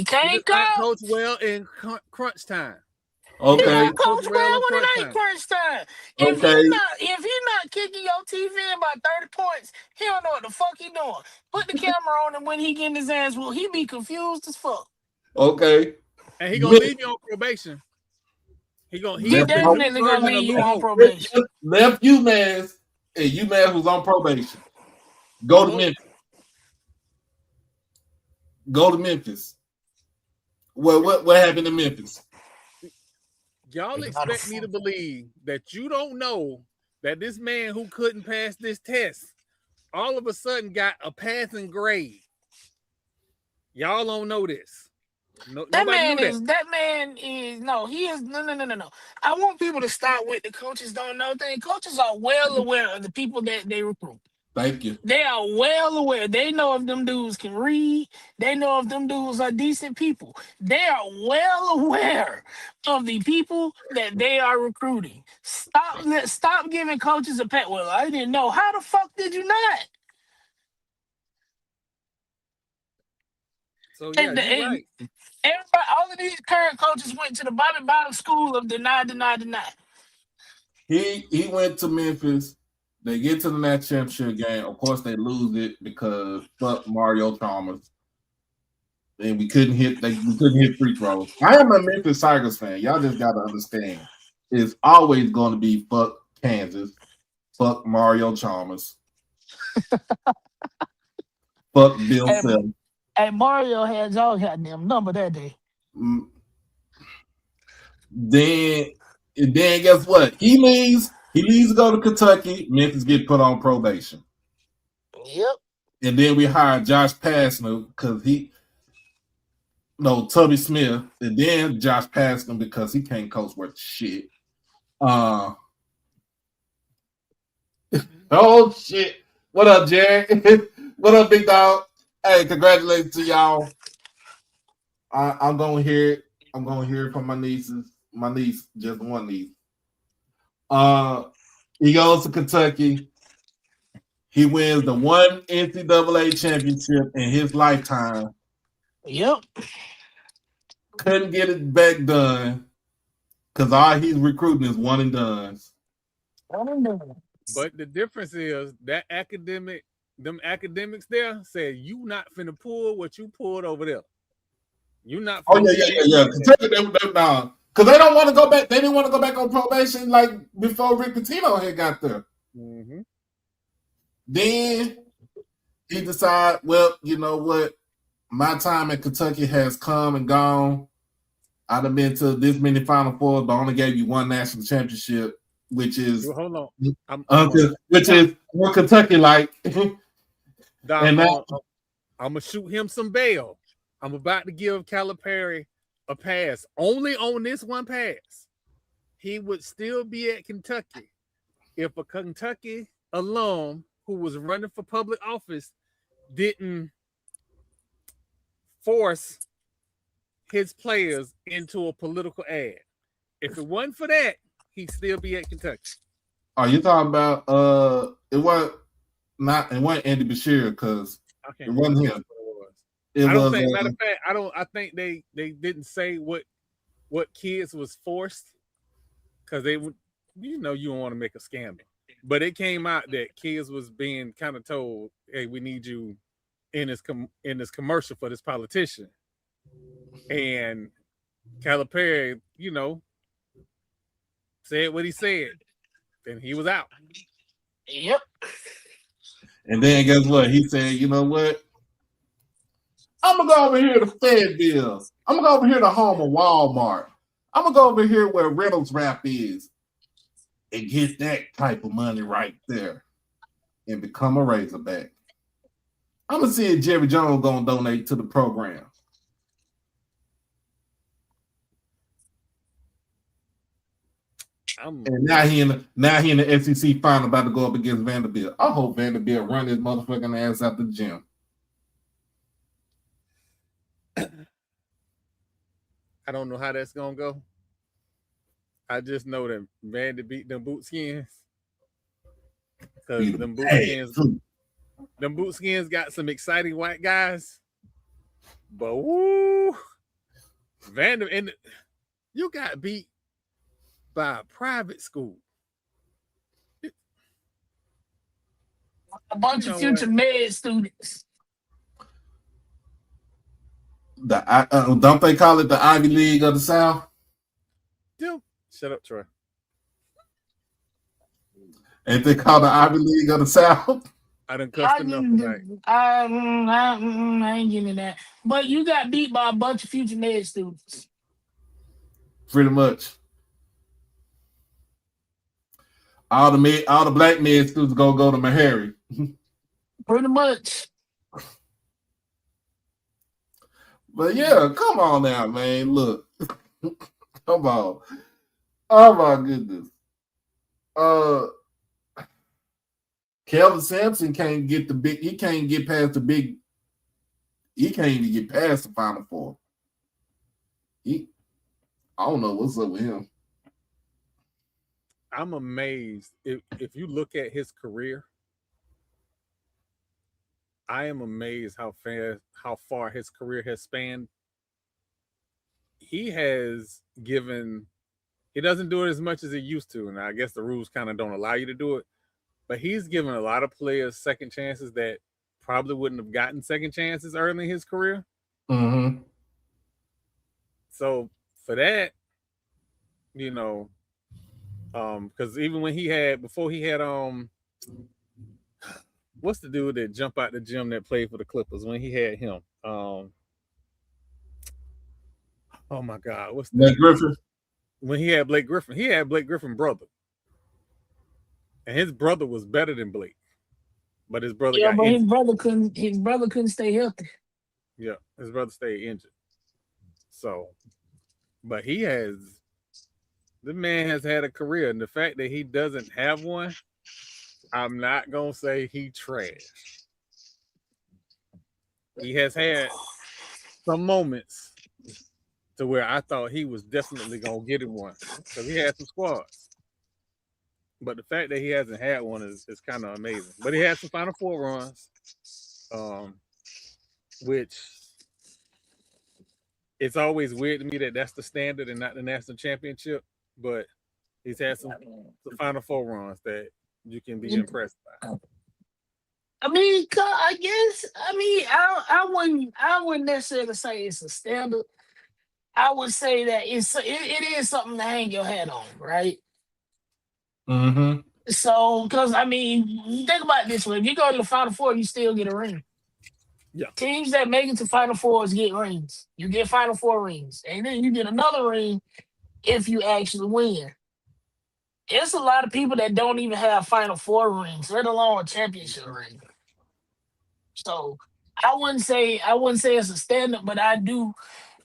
can't go. Coach well in crunch time. Okay. He coach well when it ain't crunch time. If he not kicking your TV in by 30 points, he don't know what the fuck he doing. Put the camera on him when he getting his ass whooped. He be confused as fuck. Okay. And he gonna leave you on probation. He definitely gonna leave you on probation. Left UMass, and UMass was on probation. Go to Memphis. Well, what happened in Memphis? Y'all expect me to believe that you don't know that this man who couldn't pass this test all of a sudden got a passing grade. Y'all don't know this. No. I want people to stop with the coaches don't know thing. Coaches are well aware of the people that they recruit. Thank you. They are well aware. They know if them dudes can read. They know if them dudes are decent people. They are well aware of the people that they are recruiting. Stop giving coaches a pat. Well, I didn't know. How the fuck did you not? So yeah, And, you're and right. everybody, all of these current coaches went to the Bobby Bottom School of deny. He went to Memphis. They get to the national championship game. Of course, they lose it because fuck Mario Chalmers. And we couldn't hit free throws. I am a Memphis Tigers fan. Y'all just gotta understand. It's always going to be fuck Kansas, fuck Mario Chalmers, fuck Bill Self. And Mario had y'all goddamn number that day. Then guess what? He leaves to go to Kentucky. Memphis get put on probation. Yep. And then we hired Josh Pastner because Tubby Smith, and then Josh Pastner because he can't coach worth shit. Oh shit! What up, Jerry? What up, big dog? Hey, congratulations to y'all. I'm gonna hear it. I'm gonna hear it from my nieces. My niece, just one niece. He goes to Kentucky. He wins the one NCAA championship in his lifetime. Yep. Couldn't get it back done because all he's recruiting is one and dones. But the difference is that them academics there said you not finna pull what you pulled over there. You not. Oh yeah. Kentucky, because they don't want to go back. They didn't want to go back on probation like before Rick Pitino had got there. Mm-hmm. Then he decided, well, you know what? My time at Kentucky has come and gone. I'd have been to this many Final Fours, but I only gave you one national championship, which is hold on. Which is what Kentucky like. I'm gonna shoot him some bail. I'm about to give Calipari a pass. Only on this one pass, he would still be at Kentucky if a Kentucky alum who was running for public office didn't force his players into a political ad. If it wasn't for that, he'd still be at Kentucky. Are you talking about it wasn't Andy Bashir because it wasn't him. Matter of fact, I think they didn't say what kids was forced because they would, you don't want to make a scandal. But it came out that kids was being kind of told, hey, we need you in this commercial for this politician. And Calipari, said what he said, and he was out. Yep. And then guess what? He said, you know what? I'm going to go over here to Fayetteville. I'm going to go over here to home of Walmart. I'm going to go over here where Reynolds Wrap is and get that type of money right there and become a Razorback. I'm going to see if Jerry Jones going to donate to the program. And now he in the SEC final about to go up against Vanderbilt. I hope Vanderbilt run his motherfucking ass out the gym. I don't know how that's gonna go. I just know that Vandy beat them boot skins because them boot skins got some exciting white guys. But woo, Vandy, and you got beat by a private school. A bunch of future med students. Don't they call it the Ivy League of the South? Dude, shut up, Troy. Ain't they called the Ivy League of the South? I done cussed enough tonight. I ain't giving that. But you got beat by a bunch of future med students. Pretty much. All the black med students go to Meharry. Pretty much. But yeah, come on now, man. Look. Come on. Oh my goodness. Kelvin Sampson can't get he can't get past he can't even get past the Final Four. I don't know what's up with him. I'm amazed if you look at his career. I am amazed how far his career has spanned. He has given. He doesn't do it as much as he used to, and I guess the rules kind of don't allow you to do it. But he's given a lot of players second chances that probably wouldn't have gotten second chances early in his career. Mm-hmm. So for that, because even when before he had what's the dude that jumped out the gym that played for the Clippers when he had him? Oh my God, what's Blake Griffin? When he had Blake Griffin brother. And his brother was better than Blake. But his brother got injured. His brother couldn't stay healthy. Yeah, his brother stayed injured. So, but the man has had a career, and the fact that he doesn't have one, I'm not gonna say he trash. He has had some moments to where I thought he was definitely gonna get him one because he had some squads. But the fact that he hasn't had one is kind of amazing. But he had some Final Four runs, which it's always weird to me that that's the standard and not the national championship. But he's had some Final Four runs that you can be impressed by. I mean, I guess. I mean, I wouldn't necessarily say it's a standard. I would say that it is something to hang your hat on, right? Mm-hmm. So, because I mean, think about it this way: if you go to the Final Four, you still get a ring. Yeah. Teams that make it to Final Fours get rings. You get Final Four rings, and then you get another ring if you actually win. It's a lot of people that don't even have Final Four rings, let alone a championship ring. So I wouldn't say it's a standard, but I do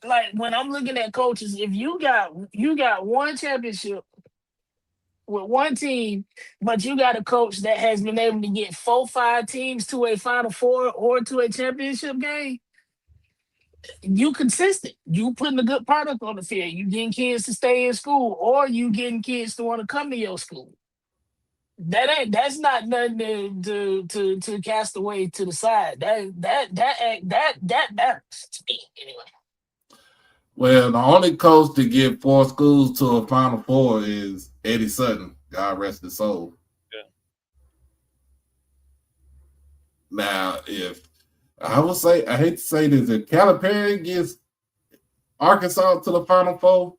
like when I'm looking at coaches. If you got one championship with one team, but you got a coach that has been able to get 4-5 teams to a Final Four or to a championship game, you consistent. You putting a good product on the field. You getting kids to stay in school, or you getting kids to want to come to your school. That's not nothing to cast away to the side. That matters to me anyway. Well, the only coach to get 4 schools to a Final Four is Eddie Sutton. God rest his soul. Yeah. Now, if I would say, I hate to say this, if Calipari gets Arkansas to the Final Four,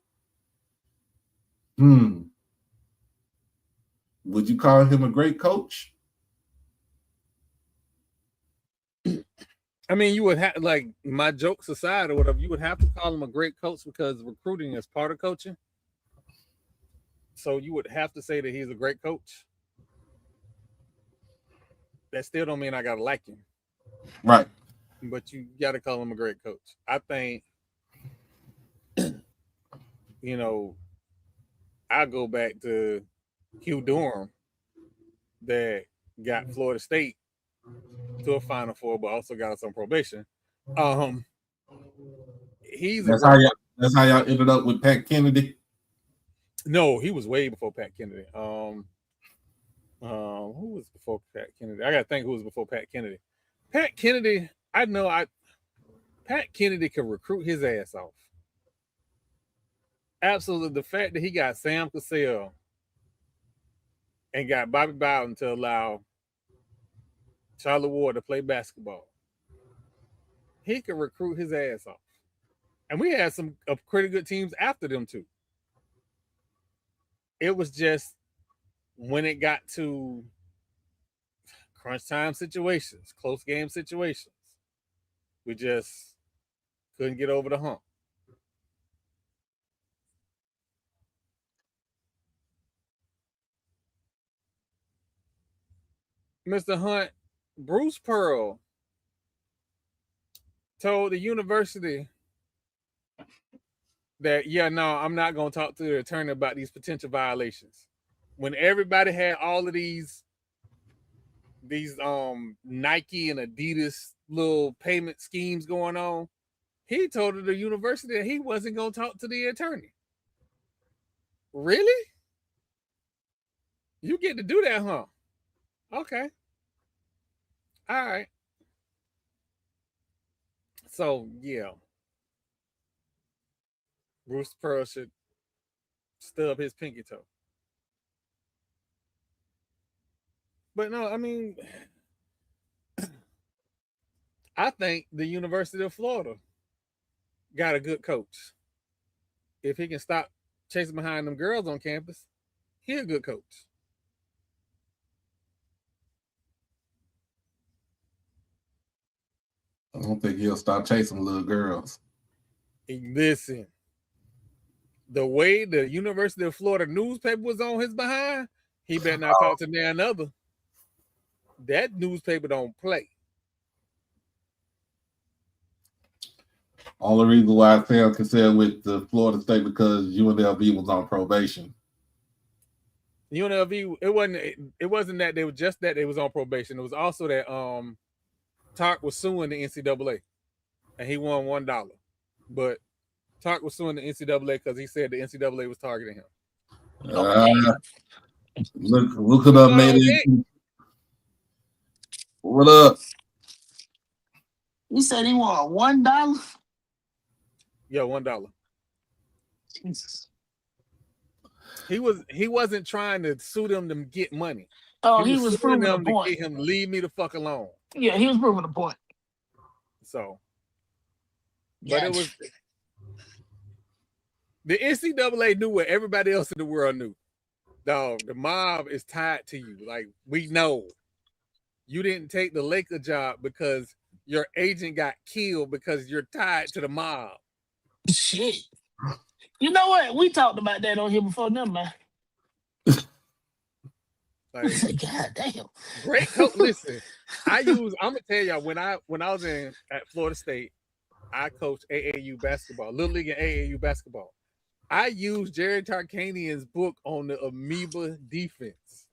would you call him a great coach? I mean, you would have, like, my jokes aside or whatever, you would have to call him a great coach because recruiting is part of coaching. So you would have to say that he's a great coach. That still don't mean I gotta like him. Right. But you gotta call him a great coach. I think, I go back to Hugh Durham that got Florida State to a Final Four, but also got us on probation. That's how y'all ended up with Pat Kennedy. No, he was way before Pat Kennedy. Who was before Pat Kennedy? I gotta think who was before Pat Kennedy. Pat Kennedy, Pat Kennedy could recruit his ass off. Absolutely. The fact that he got Sam Cassell and got Bobby Bowden to allow Charlie Ward to play basketball. He could recruit his ass off. And we had some pretty good teams after them too. It was just when it got to crunch time situations, close game situations, we just couldn't get over the hump. Mr. Hunt, Bruce Pearl told the university that, I'm not going to talk to the attorney about these potential violations. When everybody had all of these Nike and Adidas little payment schemes going on, he told the university that he wasn't going to talk to the attorney. Really? You get to do that, huh? Okay. All right. So yeah, Bruce Pearl should stub his pinky toe. But no, I mean, I think the University of Florida got a good coach. If he can stop chasing behind them girls on campus, he's a good coach. I don't think he'll stop chasing little girls. And listen, the way the University of Florida newspaper was on his behind, he better not talk to none other. That newspaper don't play. Only reason why I say I'm concerned with the Florida State because UNLV was on probation. UNLV, it wasn't that they were just that they was on probation. It was also that Tark was suing the NCAA, and he won $1. But Tark was suing the NCAA because he said the NCAA was targeting him. Look it up, man. What up? You said he won $1? Yeah, $1. Jesus. He wasn't trying to sue them to get money. Oh, he was proving them the point. To get him leave me the fuck alone. Yeah, he was proving the point. So, but it was the NCAA knew what everybody else in the world knew. Dog, the mob is tied to you. Like, we know you didn't take the Laker job because your agent got killed because you're tied to the mob. Shit. You know what? We talked about that on here before. Never mind. Like, God damn. Great coach. Listen, I'm gonna tell y'all when I was at Florida State, I coached AAU basketball, Little League and AAU basketball. I used Jerry Tarkanian's book on the amoeba defense.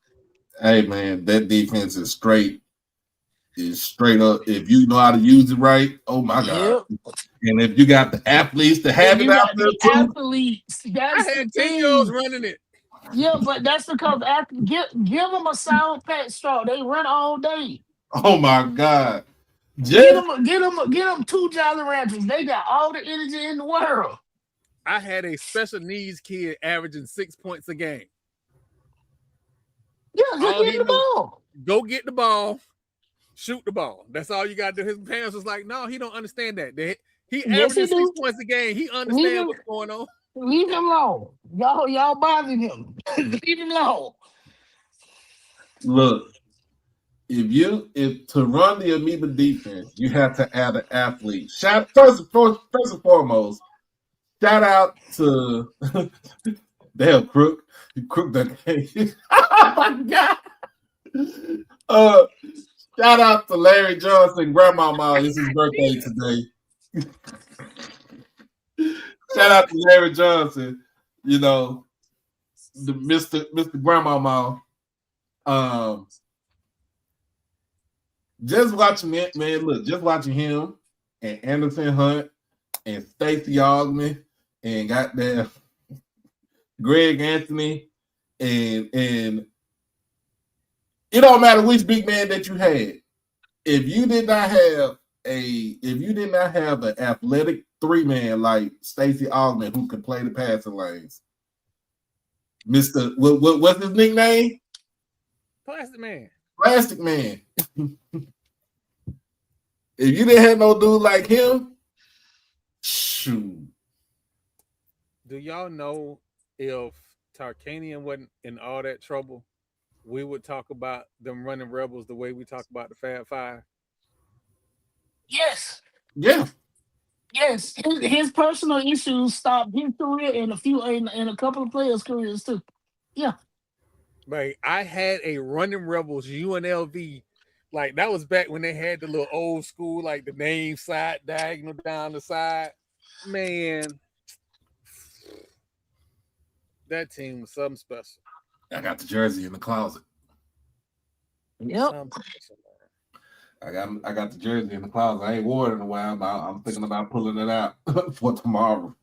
Hey man, that defense is straight up. If you know how to use it right, oh my God. And if you got the athletes to have it out there too. Athletes, that's I had the 10-year-olds running it. Yeah, but that's because give them a sour patch straw. They run all day. Oh my God. Get them 2 Jolly Ranchers. They got all the energy in the world. I had a special needs kid averaging 6 points a game. Yeah, just get the ball. Go get the ball, shoot the ball. That's all you got to do. His parents was like, no, he don't understand that. He averages 6 points a game. He understands what's going on. Leave him alone. Y'all bothering him. Leave him alone. Look, if to run the amoeba defense, you have to add an athlete. First and foremost, shout out to damn Crook that game. Oh my God. Shout out to Larry Johnson, Grandmama. It's his birthday today. Shout out to Larry Johnson, you know, the Mr. Grandmama. Just watching it, man. Look, just watching him and Anderson Hunt and Stacey Augman and goddamn Greg Anthony and it don't matter which big man that you had. If you did not have an athletic 3-man like Stacey Augman who could play the passing lanes, Mr. What's his nickname? Plastic Man. Plastic Man. If you didn't have no dude like him, shoot. Do y'all know if Tarkanian wasn't in all that trouble, we would talk about them running Rebels the way we talk about the Fab Five? Yes. Yeah. Yes. His personal issues stopped his career and a couple of players' careers too. Yeah. Like, I had a running Rebels UNLV. Like, that was back when they had the little old school, like the name side diagonal down the side. Man, that team was something special. I got the jersey in the closet. Yep. I got the jersey in the closet. I ain't worn it in a while, but I'm thinking about pulling it out for tomorrow.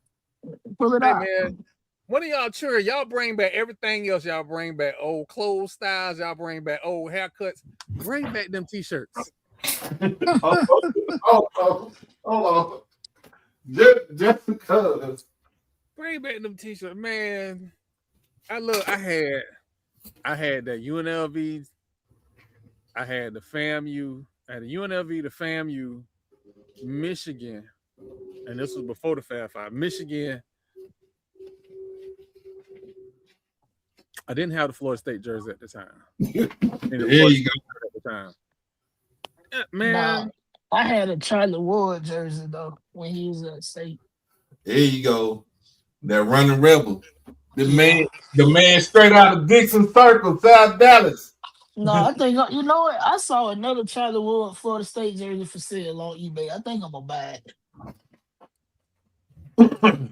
Pull it out. Man, when are y'all sure y'all bring back everything else? Y'all bring back old clothes styles. Y'all bring back old haircuts. Bring back them t-shirts. Hold on. Just because. Bring back them t-shirts, man. I had that UNLV. I had the FAMU. I had the UNLV, the FAMU, Michigan, and this was before the Fab Five. Michigan. I didn't have the Florida State jersey at the time. There you go. At the time. Yeah, man. Nah, I had a Charlie Ward jersey though when he was at State. There you go. That running rebel. The man straight out of Dixon Circle, South Dallas. No, I think you know what? I saw another Charlie Ward Florida State jersey for sale on eBay. I think I'm gonna buy it.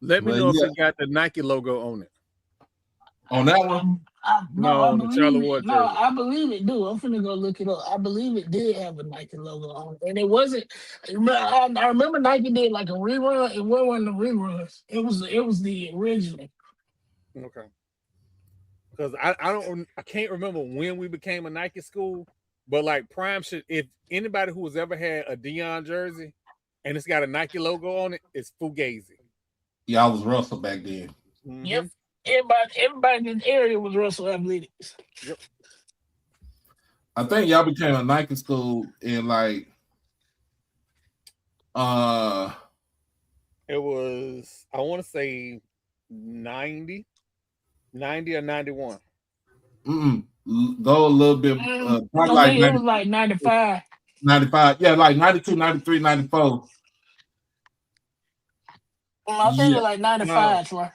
Let me know if it got the Nike logo on it. On that one? No, the Charlie Ward jersey. No, I believe it do. I'm finna go look it up. I believe it did have a Nike logo on it. And it wasn't. I remember Nike did like a rerun. It wasn't the reruns. It was the original. Okay. Because I can't remember when we became a Nike school, but like Prime should, if anybody who has ever had a Dion jersey and it's got a Nike logo on it, it's Fugazi. Yeah, I was Russell back then. Mm-hmm. Yep. Everybody in the area was Russell Athletics. Yep. I think y'all became a Nike school in like it was, I want to say 90 or 91. Go a little bit I think it was like 95. 95. Yeah, like 92, 93, 94. I think it was like 95, Troy.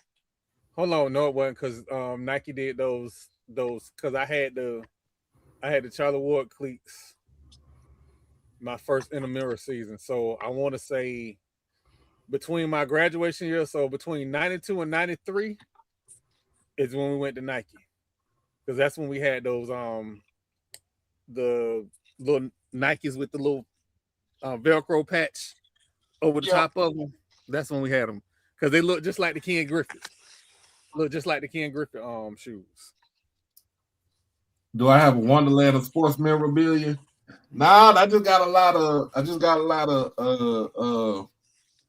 Hold on, no, it wasn't because Nike did those because I had the Charlie Ward cleats my first intramural season. So I want to say between my graduation year, so between 92 and 93 is when we went to Nike. Because that's when we had those the little Nikes with the little Velcro patch over the top of them. That's when we had them. Because they look just like the Ken Griffith. Look just like the Ken Griffith shoes. Do I have a Wonderland of sports memorabilia? Nah, I just got a lot of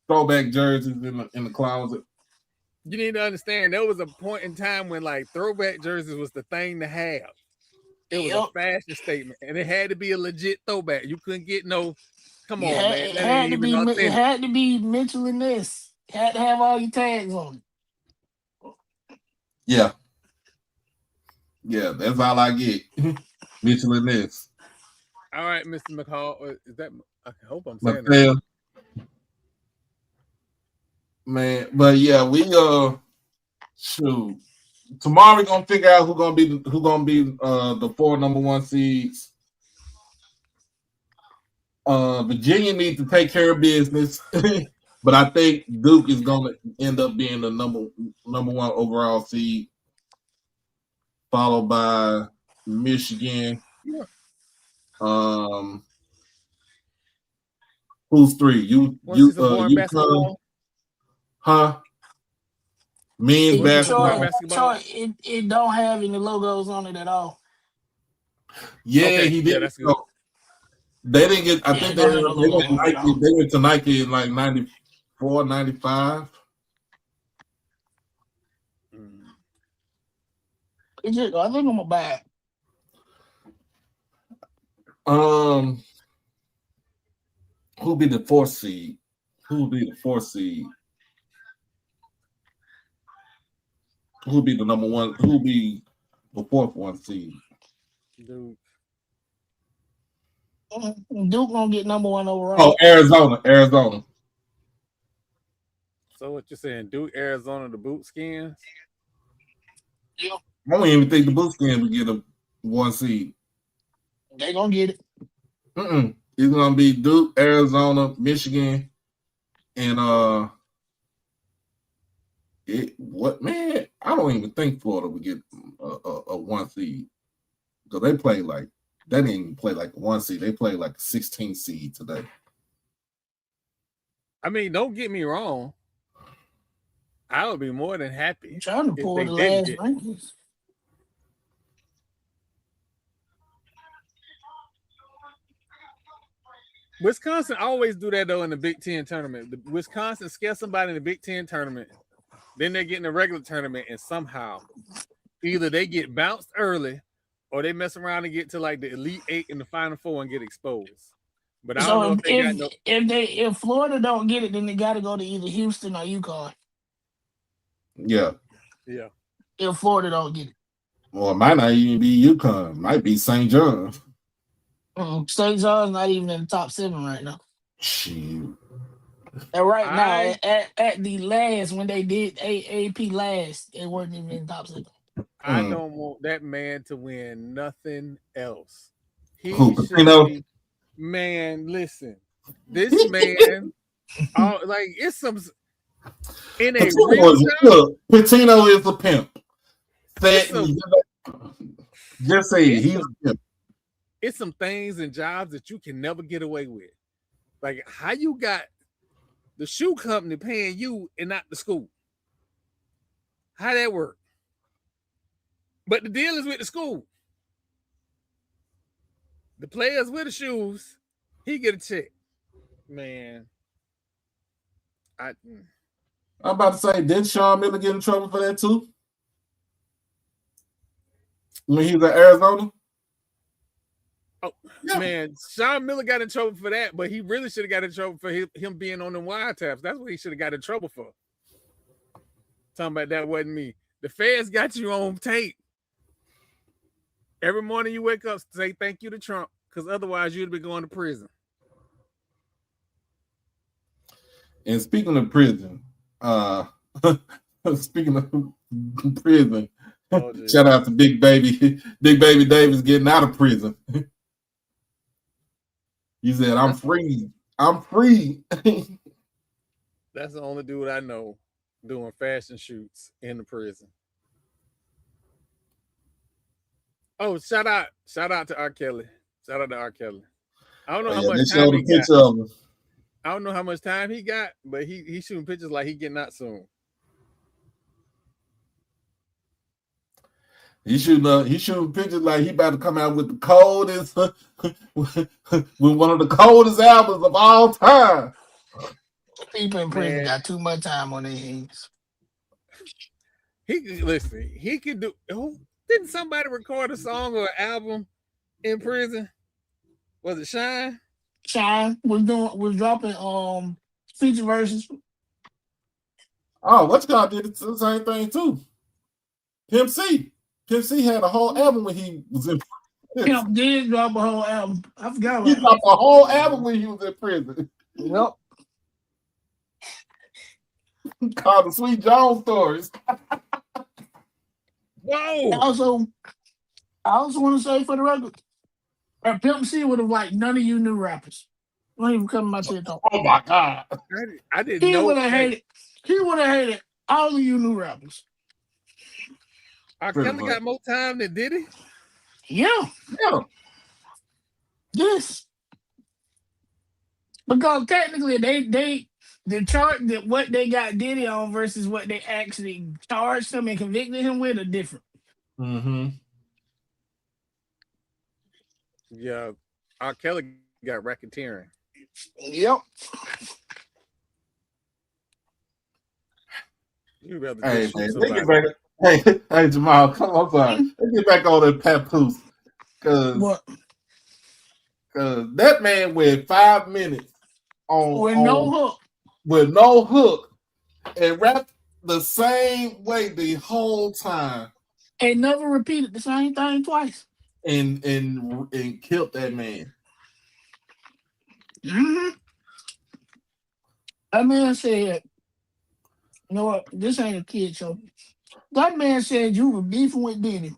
throwback jerseys in the closet. You need to understand there was a point in time when like throwback jerseys was the thing to have. It was a fashion statement, and it had to be a legit throwback. You couldn't get no. Come on, man. It had to be Mitchell and this. It had to have all your tags on it. Yeah. Yeah, that's all I get. Mitchell and this. All right, Mr. McCall. Is that? I hope I'm saying that. Man, but yeah, we shoot. Tomorrow we're gonna figure out who's gonna be the 4 number 1 seeds. Virginia needs to take care of business, but I think Duke is gonna end up being the number 1 overall seed, followed by Michigan. Yeah. Who's 3? You UConn. Huh? Men's basketball. It don't have any logos on it at all. Yeah, okay. He did. Yeah, that's good. They didn't get. I think they went to Nike. They went to Nike in like 94, 95. I think I'm gonna buy it. Who'll be the 4th seed? Who'll be the 4th seed? Who'll be the number 1? Who'll be the 4th 1 seed? Duke. Duke gonna get number 1 overall. Oh, Arizona. So what you're saying? Duke, Arizona, the boot skins? Yeah. I don't even think the boot skins will get a 1 seed. They gonna get it. It's gonna be Duke, Arizona, Michigan, and man? I don't even think Florida would get a 1 seed because they didn't even play like a 1 seed. They played like a 16 seed today. I mean, don't get me wrong. I would be more than happy. I'm trying to pull the last rankings. Wisconsin always do that though in the Big Ten tournament. The Wisconsin scare somebody in the Big Ten tournament, then they get in the regular tournament, and somehow either they get bounced early or they mess around and get to like the Elite Eight in the Final Four and get exposed. But I don't know if they got no. If Florida don't get it, then they got to go to either Houston or UConn. Yeah. If Florida don't get it, well, it might not even be UConn. It might be St. John's. St. John's not even in the top 7 right now. Shoot. And right now, at the last when they did AP last, they weren't even in the top 7. I don't want that man to win nothing else. He Pitino? should be, man. Listen, this man, like it's some in a Pitino is a pimp. Just say it. He's a pimp. It's some things and jobs that you can never get away with. Like how you got the shoe company paying you and not the school. How that work? But the deal is with the school. The players with the shoes, he get a check. Man. I'm about to say, did Sean Miller get in trouble for that too? When he was at Arizona? Oh, yeah. Man, Sean Miller got in trouble for that, but he really should have got in trouble for him being on the wiretaps. That's what he should have got in trouble for. Talking about that wasn't me. The feds got you on tape. Every morning you wake up, say thank you to Trump, because otherwise you'd be going to prison. And speaking of prison, shout out to Big Baby Davis getting out of prison. He said, I'm free. I'm free. That's the only dude I know doing fashion shoots in the prison. Oh, shout out to R. Kelly. Shout out to R. Kelly. I don't know how much time he got. I don't know how much time he got, but he's shooting pictures like he getting out soon. He shooting pictures like he about to come out with the coldest, with one of the coldest albums of all time. People in prison got too much time on their hands. He could do. Didn't somebody record a song or an album in prison? Was it Shine? Shine was dropping feature verses. Oh, what's God did the same thing too. Pimp C had a whole album when he was in prison. Pimp did drop a whole album. I forgot about he dropped a whole album when he was in prison. Yep. Called the Sweet Jones Stories. Whoa! I also want to say for the record, Pimp C would have liked none of you new rappers. Don't even come to my shit talk. Oh my God! I didn't know. He would have hated all of you new rappers. R. Kelly got more time than Diddy? Yeah. Yes. Because technically the chart that what they got Diddy on versus what they actually charged him and convicted him with are different. Mm-hmm. Yeah. R. Kelly got racketeering. Yep. You rather Hey, Jamal, come on, sorry. Let's get back on that papoose. Because that man went 5 minutes with no hook and rapped the same way the whole time. And never repeated the same thing twice. And killed that man. Mm-hmm. That man said, you know what, this ain't a kid show. That man said you were beefing with Diddy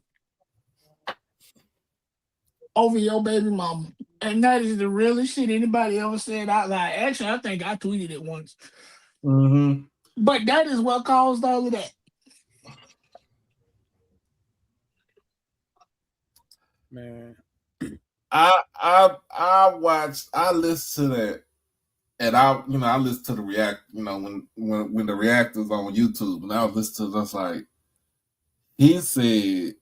over your baby mama. And that is the realest shit anybody ever said out loud. Actually, I think I tweeted it once. Mm-hmm. But that is what caused all of that. Man. I listened to that. And I listened to the react, when the reactors on YouTube, and I was listening to this like he said,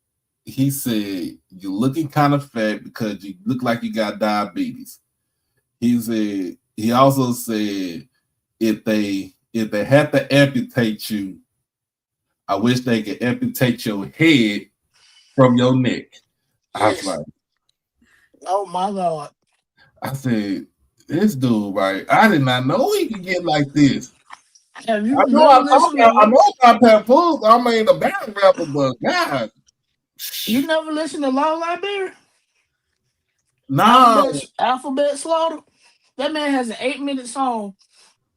you're looking kind of fat because you look like you got diabetes. he also said if they had to amputate you, I wish they could amputate your head from your neck. I was like, oh my God. I said, this dude, right? I did not know he could get like this. Have you I know about Papoose. I mean, the battle rapper, but God. You never listen to Law Library? No. Alphabet Slaughter? That man has an 8-minute song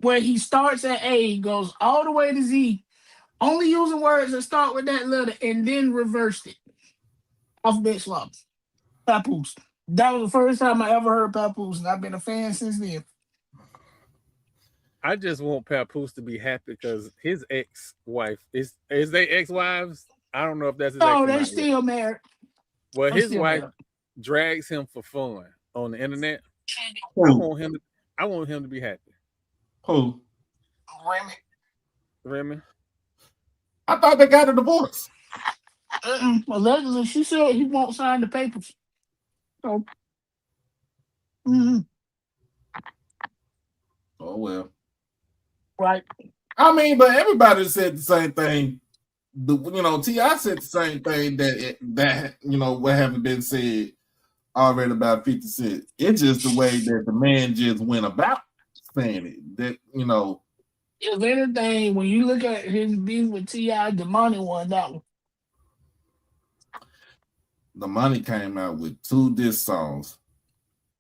where he starts at A, goes all the way to Z, only using words that start with that letter, and then reversed it. Alphabet Slaughter. Papoose. That was the first time I ever heard Papoose, and I've been a fan since then. I just want Papoose to be happy because his ex-wife is they ex-wives? I don't know if that's his ex. No, they're still married. Well, his wife drags him for fun on the internet. I want him to be happy. Who? Remy. I thought they got a divorce. Allegedly, she said he won't sign the papers. So, oh well. Right. I mean, but everybody said the same thing. T.I. said the same thing that what haven't been said already about 50 Cent. It's just the way that the man just went about saying it. That if anything, when you look at his beef with T.I., the money won that one. The money came out with 2 diss songs.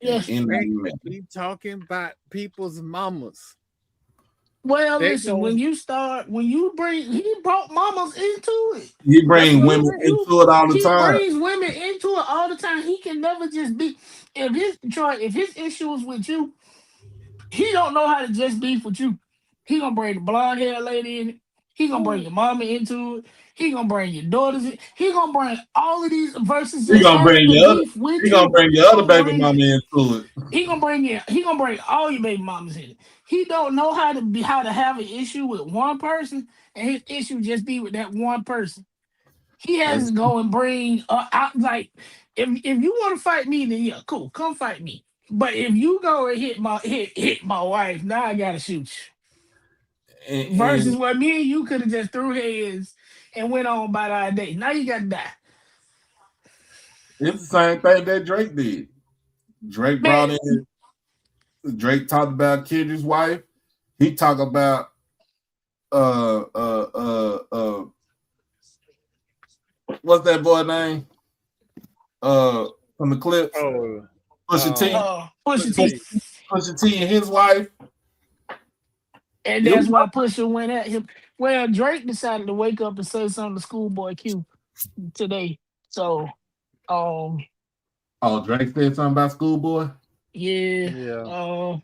Yes, we talking about people's mamas. Well, listen, he brought mamas into it. He brings women into it all the time. He brings women into it all the time. He can never just be. If his issue is with you, he don't know how to just beef with you. He gonna bring the blonde hair lady in it. He gonna bring your mama into it. He gonna bring your daughters in. He gonna bring all of these verses. He gonna bring your other baby mama into it. He gonna bring all your baby mamas in it. He don't know how to have an issue with one person, and his issue just be with that one person. He has to go and bring out, like, if you want to fight me, then yeah, cool, come fight me. But if you go and hit my wife, now I gotta shoot you. Versus what me and you could have just threw heads and went on by our day. Now you gotta die. It's the same thing that Drake did. Drake brought in. Drake talked about Kendrick's wife. He talked about what's that boy name? From the clips. Pusha T. Pusha T and his wife. And that's why Pusha went at him. Well, Drake decided to wake up and say something to Schoolboy Q today. So Drake said something about Schoolboy? Yeah. Shit. All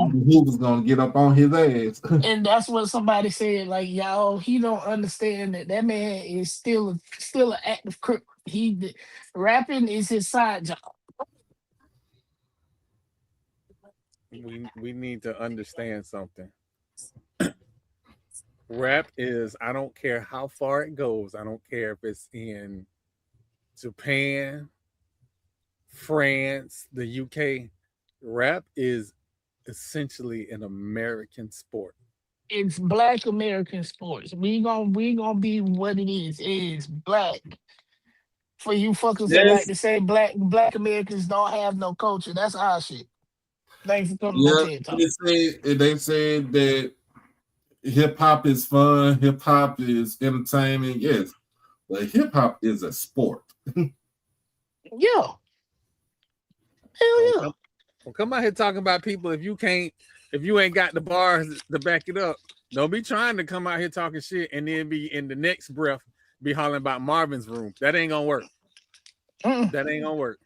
the hoopers gonna get up on his ass. And that's what somebody said. Like, y'all, he don't understand that man is still an active crook. Rapping is his side job. We need to understand something. Rap is, I don't care how far it goes. I don't care if it's in Japan, France, the UK. Rap is essentially an American sport. It's Black American sports. We gonna be what it is. It is black. For you fuckers that like to say black Americans don't have no culture, that's our shit. Thanks for coming on TED Talk. They said that hip hop is fun, hip hop is entertaining. Yes, but hip hop is a sport. Yeah. Hell yeah. Well, come out here talking about people. If you ain't got the bars to back it up, don't be trying to come out here talking shit and then be in the next breath be hollering about Marvin's Room. That ain't gonna work. That ain't gonna work.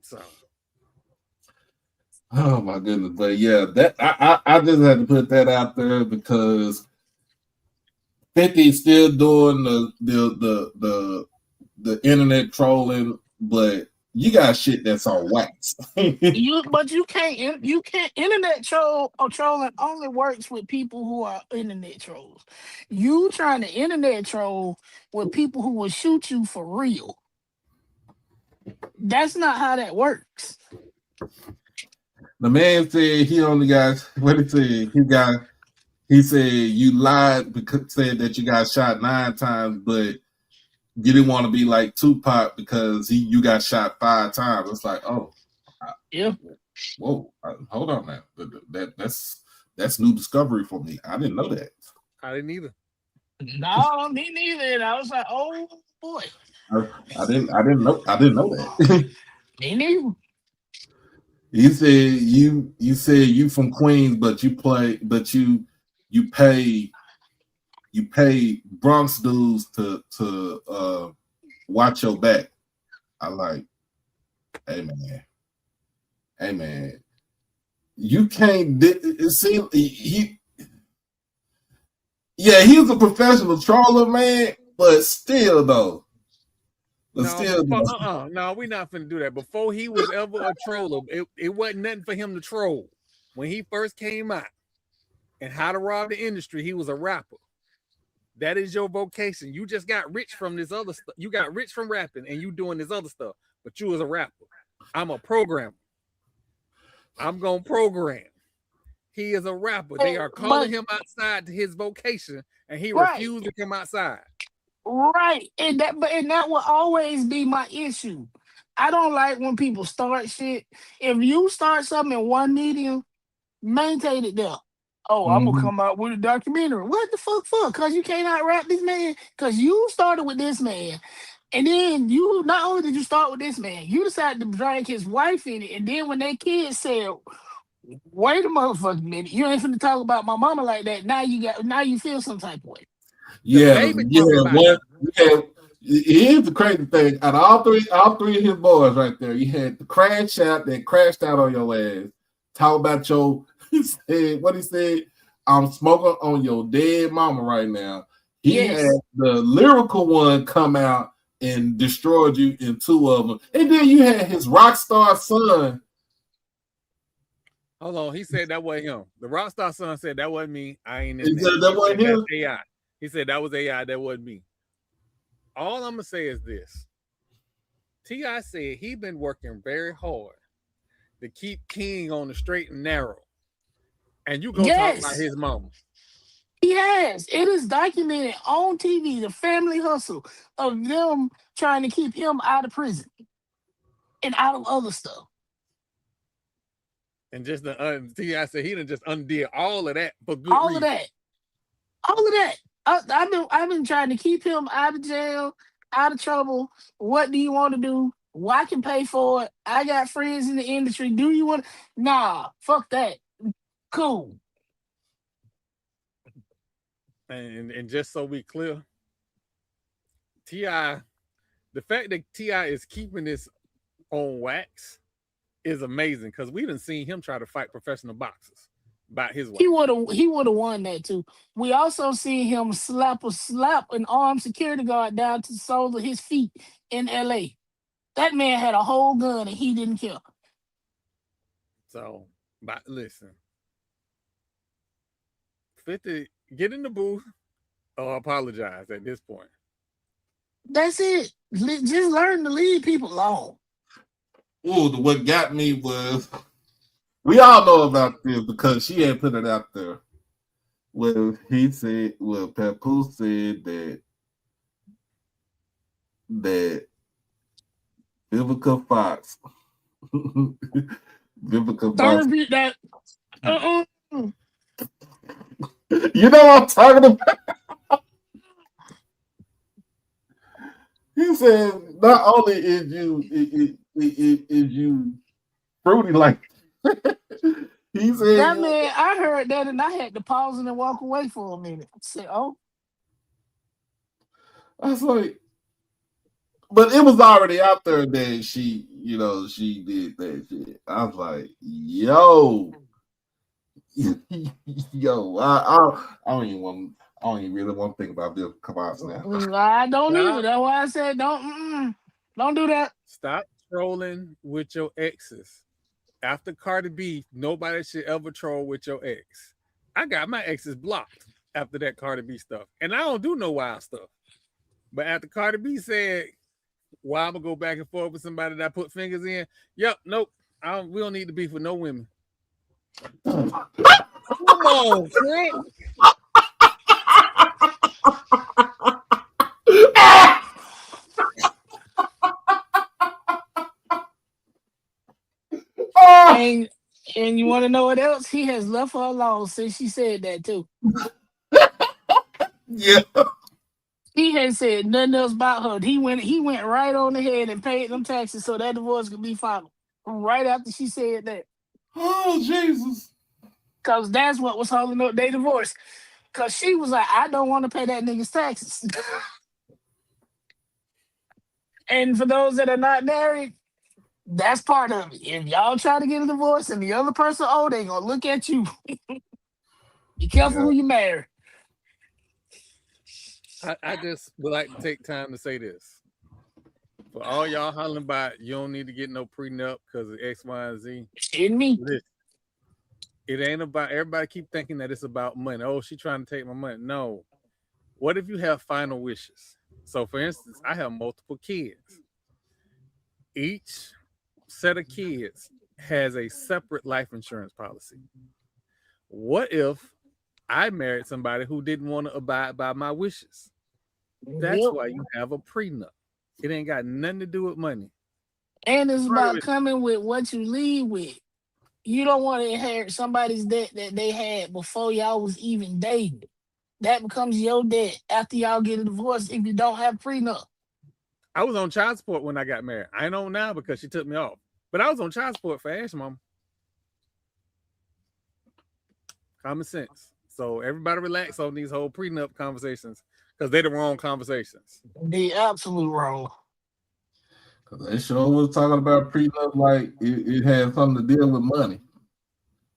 So, oh my goodness, but yeah, that I just had to put that out there because 50's still doing the internet trolling, but you got shit that's on wax. But you can't internet troll or trolling only works with people who are internet trolls. You trying to internet troll with people who will shoot you for real. That's not how that works. The man said he only got what he said. He said you lied because said that you got shot 9 times, but you didn't want to be like Tupac because you got shot 5 times. It's like, oh, yeah. Whoa, hold on now. That's new discovery for me. I didn't know that. I didn't either. No, me neither. And I was like, oh boy. I didn't know that. Me neither. You said you from Queens, but you pay Bronx dudes to watch your back. I like, hey man, you can't see he was a professional troller, man, but still though. No, we're not finna do that. Before he was ever a troller, it wasn't nothing for him to troll. When he first came out and How to Rob the Industry, he was a rapper. That is your vocation. You just got rich from this other stuff. You got rich from rapping and you doing this other stuff, but you was a rapper. I'm a programmer. I'm gonna program. He is a rapper. They are calling him outside to his vocation, and he refused to come outside. Right, and that will always be my issue. I don't like when people start shit. If you start something in one medium, maintain it there. Oh, I'm gonna come out with a documentary. What the fuck for? Cause you can't out rap this man. Cause you started with this man, and then you not only did you start with this man, you decided to drag his wife in it, and then when their kids said, "Wait a motherfucking minute, you ain't finna talk about my mama like that." Now you feel some type of way. Here's the crazy thing. Out of all three of his boys right there, you had the crash out that crashed out on your ass. Talk about he said, I'm smoking on your dead mama right now. He had the lyrical one come out and destroyed you in 2 of them. And then you had his rock star son. Hold on, he said that wasn't him. The rock star son said that wasn't me. I ain't in there. That wasn't him? AI. He said that was AI, that wasn't me. All I'm gonna say is this. T.I. said he been working very hard to keep King on the straight and narrow. And you gonna talk about his mama. He has. It is documented on TV, the family hustle of them trying to keep him out of prison and out of other stuff. And just T.I. said he done just undid all of that for good all reason. All of that. I've been trying to keep him out of jail, out of trouble. What do you want to do? Well, I can pay for it. I got friends in the industry. Do you want? Nah, fuck that. Cool. And just so we clear, T.I., the fact that T.I. is keeping this on wax is amazing because we done seen him try to fight professional boxers about his wife. He would have won that too. We also see him slap an armed security guard down to the soles of his feet in LA. That man had a whole gun and he didn't care. So, but listen, 50, get in the booth or apologize at this point. That's it. Just learn to leave people alone. What got me was, we all know about this because she had put it out there. Well, Papoose said that Vivica Fox. Don't repeat that. You know what I'm talking about? He said, not only is you fruity like he said that man, I heard that and I had to pause and walk away for a minute. I said, oh. I was like, but it was already out there that she did that shit. I was like, yo, I don't even really want to think about this. Come out now. I don't either. That's why I said don't do that. Stop trolling with your exes. After Cardi B, nobody should ever troll with your ex. I got my exes blocked after that Cardi B stuff. And I don't do no wild stuff. But after Cardi B said why I'm gonna go back and forth with somebody that I put fingers in. Yep, nope. We don't need to beef with no women. Come on, Clint. And you want to know what else? He has left her alone since she said that too. Yeah. He had said nothing else about her. He went right on ahead and paid them taxes so that divorce could be filed. Right after she said that. Oh, Jesus. Because that's what was holding up their divorce. Because she was like, I don't want to pay that nigga's taxes. And for those that are not married, that's part of it. If y'all try to get a divorce and the other person they gonna look at you. Be careful who you marry. I just would like to take time to say this. For all y'all hollering about you don't need to get no prenup because of X, Y, and Z. Shitting me. It ain't about, everybody keep thinking that it's about money. Oh, she trying to take my money. No. What if you have final wishes? So for instance, I have multiple kids. Each set of kids has a separate life insurance policy. What if I married somebody who didn't want to abide by my wishes? That's why you have a prenup. It ain't got nothing to do with money. And it's about coming with what you leave with. You don't want to inherit somebody's debt that they had before y'all was even dating. That becomes your debt after y'all get a divorce if you don't have prenup. I was on child support when I got married. I ain't on now because she took me off. But I was on child support for Ash Mama. Common sense. So everybody relax on these whole prenup conversations because they're the wrong conversations. The absolute wrong. They sure was talking about prenup like it had something to deal with money.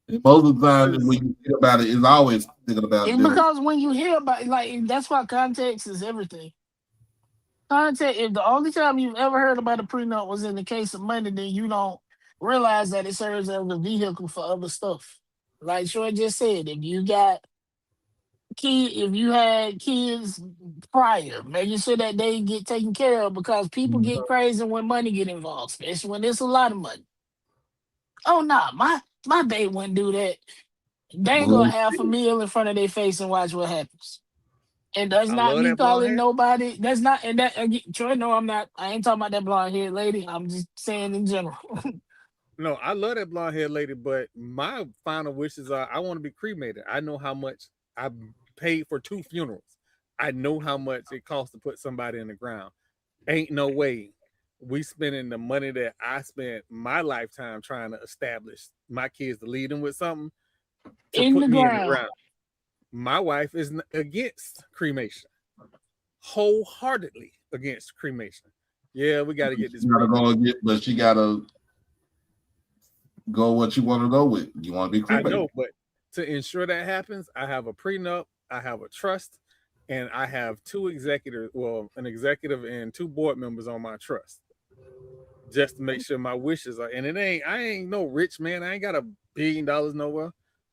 And most of the time when you think about it, it's always thinking about it. Because when you hear about it, like that's why context is everything. Context, if the only time you've ever heard about a prenup was in the case of money, then you don't realize that it serves as a vehicle for other stuff. Like Troy just said, if you had kids prior, making sure that they get taken care of because people get crazy when money get involved, especially when it's a lot of money. Oh nah, my babe wouldn't do that. They ain't gonna have a meal in front of their face and watch what happens. And that's not me calling nobody. That's not, and that Troy, no, I'm not. I ain't talking about that blonde haired lady. I'm just saying in general. No, I love that blonde haired lady, but my final wishes are I want to be cremated. I know how much I paid for 2 funerals. I know how much it costs to put somebody in the ground. Ain't no way we spending the money that I spent my lifetime trying to establish my kids to lead them with something to in put the me ground. in the ground. My wife is against cremation, wholeheartedly against cremation. Yeah, we got to get this. But she got to go what you want to go with. You want to be cremated. I know, but to ensure that happens, I have a prenup, I have a trust, and I have 2 executors, well, an executive and 2 board members on my trust, just to make sure my wishes are. And I ain't no rich man. I ain't got $1 billion nowhere.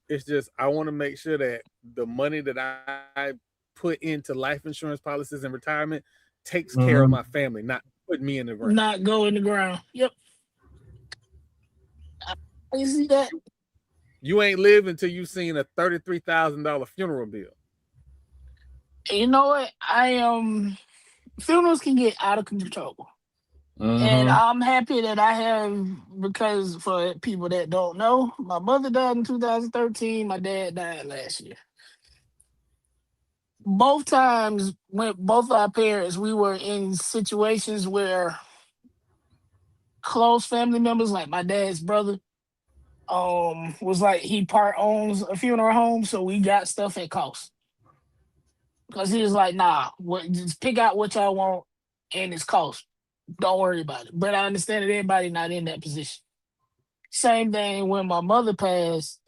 It's just I want to make sure that the money that I put into life insurance policies and retirement takes care of my family, not put me in the ground. Not go in the ground. Yep. You see that? You ain't live until you've seen a $33,000 funeral bill. You know what? Funerals can get out of control. And I'm happy that I have, because for people that don't know, my mother died in 2013. My dad died last year. Both times, when both our parents, we were in situations where close family members, like my dad's brother, was like he part owns a funeral home, so we got stuff at cost. Because he was like, nah, just pick out what y'all want and it's cost. Don't worry about it. But I understand that everybody not in that position. Same thing when my mother passed.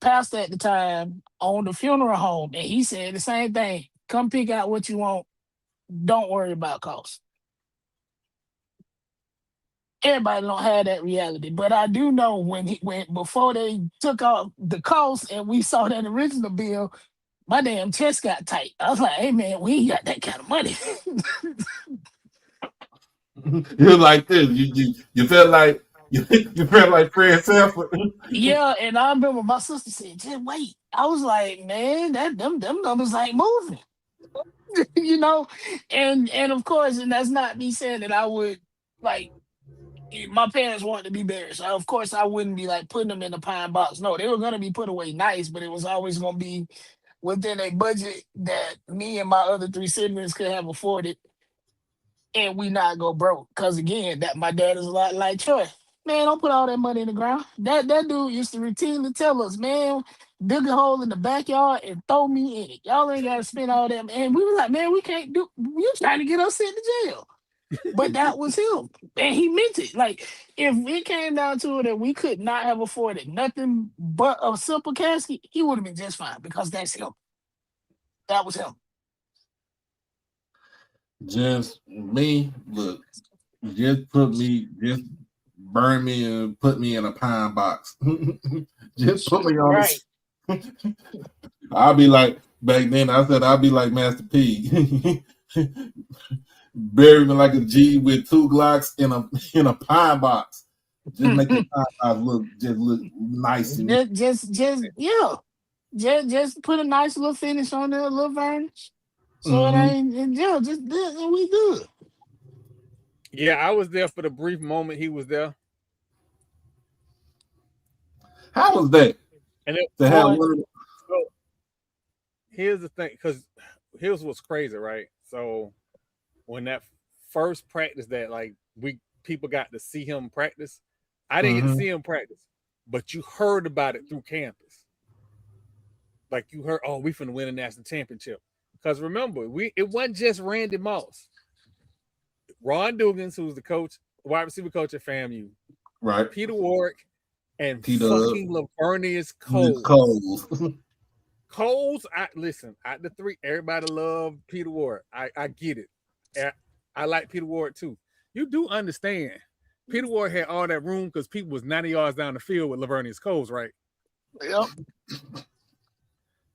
Pastor at the time owned a funeral home, and he said the same thing. Come pick out what you want. Don't worry about cost. Everybody don't have that reality, but I do know when before they took out the cost and we saw that original bill, my damn chest got tight. I was like, hey man, we ain't got that kind of money. You're like this. You felt like you felt like Fred Sanford. Yeah, and I remember my sister said, "Just wait." I was like, "Man, them numbers ain't moving," And of course, and that's not me saying that I would like. My parents wanted to be buried, so of course I wouldn't be like putting them in the pine box. No, they were gonna be put away nice, but it was always gonna be within a budget that me and my other three siblings could have afforded, and we not go broke. Cause again, that my dad is a lot like Troy. Man, don't put all that money in the ground. That dude used to routinely tell us, man, dig a hole in the backyard and throw me in it. Y'all ain't gotta spend all that. And we were like, man, we can't do. You trying to get us sent to jail? But that was him, and he meant it. Like if it came down to it that we could not have afforded nothing but a simple casket, he would have been just fine because that's him. That was him. Just me, look, just burn me and put me in a pine box. Just put me on Right. I'll be like back then. I said I'll be like Master P. Bury me like a G with 2 Glocks in a pine box. Just make the pine box look nice. Just put a nice little finish on there, a little varnish. So it Mhm. ain't, and yeah, just and we good. Yeah, I was there for the brief moment he was there. How was that? And it, To have Boy, one, so here's the thing, because here's what's crazy, right? So when that first practice that like people got to see him practice, I didn't get to see him practice, but you heard about it through campus. Like you heard, oh, we finna win a national championship. Because remember, it wasn't just Randy Moss. Ron Dugans, who's the coach, wide receiver coach at FAMU, right? Peter Warwick, and Peter fucking Lavernius Coles. Coles, listen, out the three, everybody loved Peter Warwick. I get it. I like Peter Warwick too. You do understand, Peter Warwick had all that room because people was 90 yards down the field with Lavernius Coles, right? Yep.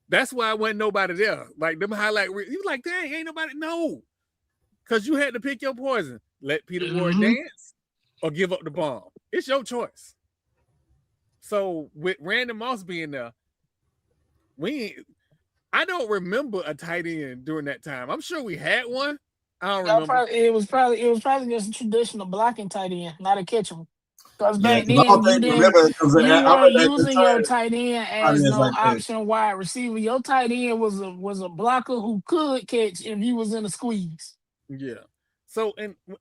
That's why wasn't nobody there. Like them highlight, you like, dang, ain't nobody. No, because you had to pick your poison. Let Peter Warwick dance or give up the bomb. It's your choice. So with Randy Moss being there, I don't remember a tight end during that time. I'm sure we had one. I don't remember. It was probably just a traditional blocking tight end, not a catcher. Because Yeah, back because I don't then think remember because you I weren't remember the using your time tight end tight as ends no like that. option wide receiver. Your tight end was a blocker who could catch if he was in a squeeze. Yeah. So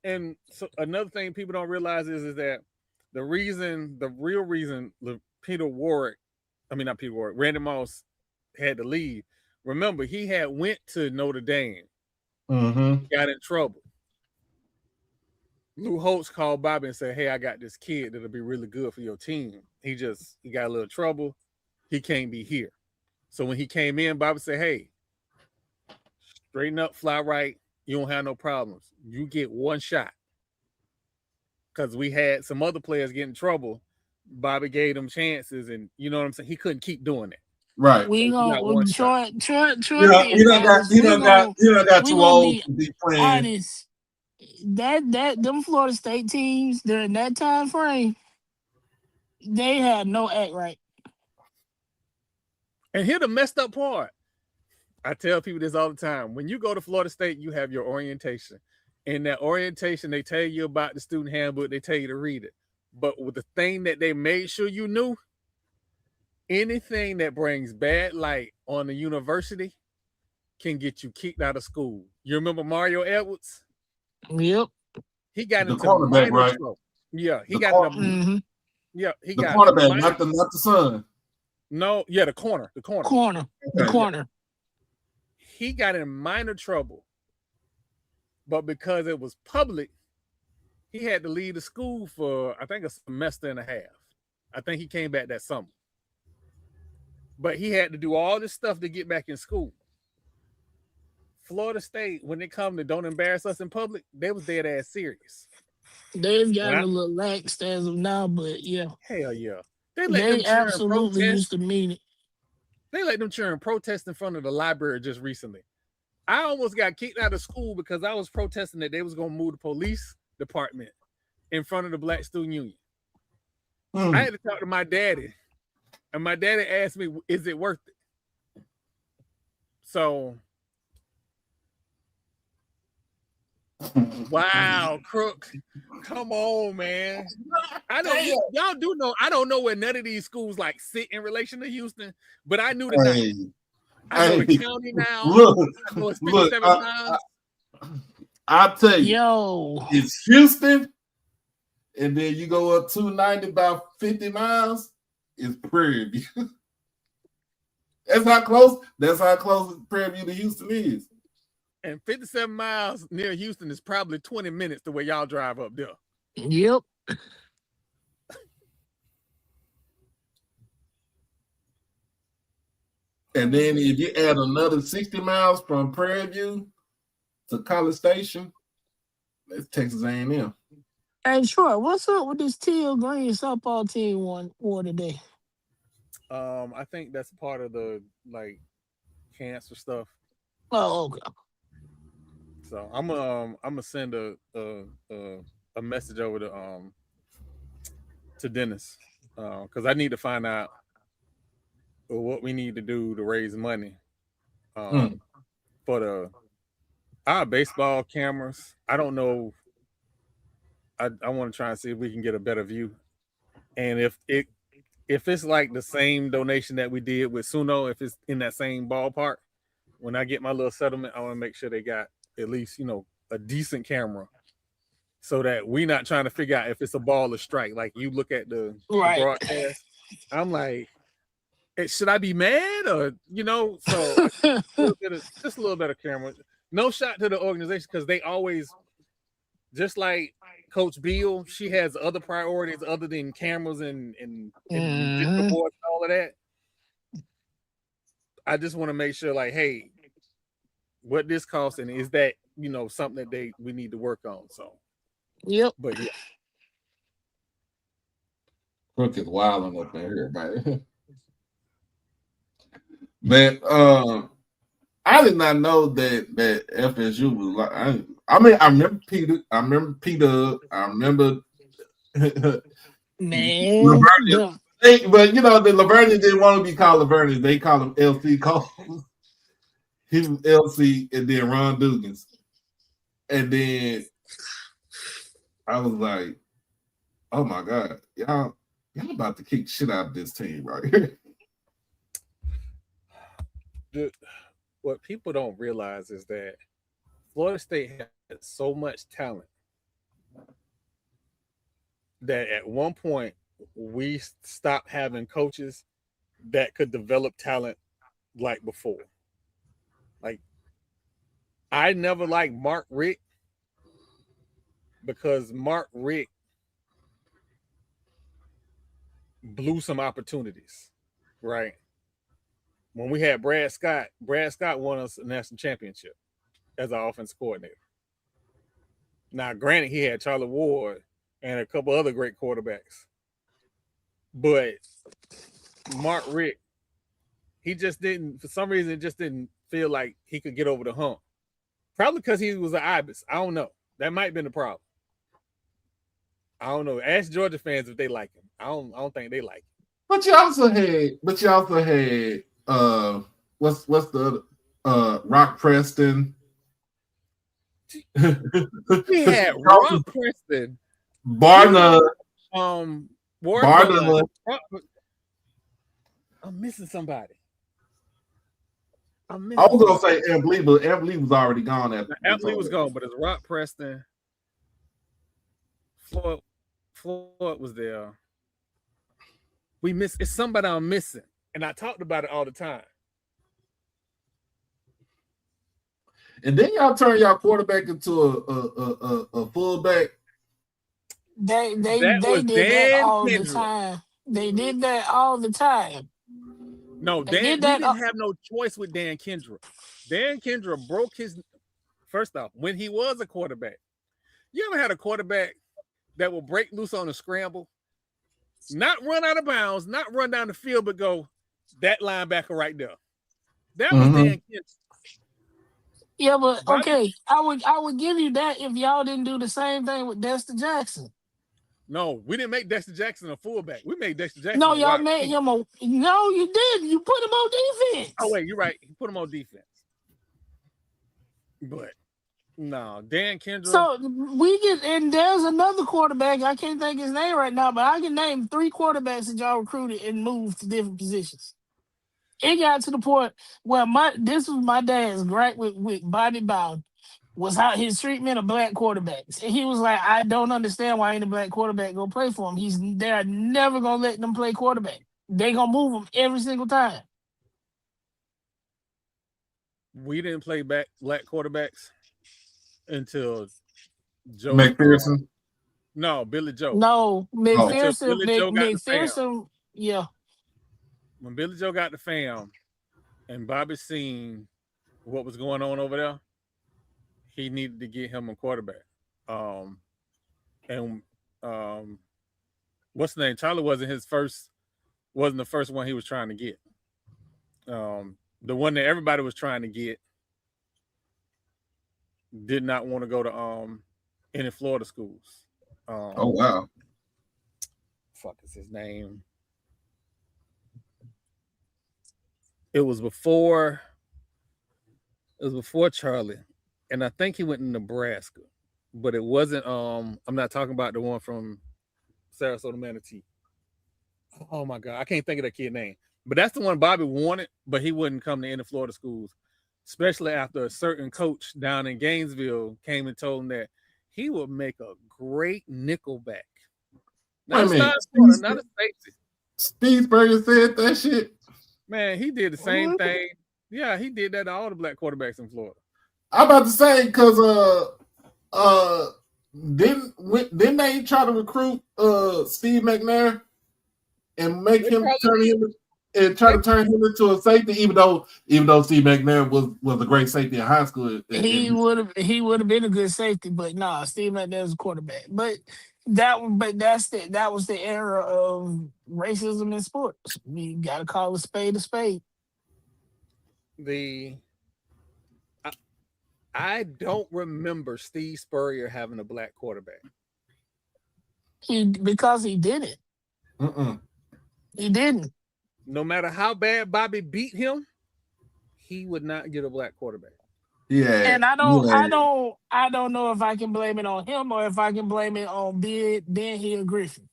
and so another thing people don't realize is that the real reason Randy Moss had to leave. Remember, he had went to Notre Dame, got in trouble. Lou Holtz called Bobby and said, "Hey, I got this kid that'll be really good for your team. He got a little trouble. He can't be here." So when he came in, Bobby said, "Hey, straighten up, fly right. You don't have no problems. You get one shot." Because we had some other players get in trouble. Bobby gave them chances, and you know what I'm saying? He couldn't keep doing it. Right. We So he got one shot. Troy being honest. You don't got We too gonna old be to be playing. honest. That them Florida State teams during that time frame, they had no act right. And here the messed up part. I tell people this all the time. When you go to Florida State, you have your orientation. In that orientation, they tell you about the student handbook. They tell you to read it. But with the thing that they made sure you knew, anything that brings bad light on the university can get you kicked out of school. You remember Mario Edwards? Yep. He got The into cornerback, minor right? trouble. Yeah, he The got cor- into he the got cornerback, not the son. No, yeah, the corner. The Okay, corner. Yeah. He got in minor trouble, but because it was public, he had to leave the school for I think a semester and a half. I think he came back that summer. But he had to do all this stuff to get back in school. Florida State, when it come to don't embarrass us in public, they was dead ass serious. They've gotten a little lax as of now, but yeah. Hell yeah. They let them They cheer and absolutely protest. used to mean it. They let them cheer and protest in front of the library just recently. I almost got kicked out of school because I was protesting that they was gonna move the police department in front of the Black Student Union. I had to talk to my daddy, and my daddy asked me, "Is it worth it?" So, wow, Crook, come on, man. I don't. Y'all do know. I don't know where none of these schools like sit in relation to Houston, but I knew that. I know the county now. I know it's 57 miles. I'll tell you, yo, it's Houston, and then you go up 290 about 50 miles. It's Prairie View. That's how close Prairie View to Houston is. And 57 miles near Houston is probably 20 minutes the way y'all drive up there. Yep. And then if you add another 60 miles from Prairie View to College Station, that's Texas A&M. Hey, Troy, what's up with this teal green softball team won today? I think that's part of the like cancer stuff. Oh, okay. So I'm gonna send a message over to Dennis because I need to find out what we need to do to raise money for our baseball cameras. I don't know. I want to try and see if we can get a better view, and if it's like the same donation that we did with Suno, if it's in that same ballpark, when I get my little settlement, I want to make sure they got at least a decent camera, so that we're not trying to figure out if it's a ball or strike. Like you look at the broadcast, I'm like, should I be mad or So just a little bit of camera. No shot to the organization because they always, just like Coach Beal, she has other priorities other than cameras and digital boards and all of that. I just want to make sure, like, hey, what this costs and is that something that we need to work on. So, yep. But yeah, Crook is wilding up in here, man. Man, I did not know that FSU was like. I remember Peter. I remember Peter. I remember man. Lavernia. But the Lavernia didn't want to be called Lavernia. They call him LC Cole. He was LC, and then Ron Dugans, and then I was like, "Oh my God, y'all about to kick shit out of this team right here." What people don't realize is that Florida State has so much talent that at one point we stopped having coaches that could develop talent like before. Like, I never liked Mark Richt because Mark Richt blew some opportunities, right? When we had Brad Scott won us a national championship as our offensive coordinator. Now, granted, he had Charlie Ward and a couple other great quarterbacks. But Mark Richt, he just didn't, for some reason, just didn't feel like he could get over the hump. Probably because he was an Ibis. I don't know. That might have been the problem. I don't know. Ask Georgia fans if they like him. I don't think they like him. But you also had what's the other Rock Preston. We had Rock Preston. Barna. Barna. I'm missing somebody. I was gonna say Embley, but Embley was already gone. Embley was gone, but it's Rock Preston. Floyd was there. It's somebody I'm missing, and I talked about it all the time. And then y'all turn y'all quarterback into a fullback. They did that all the time. They did that all the time. No, we didn't have no choice with Dan Kendra. Dan Kendra broke his. First off, when he was a quarterback, you ever had a quarterback that will break loose on a scramble, not run out of bounds, not run down the field, but go that linebacker right there? That was Dan Kendra. Yeah, but okay, I would give you that if y'all didn't do the same thing with Dexter Jackson. No, we didn't make Dexter Jackson a fullback. We made Dexter Jackson No, a y'all wide made receiver. him a. No, you didn't. You put him on defense. Oh wait, you're right. He put him on defense. But no, Dan Kendra. So we get, and there's another quarterback. I can't think his name right now, but I can name 3 quarterbacks that y'all recruited and moved to different positions. It got to the point where this was my dad's gripe with Bobby Bowden, was how his treatment of black quarterbacks. And he was like, I don't understand why any black quarterback gonna play for him. They're never gonna let them play quarterback. They gonna move him every single time. We didn't play black quarterbacks until Joe McPherson. No, Billy Joe. No, McPherson. McPherson, yeah. When Billy Joe got the fam and Bobby seen what was going on over there, he needed to get him a quarterback. What's the name? Charlie wasn't the first one he was trying to get. The one that everybody was trying to get did not want to go to any Florida schools. Oh wow. Fuck is his name? It was before Charlie, and I think he went to Nebraska, but it wasn't. I'm not talking about the one from Sarasota Manatee. Oh my God, I can't think of that kid's name. But that's the one Bobby wanted, but he wouldn't come to any Florida schools, especially after a certain coach down in Gainesville came and told him that he would make a great nickelback. Not a safety. Steve Spurrier said that shit. Man, he did the same thing. Yeah, he did that to all the black quarterbacks in Florida. I'm about to say because didn't they try to recruit Steve McNair and make him try to turn him into a safety, even though Steve McNair was a great safety in high school. He would have been a good safety, but nah, Steve McNair was a quarterback. But that was the era of racism in sports. You gotta call a spade a spade. I don't remember Steve Spurrier having a black quarterback. Because he didn't. He didn't. No matter how bad Bobby beat him, he would not get a black quarterback. Yeah. And I don't know if I can blame it on him or if I can blame it on Ben Hill Griffin.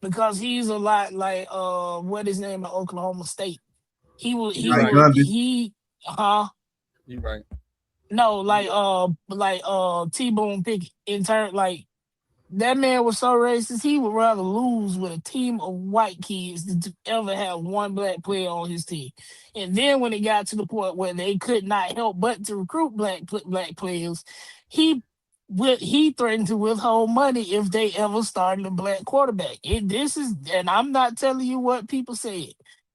Because he's a lot like what his name at Oklahoma State. You're right. No, like T-Bone Pickett in turn, like that man was so racist, he would rather lose with a team of white kids than to ever have one black player on his team. And then when it got to the point where they could not help but to recruit black players, he threatened to withhold money if they ever started a black quarterback. And I'm not telling you what people said.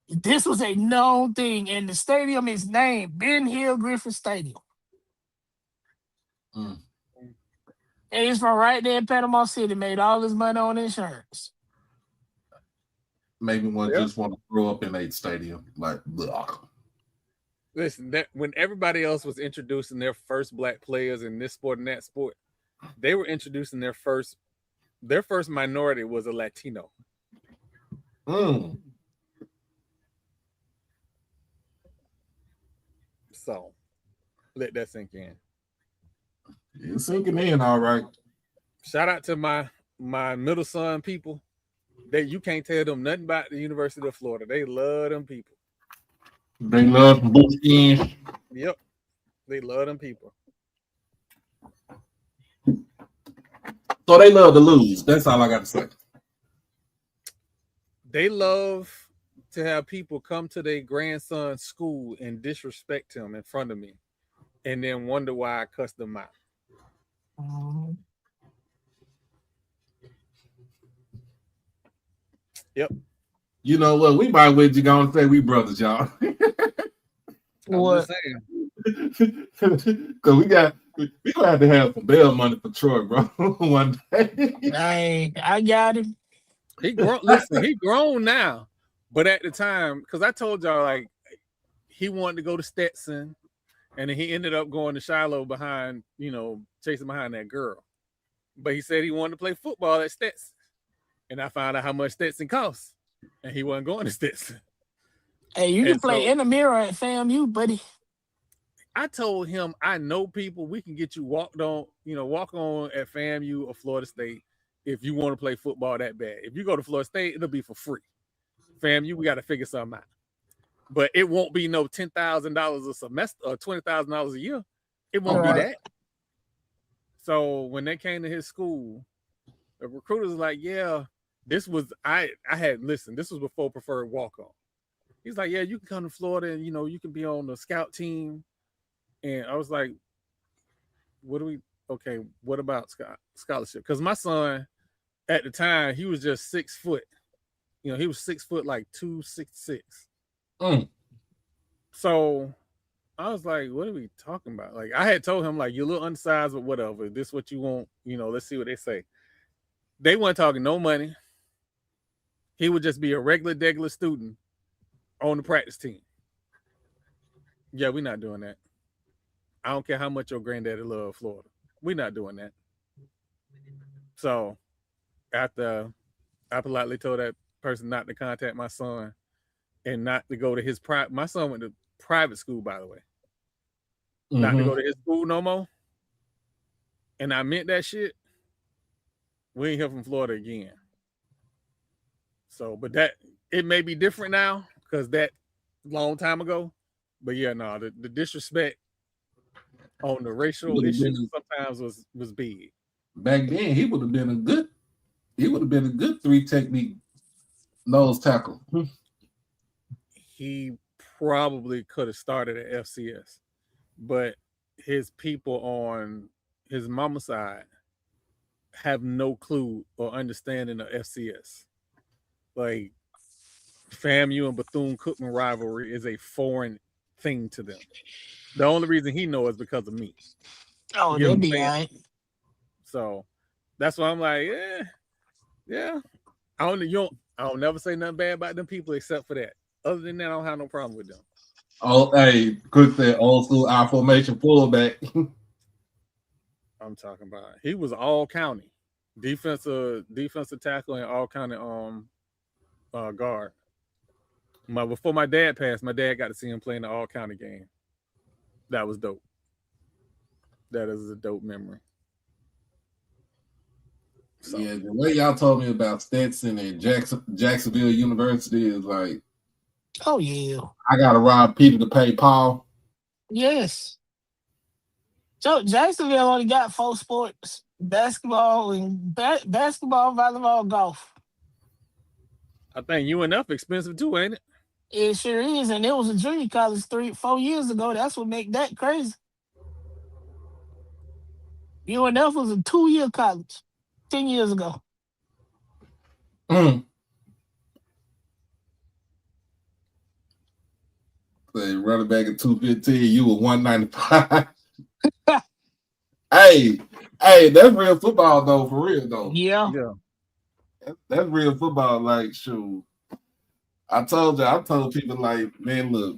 This was a known thing, and the stadium is named Ben Hill Griffin Stadium. And he's from right there in Panama City, made all his money on insurance. Maybe one just want to grow up in a stadium. Like, blah. Listen, when everybody else was introducing their first black players in this sport and that sport, they were introducing their first minority was a Latino. So let that sink in. It's sinking in, all right. Shout out to my middle son people. You can't tell them nothing about the University of Florida. They love them people. They love bookings. Yep. They love them people. So they love to lose. That's all I got to say. They love to have people come to their grandson's school and disrespect him in front of me and then wonder why I cussed them out. Yep. You know what? We might well just go and say we brothers, y'all. What? Because we gonna have to have some bail money for Troy, bro. One day. I got him. He grown. Listen, he grown now. But at the time, because I told y'all, like, he wanted to go to Stetson And then he ended up going to Shiloh behind, chasing behind that girl. But he said he wanted to play football at Stetson. And I found out how much Stetson costs. And he wasn't going to Stetson. Hey, you can play in the mirror at FAMU, buddy. I told him, I know people, we can get you walk on at FAMU or Florida State if you want to play football that bad. If you go to Florida State, it'll be for free. FAMU, we got to figure something out. But it won't be no $10,000 a semester or $20,000 a year. It won't be that. So when they came to his school, the recruiters was like, yeah, this was this was before preferred walk-on. He's like, yeah, you can come to Florida and, you can be on the scout team. And I was like, what about scholarship? Because my son, at the time, he was just 6 foot. He was 6 foot, like 266. So I was like, what are we talking about? Like, I had told him, like, you're a little undersized, but whatever. This is what you want. Let's see what they say. They weren't talking no money. He would just be a regular student on the practice team. Yeah, we're not doing that. I don't care how much your granddaddy loved Florida. We're not doing that. So after I politely told that person not to contact my son and not to go to his my son went to private school, by the way. Mm-hmm. Not to go to his school no more. And I meant that shit. We ain't hear from Florida again. So, but it may be different now because that long time ago. But yeah, no, the disrespect on the racial issues sometimes was big. Back then, he would have been a good 3-technique nose tackle. He probably could have started at FCS, but his people on his mama's side have no clue or understanding of FCS. Like, FAMU and Bethune-Cookman rivalry is a foreign thing to them. The only reason he knows is because of me. Oh, that'd be all right. So that's why I'm like, yeah. I don't never say nothing bad about them people except for that. Other than that, I don't have no problem with them. Oh, hey, quick that old school I formation fullback. I'm talking about. He was all county defensive tackle and all county guard. Before my dad passed, my dad got to see him play in the all county game. That was dope. That is a dope memory. So. Yeah, the way y'all told me about Stetson and Jacksonville University is like, oh yeah, I gotta rob Peter to pay Paul. Yes. So Jacksonville only got 4 sports: basketball and basketball, volleyball, golf. I think UNF expensive too, ain't it? It sure is, and it was a junior college 3-4 years ago. That's what make that crazy. UNF was a 2-year college 10 years ago. Say running back at 215, you were 195. Hey, that's real football though, for real though. Yeah. That's real football. Like, shoot. I told people, like, man, look,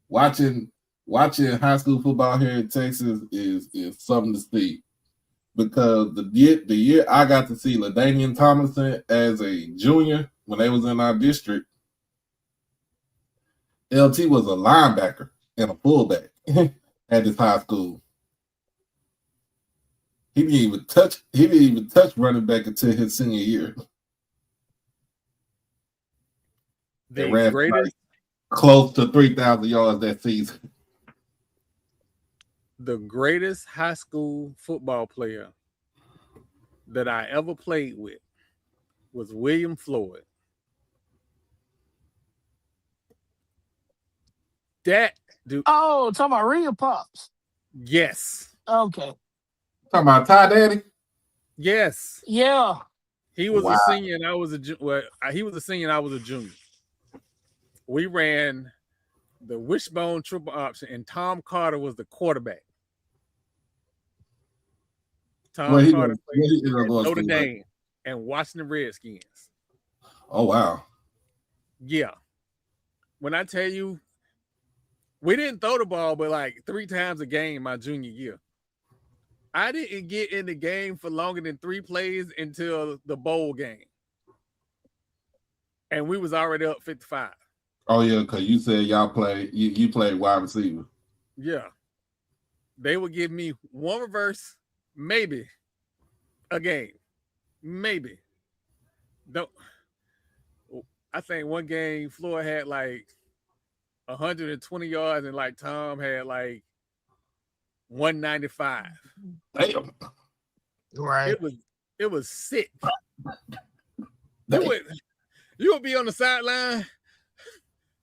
watching high school football here in Texas is something to see, because the year I got to see LaDainian Tomlinson as a junior when they was in our district, LT was a linebacker and a fullback at this high school. He didn't even touch running back until his senior year. They ran like close to 3,000 yards that season. The greatest high school football player that I ever played with was William Floyd. That dude. Oh, talking about real pops. Yes. Okay. Talking about Ty Daddy? Yes. Yeah. He was a senior and I was he was a senior and I was a junior. We ran the wishbone triple option and Tom Carter was the quarterback. Tom Carter played at Notre Dame and Washington Redskins. Oh, wow. Yeah. When I tell you, We didn't throw the ball, but like 3 times a game my junior year. I didn't get in the game for longer than 3 plays until the bowl game. And we was already up 55. Oh, yeah, because you said y'all play, you played wide receiver. Yeah. They would give me 1 reverse, maybe a game. Maybe. Don't. I think one game Floyd had like 120 yards and like Tom had like 195. Damn. Right. It was sick. You would be on the sideline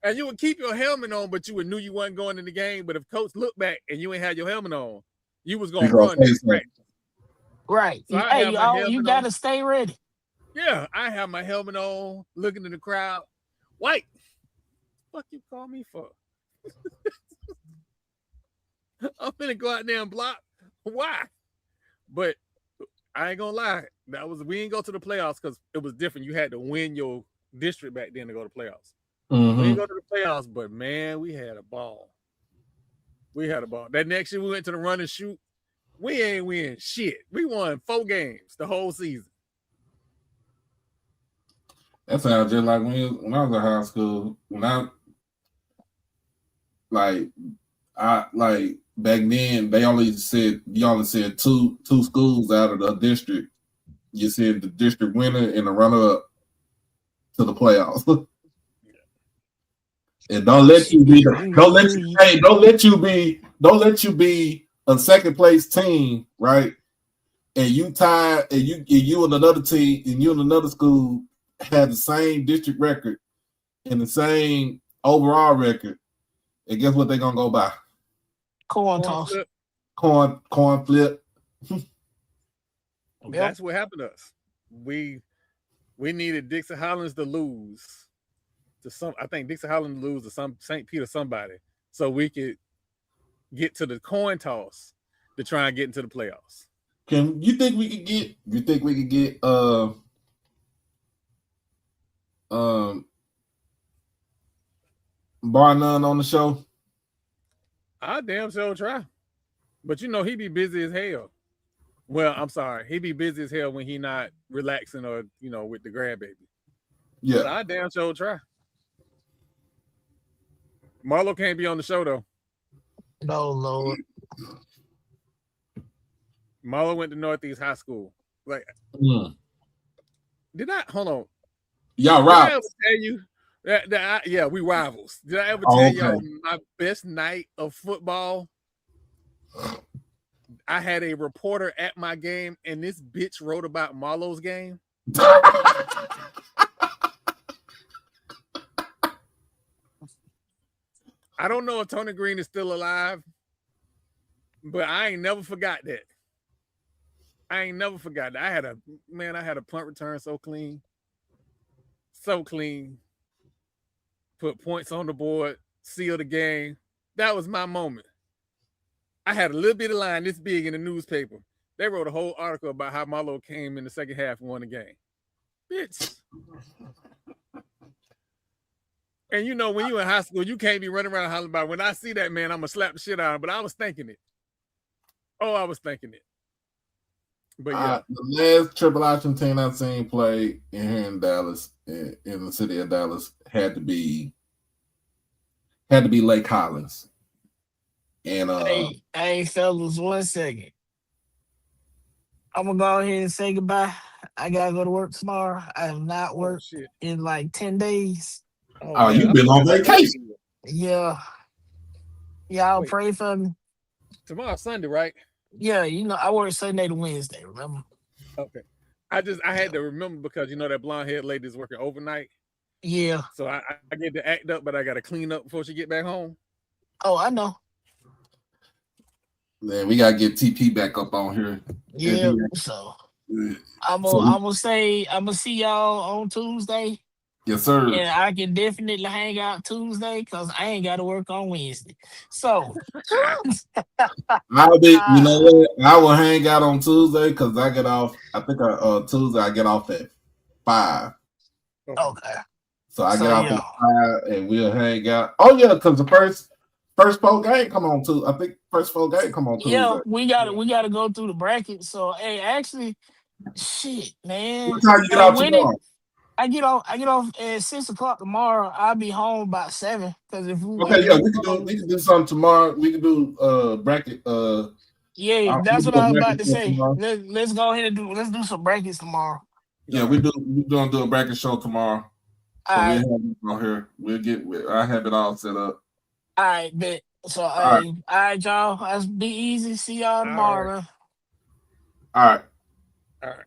and you would keep your helmet on, but you would knew you wasn't going in the game. But if coach looked back and you ain't had your helmet on, you was gonna run. Right. So you gotta stay ready. Yeah, I have my helmet on, looking in the crowd. White, what you call me for? I'm gonna go out there and block. Why? But I ain't gonna lie. We didn't go to the playoffs because it was different. You had to win your district back then to go to playoffs. Mm-hmm. We didn't go to the playoffs, but man, we had a ball. That next year we went to the run and shoot. We ain't win shit. We won 4 games the whole season. That sounds just like when I was in high school. Back then they only said 2 schools out of the district. You said the district winner and the runner up to the playoffs. And don't let you be a second place team, right? And you tied, and you and another team, and you and another school had the same district record and the same overall record. And guess what they're gonna go by? Corn toss. Corn flip. That's what happened to us. We needed Dixie Hollins to lose to some. I think Dixie Hollins to lose to some St. Peter somebody, so we could get to the coin toss to try and get into the playoffs. You think we could get Bar None on the show? I damn sure try. But you know he be busy as hell. Well, I'm sorry. He be busy as hell when he not relaxing or, with the grandbaby. Yeah. But I damn sure try. Marlo can't be on the show, though. No, Lord. Marlo went to Northeast High School. Like, hold on. Y'all rivals. Did I ever tell you that we rivals. Did I ever tell y'all my best night of football? I had a reporter at my game, and this bitch wrote about Marlo's game. I don't know if Tony Green is still alive, but I ain't never forgot that. I had a punt return so clean. Put points on the board, seal the game. That was my moment. I had a little bit of line this big in the newspaper. They wrote a whole article about how Marlo came in the second half and won the game. Bitch. And when you're in high school, you can't be running around hollering about, when I see that man, I'm going to slap the shit out of him. But I was thinking it. I was thinking it. But yeah. The last Triple Option team I've seen play here in Dallas, in the city of Dallas, had to be Lake Collins. And hey, fellas, 1 second. I'm gonna go ahead and say goodbye. I gotta go to work tomorrow. I have not worked in like 10 days. You've been on vacation. Yeah. Y'all pray for me. Tomorrow's Sunday, right? Yeah, I work Sunday to Wednesday, remember? Okay. I had to remember because that blonde haired lady is working overnight. Yeah. So I get to act up, but I gotta clean up before she get back home. Oh, I know. Man, we gotta get TP back up on here. Yeah, so I'm gonna see y'all on Tuesday. Yes, sir. And I can definitely hang out Tuesday because I ain't got to work on Wednesday. So I'll be, I will hang out on Tuesday because I get off. I think Tuesday I get off at 5. Okay. So I get off at 5 and we'll hang out. Oh yeah, because the first four game come on Tuesday. I think first four game come on Tuesday. Yeah, we gotta go through the bracket. So hey, actually, shit, man. What time you get Hey, out when tomorrow? I get off at 6 o'clock tomorrow. I'll be home by 7. Because if we we can do something tomorrow. We can do bracket. Yeah, that's what I was about to say. Let's go ahead and let's do some brackets tomorrow. Yeah, we're gonna do a bracket show tomorrow. So we'll have it on here. I have it all set up. All right, bet. So all right, y'all. Let's be easy. See y'all tomorrow. All right. All right.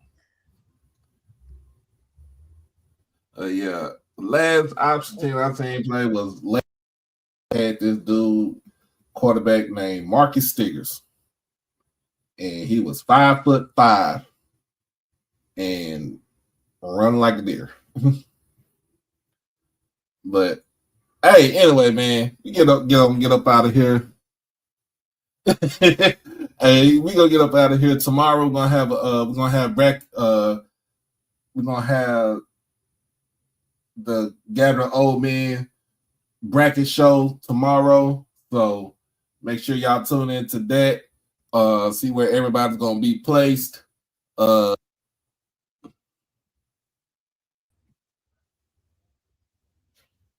Yeah. Last option team I seen play was had this dude quarterback named Marcus Stiggers. And he was 5'5" and run like a deer. But hey, anyway, man, we get up out of here. Hey, we gonna get up out of here tomorrow. We're gonna have the Gathering Old Men bracket show tomorrow. So make sure y'all tune in to that. See where everybody's gonna be placed. We're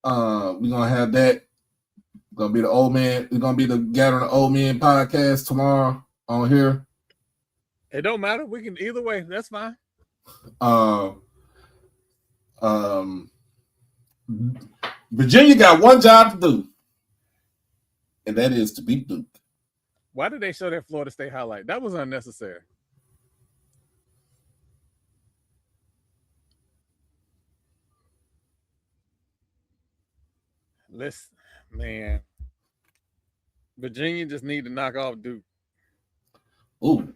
gonna have that. Gonna be the old man. It's gonna be the Gathering Old Men podcast tomorrow on here. It don't matter. We can either way. That's fine. Virginia got one job to do, and that is to beat Duke. Why did they show that Florida State highlight? That was unnecessary. Listen, man. Virginia just need to knock off Duke. Ooh.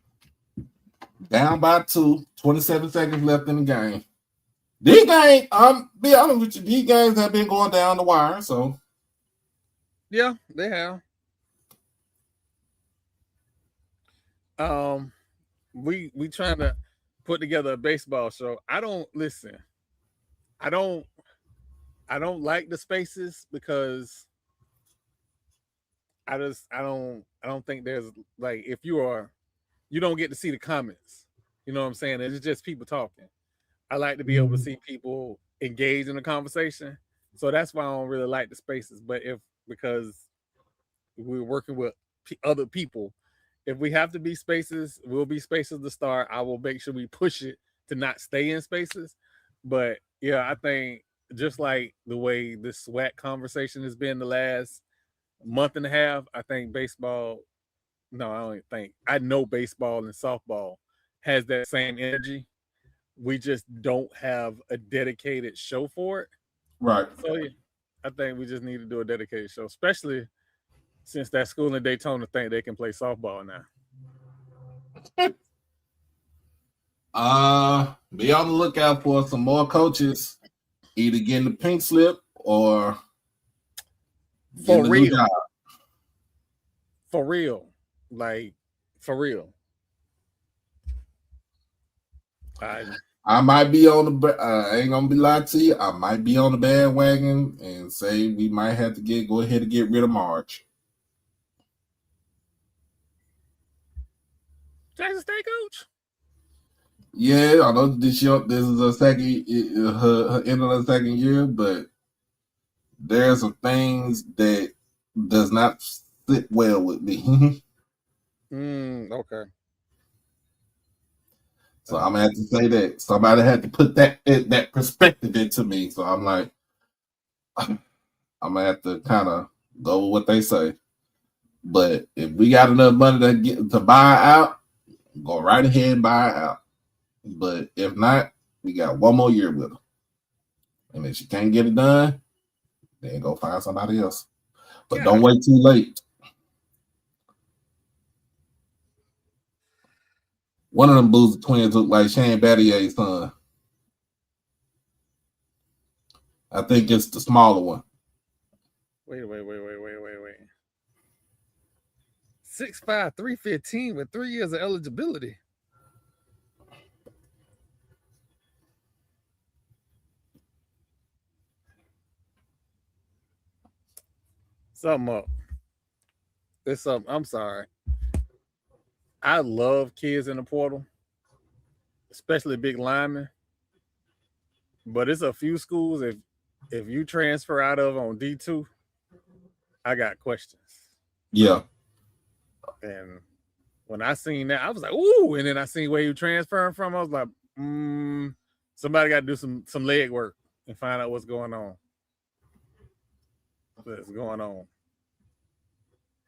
Down by 2, 27 seconds left in the game. These games, be honest with you, these games have been going down the wire, so. Yeah, they have. We trying to put together a baseball show. I don't like the spaces because I don't think there's like if you don't get to see the comments. You know what I'm saying? It's just people talking. I like to be able to see people engage in the conversation. So that's why I don't really like the spaces. But because we're working with other people, if we have to be spaces, we'll be spaces to start. I will make sure we push it to not stay in spaces. But yeah, I think just like the way this SWAC conversation has been the last month and a half, I think baseball, no, I don't think. I know baseball and softball has that same energy. We just don't have a dedicated show for it. Right. So yeah, I think we just need to do a dedicated show, especially since that school in Daytona think they can play softball now. Be on the lookout for some more coaches either getting the pink slip or for real. For real. Like, for real. I might be on the. I ain't gonna be lying to you. I might be on the bandwagon and say we might have to go ahead and get rid of March. Jackson State coach. Yeah, I know this is a second, her end of the second year, but there's some things that does not sit well with me. Okay. So I'm gonna have to say that somebody had to put that perspective into me. So I'm like, I'm gonna have to kind of go with what they say. But if we got enough money to buy out, go right ahead and buy out. But if not, we got one more year with her. And if she can't get it done, then go find somebody else. But don't wait too late. One of them Boozer twins look like Shane Battier's son. I think it's the smaller one. Wait. 6'5", 315 with 3 years of eligibility. Something up. It's something. I'm sorry. I love kids in the portal, especially big linemen. But it's a few schools if you transfer out of on D2, I got questions. Yeah. And when I seen that, I was like, ooh. And then I seen where you transferring from. I was like, somebody got to do some leg work and find out what's going on. What's going on.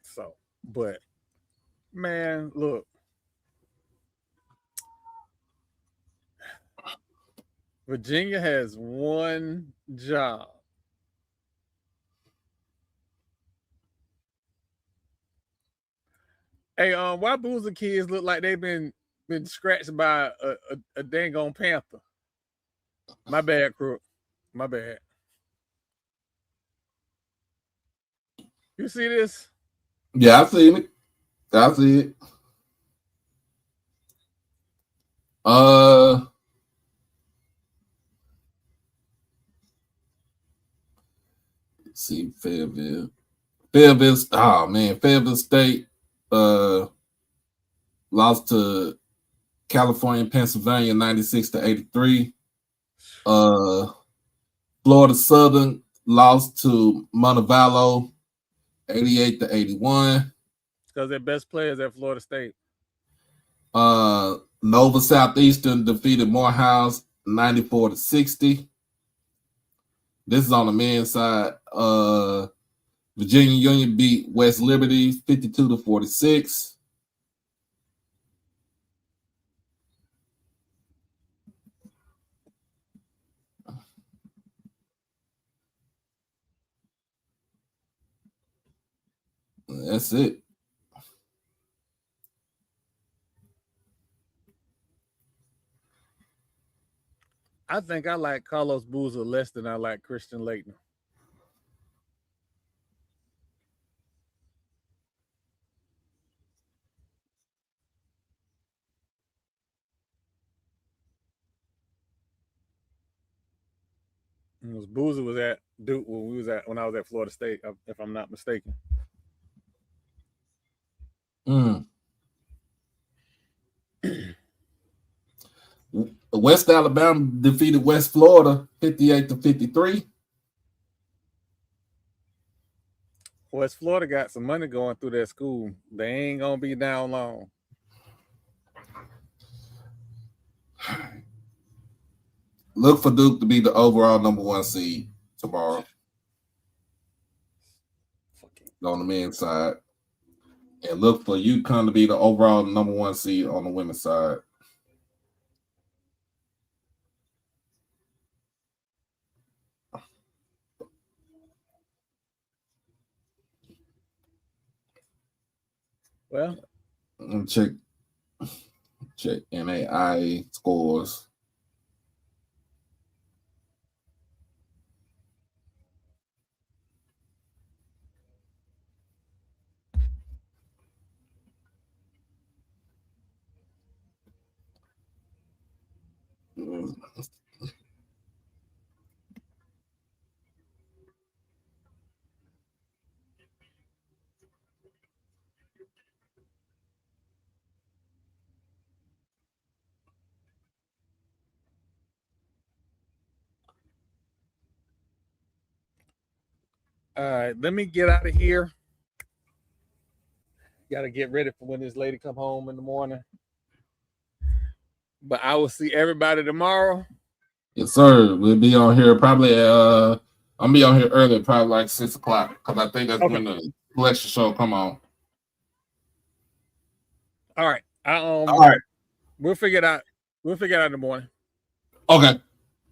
So, but man, look. Virginia has one job. Hey, why Boozer kids look like they've been scratched by a dang on panther? My bad, Crook. My bad. You see this? Yeah, I seen it. I see it. Let's see, Fayetteville. Fayetteville State lost to California and Pennsylvania 96-83. Florida Southern lost to Montevallo 88-81. Because their best players at Florida State. Nova Southeastern defeated Morehouse 94-60. This is on the men's side. Virginia Union beat West Liberty 52-46. That's it. I think I like Carlos Boozer less than I like Christian Laettner. Boozer was at Duke when I was at Florida State, if I'm not mistaken. West Alabama defeated West Florida 58-53. West Florida got some money going through their school. They ain't gonna be down long. Look for Duke to be the overall number 1 seed tomorrow on the men's side. And look for UConn to be the overall number 1 seed on the women's side. Well, check NAI scores. All right, let me get out of here. Got to get ready for when this lady come home in the morning. But I will see everybody tomorrow. Yes, sir. We'll be on here probably. I'll be on here early, probably like 6 o'clock, because I think that's when the lecture show come on. All right. All right. We'll figure it out. We'll figure it out in the morning. Okay.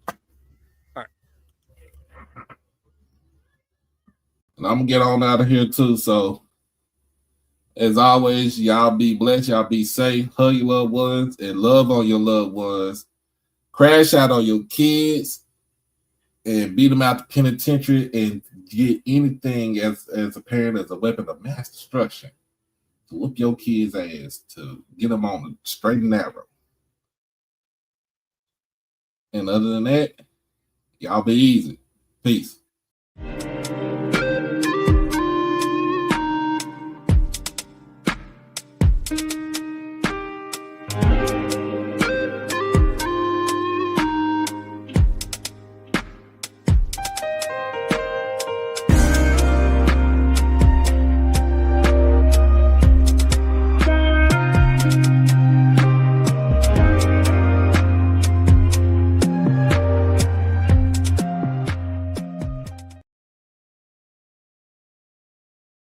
All right. And I'm gonna get on out of here too. So, as always, y'all be blessed. Y'all be safe. Hug your loved ones and love on your loved ones. Crash out on your kids and beat them out the penitentiary and get anything as a parent as a weapon of mass destruction to whoop your kids' ass, to get them on the straight and narrow. And other than that, y'all be easy. Peace.